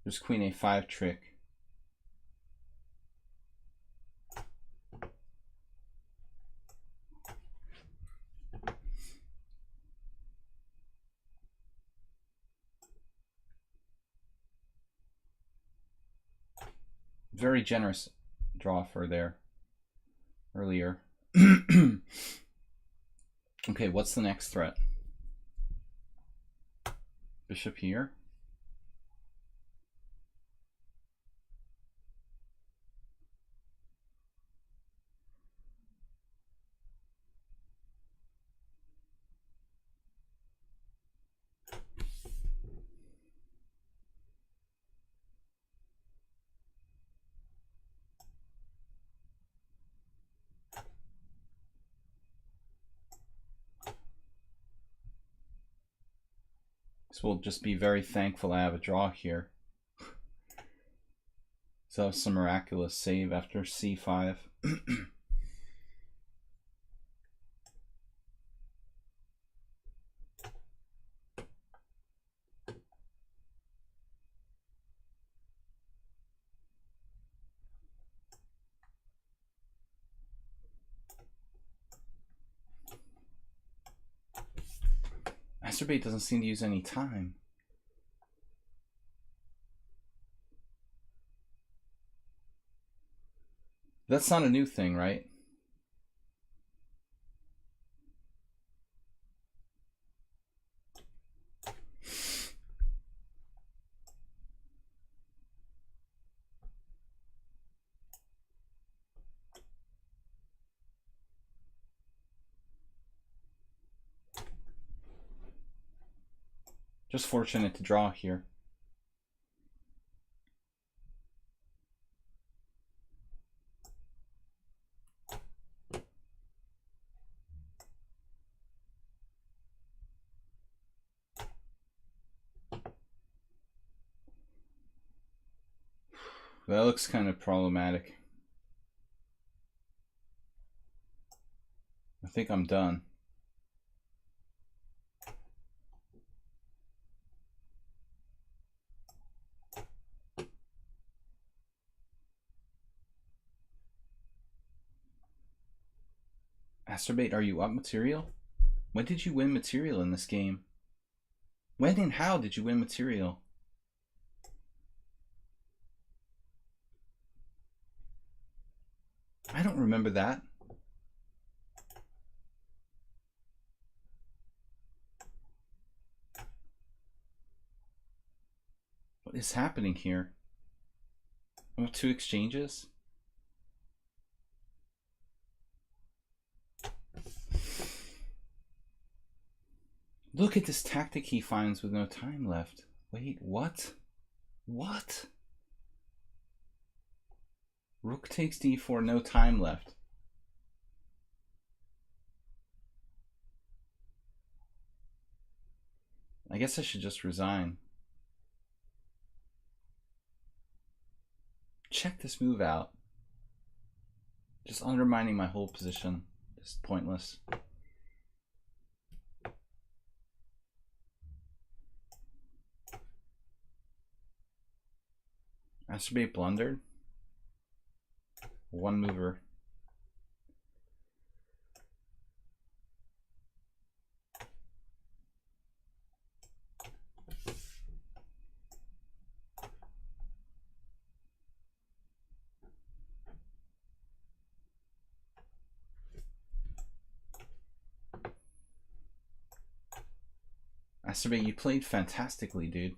There's queen a5 trick. Very generous draw for there earlier. Okay, what's the next threat? Bishop here. So we'll just be very thankful I have a draw here. So that was some miraculous save after c5. Masturbate doesn't seem to use any time. That's not a new thing, right? Just fortunate to draw here. That looks kind of problematic. I think I'm done. Masturbate, are you up material? When did you win material in this game? When and how did you win material? I don't remember that. What is happening here? I have 2 exchanges? Look at this tactic he finds with no time left. Wait, what? What? Rook takes d4, no time left. I guess I should just resign. Check this move out. Just undermining my whole position. Just pointless. Masturbate blundered. One mover. Masturbate, you played fantastically, dude.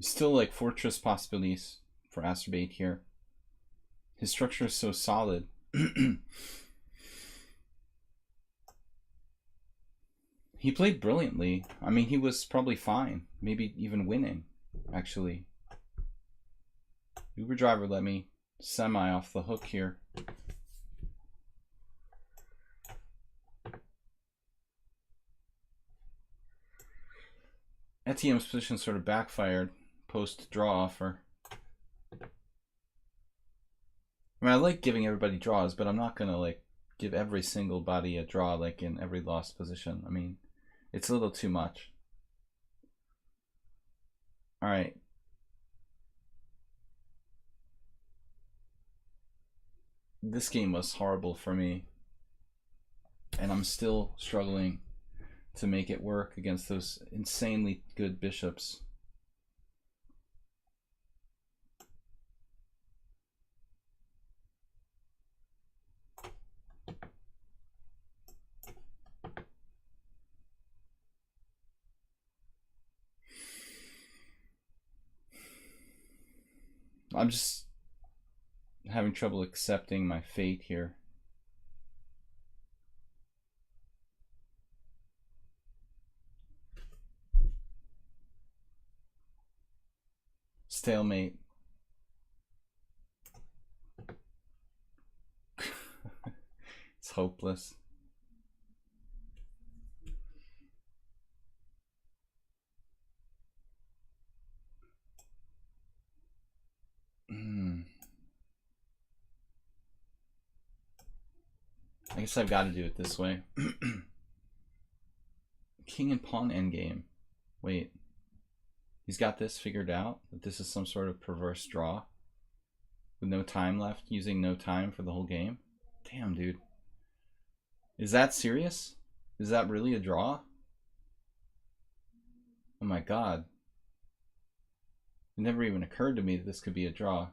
Still like fortress possibilities for Masturbate here. His structure is so solid. He played brilliantly. I mean, he was probably fine. Maybe even winning, actually. Uber driver let me semi off the hook here. Etiem's position sort of backfired post draw offer. I mean, I like giving everybody draws, but I'm not gonna like give every single body a draw like in every lost position. I mean, it's a little too much. All right. This game was horrible for me, and I'm still struggling to make it work against those insanely good bishops. I'm just having trouble accepting my fate here. Stalemate. It's hopeless. I guess I've got to do it this way. King and pawn endgame. Wait. He's got this figured out? That this is some sort of perverse draw? With no time left? Using no time for the whole game? Damn, dude. Is that serious? Is that really a draw? Oh my god. It never even occurred to me that this could be a draw.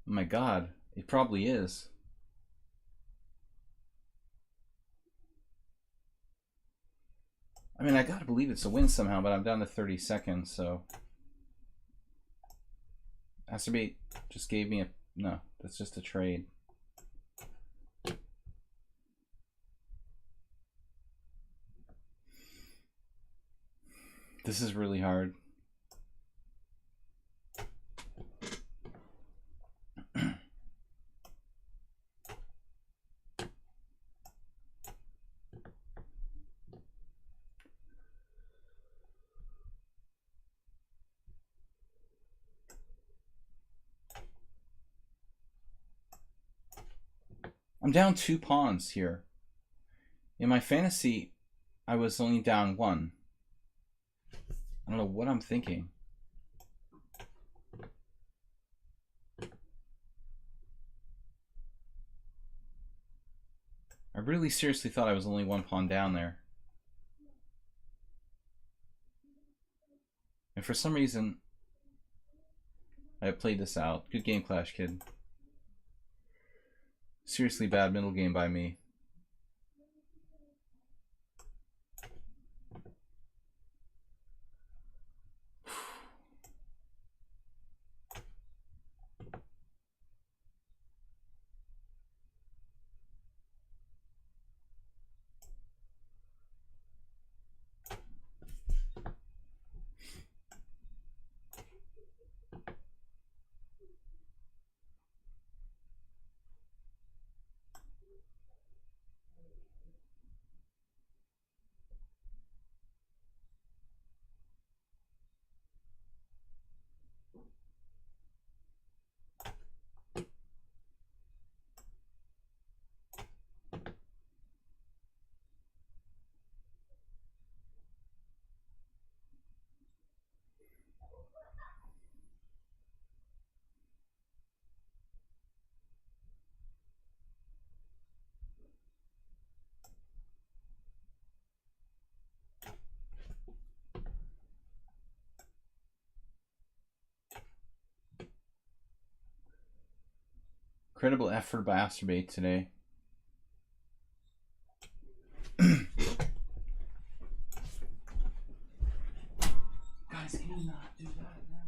Oh my god. It probably is. I mean, I gotta believe it's a win somehow, but I'm down to 30 seconds, so... Acerbate just gave me a... No, that's just a trade. This is really hard. I'm down 2 pawns here. In my fantasy, I was only down 1. I don't know what I'm thinking. I really seriously thought I was only 1 pawn down there. And for some reason, I played this out. Good game, Clash Kid. Seriously bad middle game by me. Incredible effort by Acerbate today. Guys, can you not do that now?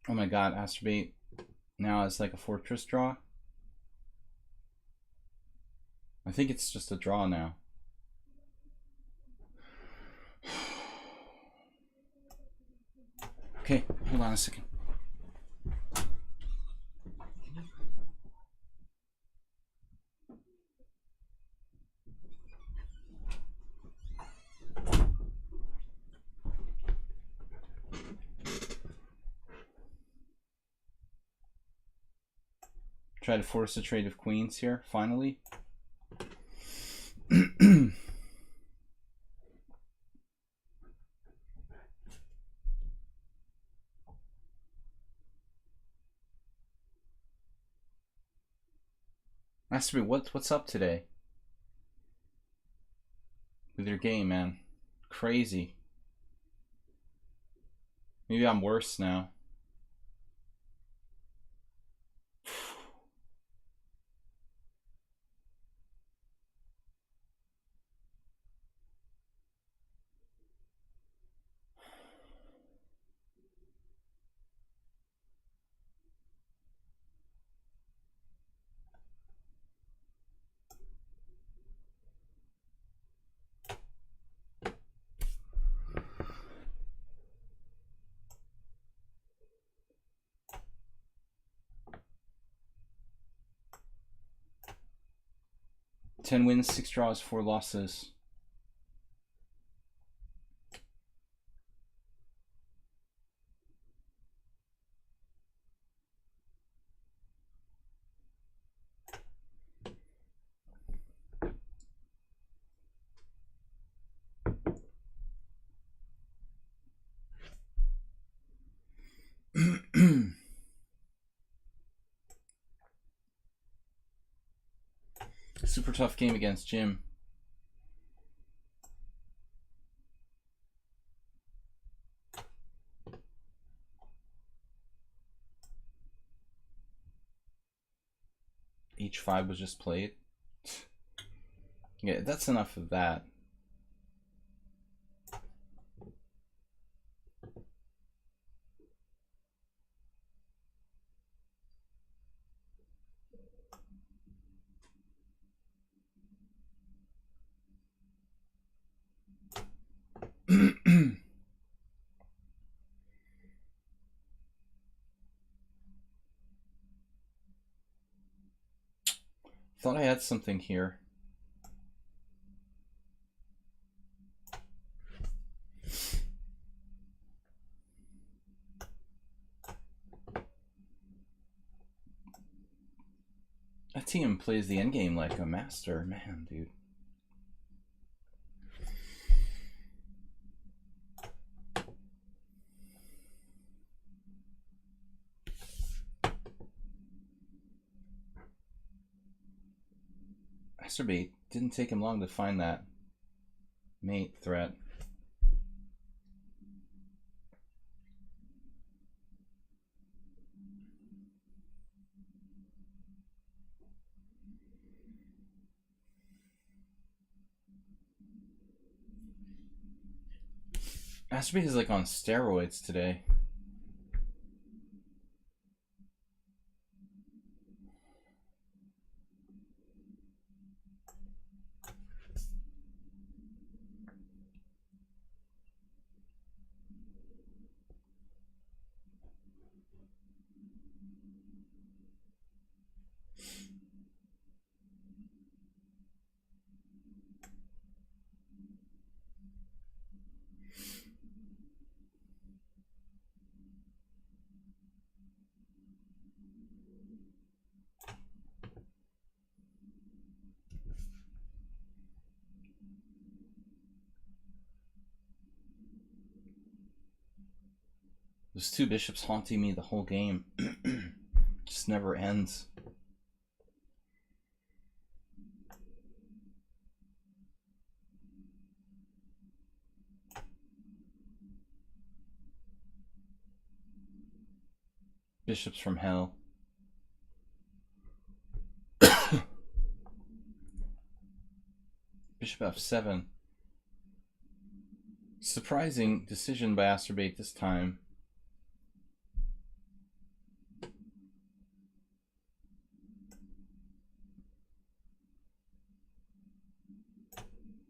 Oh my god, Acerbate now is like a fortress draw. I think it's just a draw now. Okay, hold on a second. Try to force a trade of queens here, finally. Acerbate, what's up today? with your game, man. Crazy. Maybe I'm worse now. Ten wins, 6 draws, 4 losses. Super tough game against Jim. H5 was just played. Yeah, that's enough of that. Thought I had something here. That team plays the endgame like a master, man, dude. Masturbate. Didn't take him long to find that mate threat. Masturbate is like on steroids today. Those two bishops haunting me the whole game. Just never ends. Bishops from hell. Bishop f7. Surprising decision by Masturbate this time.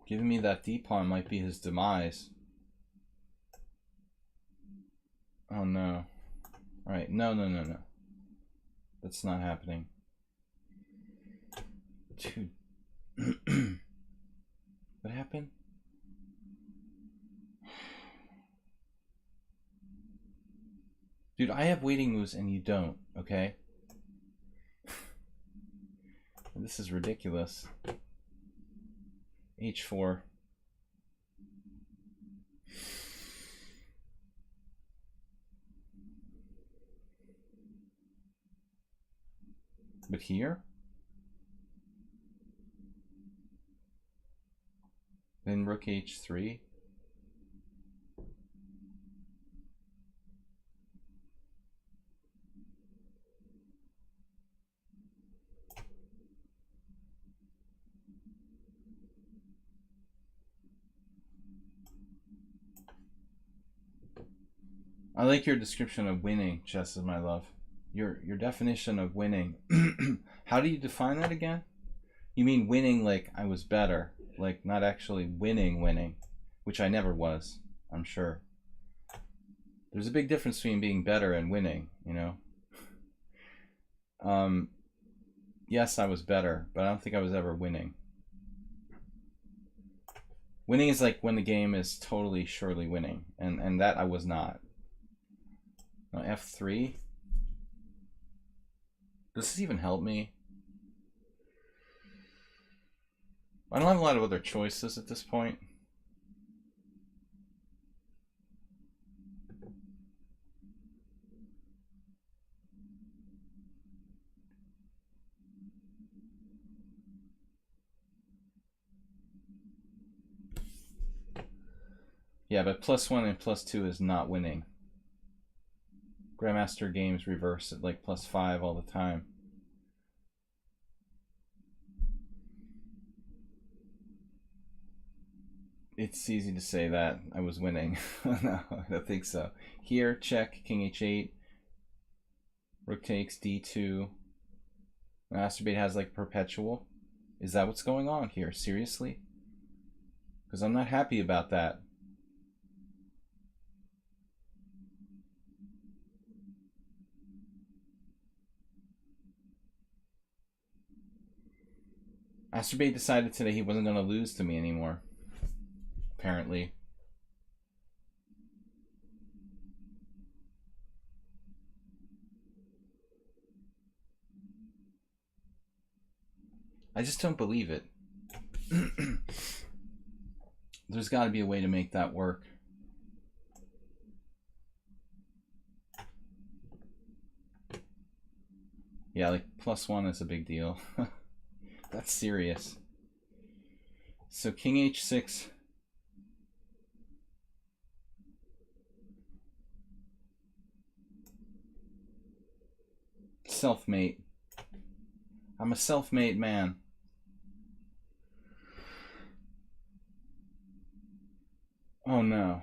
Giving me that d-pawn might be his demise. Oh no. Alright, no. That's not happening. Dude. What happened? Dude, I have waiting moves and you don't, okay? This is ridiculous. H4. But here? Then then rook h3. I like your description of winning, Chess is my love. Your definition of winning. How do you define that again? You mean winning like I was better, like not actually winning, which I never was, I'm sure. There's a big difference between being better and winning, you know? Yes, I was better, but I don't think I was ever winning. Winning is like when the game is totally surely winning, and that I was not. Now f3. Does this even help me? I don't have a lot of other choices at this point. Yeah, but +1 and +2 is not winning. Grandmaster games reverse at like +5 all the time. It's easy to say that I was winning. No, I don't think so. Here, check, king h8, rook takes d2. Masturbate has like perpetual. Is that what's going on here? Seriously? Because I'm not happy about that. Masturbate decided today he wasn't going to lose to me anymore. Apparently. I just don't believe it. There's got to be a way to make that work. Yeah, like +1 is a big deal. That's serious. So king h6. Self-made. I'm a self-made man. Oh no.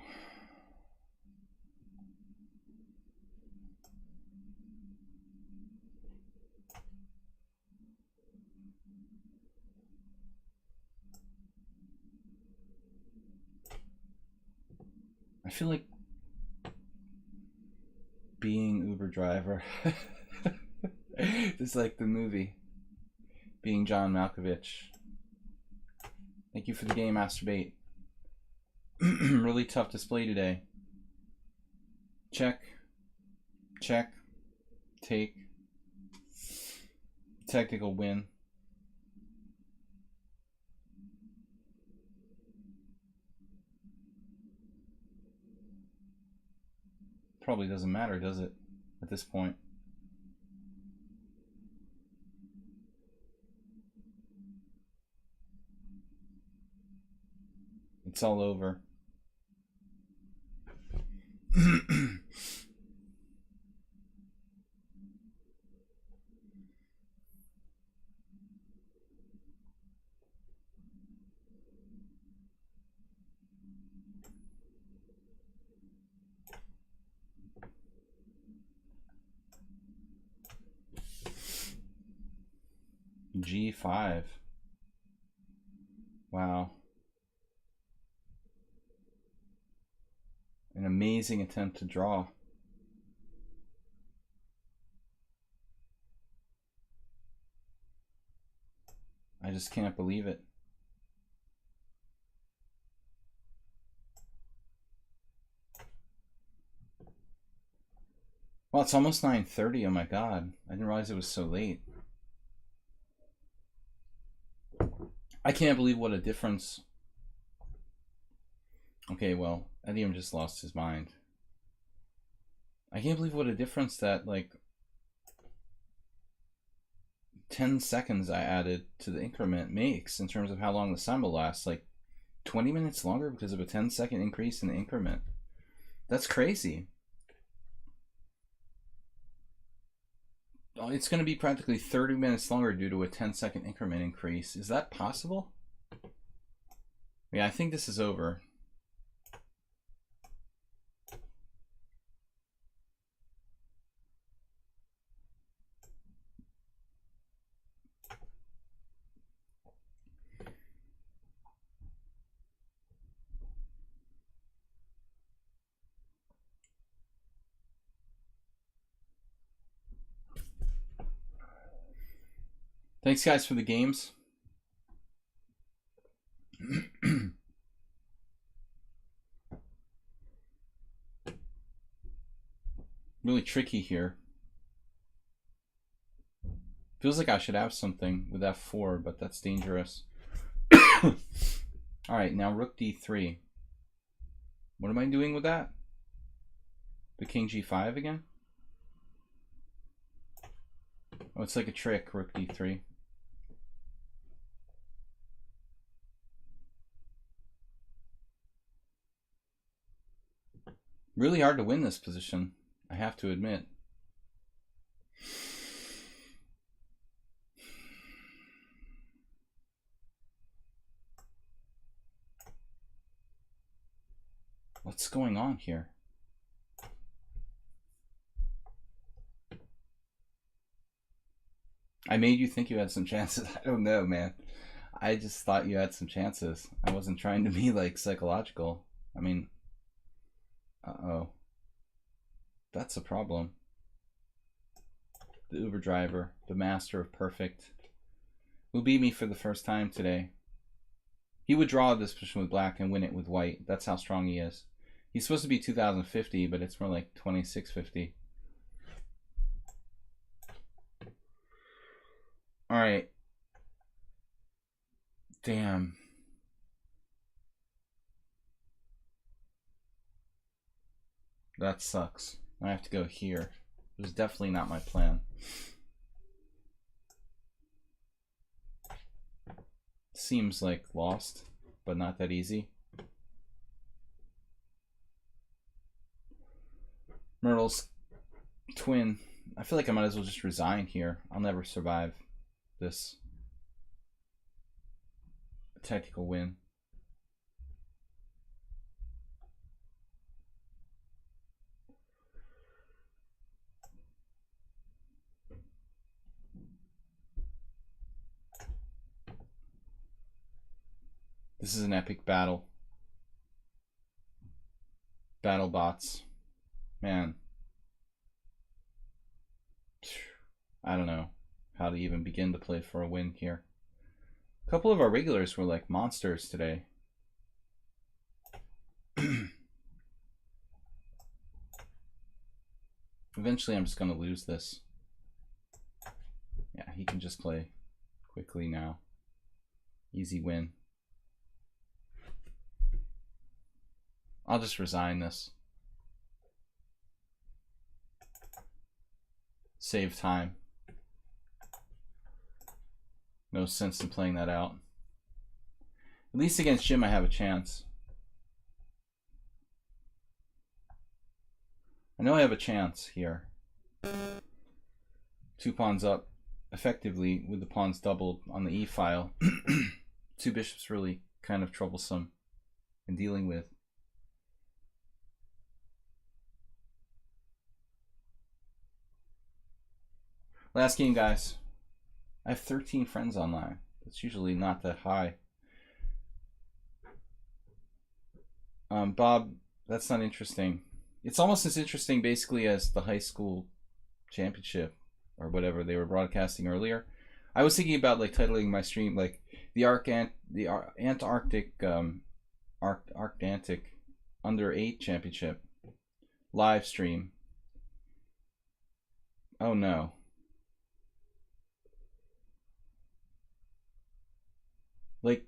I feel like being Uber driver. It's like the movie. Being John Malkovich. Thank you for the game, Masturbate. Really tough display today. Check. Check. Take. Technical win. Probably doesn't matter, does it? At this point. It's all over. G5. Wow. An amazing attempt to draw. I just can't believe it. Well, it's almost 9:30. Oh my god. I didn't realize it was so late. I can't believe what a difference. Okay, well, Edium just lost his mind. I can't believe what a difference that, like, 10 seconds I added to the increment makes in terms of how long the simul lasts. Like, 20 minutes longer because of a 10-second increase in the increment. That's crazy. It's going to be practically 30 minutes longer due to a 10-second increment increase. Is that possible? Yeah, I think this is over. Thanks, guys, for the games. Really tricky here. Feels like I should have something with f4, but that's dangerous. Alright, now rook d3. What am I doing with that? The king g5 again? Oh, it's like a trick, rook d3. Really hard to win this position, I have to admit. What's going on here? I made you think you had some chances. I don't know, man. I just thought you had some chances. I wasn't trying to be like psychological. I mean, uh-oh. That's a problem. The Uber driver, the master of perfect, will beat me for the first time today. He would draw this position with black and win it with white. That's how strong he is. He's supposed to be 2050, but it's more like 2650. All right. Damn. That sucks. I have to go here. It was definitely not my plan. Seems like lost, but not that easy. Myrtle's twin. I feel like I might as well just resign here. I'll never survive this tactical win. This is an epic battle. Battle bots. Man. I don't know how to even begin to play for a win here. A couple of our regulars were like monsters today. Eventually I'm just going to lose this. Yeah, he can just play quickly now. Easy win. I'll just resign this. Save time. No sense in playing that out. At least against Jim I have a chance. I know I have a chance here. 2 pawns up effectively with the pawns doubled on the e-file. 2 bishops really kind of troublesome in dealing with. Last game, guys. I have 13 friends online. That's usually not that high. Bob, that's not interesting. It's almost as interesting basically as the high school championship or whatever they were broadcasting earlier. I was thinking about like titling my stream like the Antarctic under 8 championship live stream. Oh no. Like,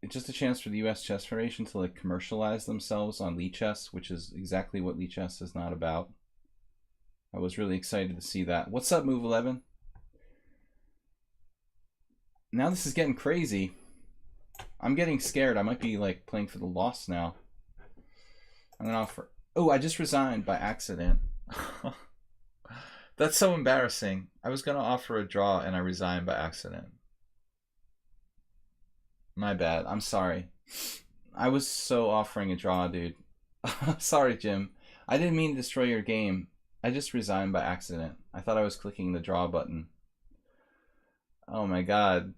it's just a chance for the U.S. Chess Federation to like commercialize themselves on lichess, which is exactly what lichess is not about. I was really excited to see that. What's up, Move 11? Now this is getting crazy. I'm getting scared. I might be like playing for the loss now. I'm gonna offer. Oh, I just resigned by accident. That's so embarrassing. I was gonna offer a draw and I resigned by accident. My bad. I'm sorry. I was so offering a draw, dude. Sorry, Jim. I didn't mean to destroy your game. I just resigned by accident. I thought I was clicking the draw button. Oh my god.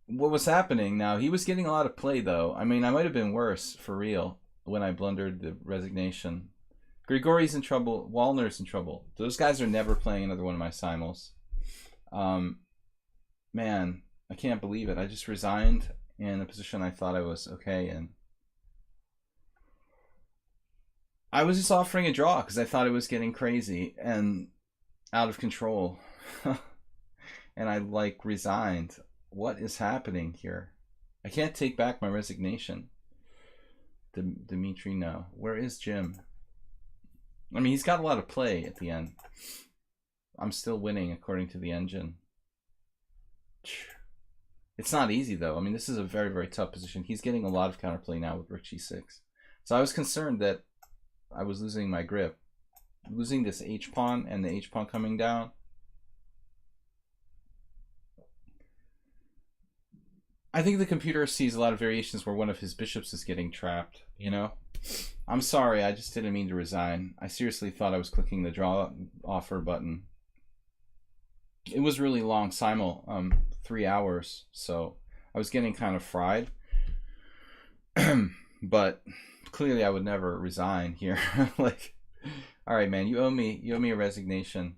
What was happening now? He was getting a lot of play, though. I mean, I might have been worse, for real, when I blundered the resignation. Grigori's in trouble. Wallner's in trouble. Those guys are never playing another one of my simuls. Man, I can't believe it. I just resigned in a position I thought I was okay in. I was just offering a draw because I thought it was getting crazy and out of control. And I like resigned. What is happening here? I can't take back my resignation. Dimitri, no. Where is Jim? I mean, he's got a lot of play at the end. I'm still winning according to the engine. It's not easy, though. I mean, this is a very, very tough position. He's getting a lot of counterplay now with rook g6. So I was concerned that I was losing my grip. Losing this h-pawn and the h-pawn coming down. I think the computer sees a lot of variations where one of his bishops is getting trapped, you know? I'm sorry, I just didn't mean to resign. I seriously thought I was clicking the draw offer button. It was really long, simul, 3 hours, so I was getting kind of fried. But clearly I would never resign here. Like, all right, man, you owe me a resignation.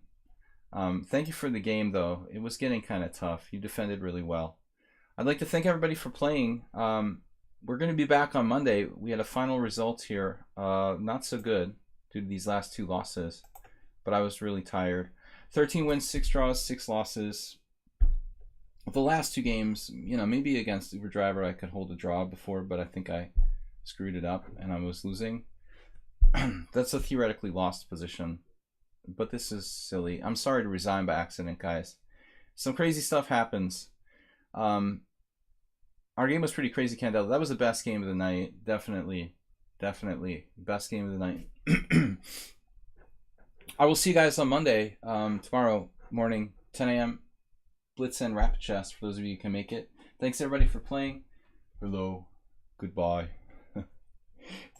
Thank you for the game, though. It was getting kind of tough. You defended really well. I'd like to thank everybody for playing. We're going to be back on Monday. We had a final result here. Not so good due to these last 2 losses, but I was really tired. 13 wins, 6 draws, 6 losses. The last 2 games, you know, maybe against Uber Driver I could hold a draw before, but I think I screwed it up and I was losing. That's a theoretically lost position, but this is silly. I'm sorry to resign by accident, guys. Some crazy stuff happens. Our game was pretty crazy, Candela. That was the best game of the night. Definitely. Best game of the night. I will see you guys on Monday, tomorrow morning, 10 a.m. Blitz and Rapid Chess, for those of you who can make it. Thanks, everybody, for playing. Hello. Goodbye.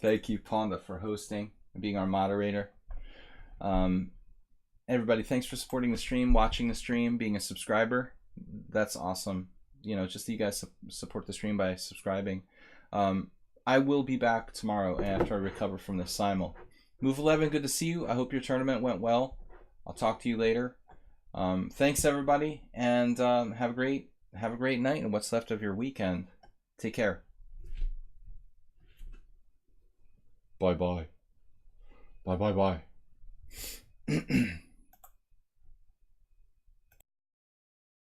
Thank you, Ponda, for hosting and being our moderator. Everybody, thanks for supporting the stream, watching the stream, being a subscriber. That's awesome. You know, just that you guys support the stream by subscribing. I will be back tomorrow after I recover from the simul. Move 11, good to see you. I hope your tournament went well. I'll talk to you later. Thanks, everybody, and have a great night and what's left of your weekend. Take care. Bye bye. Bye bye bye.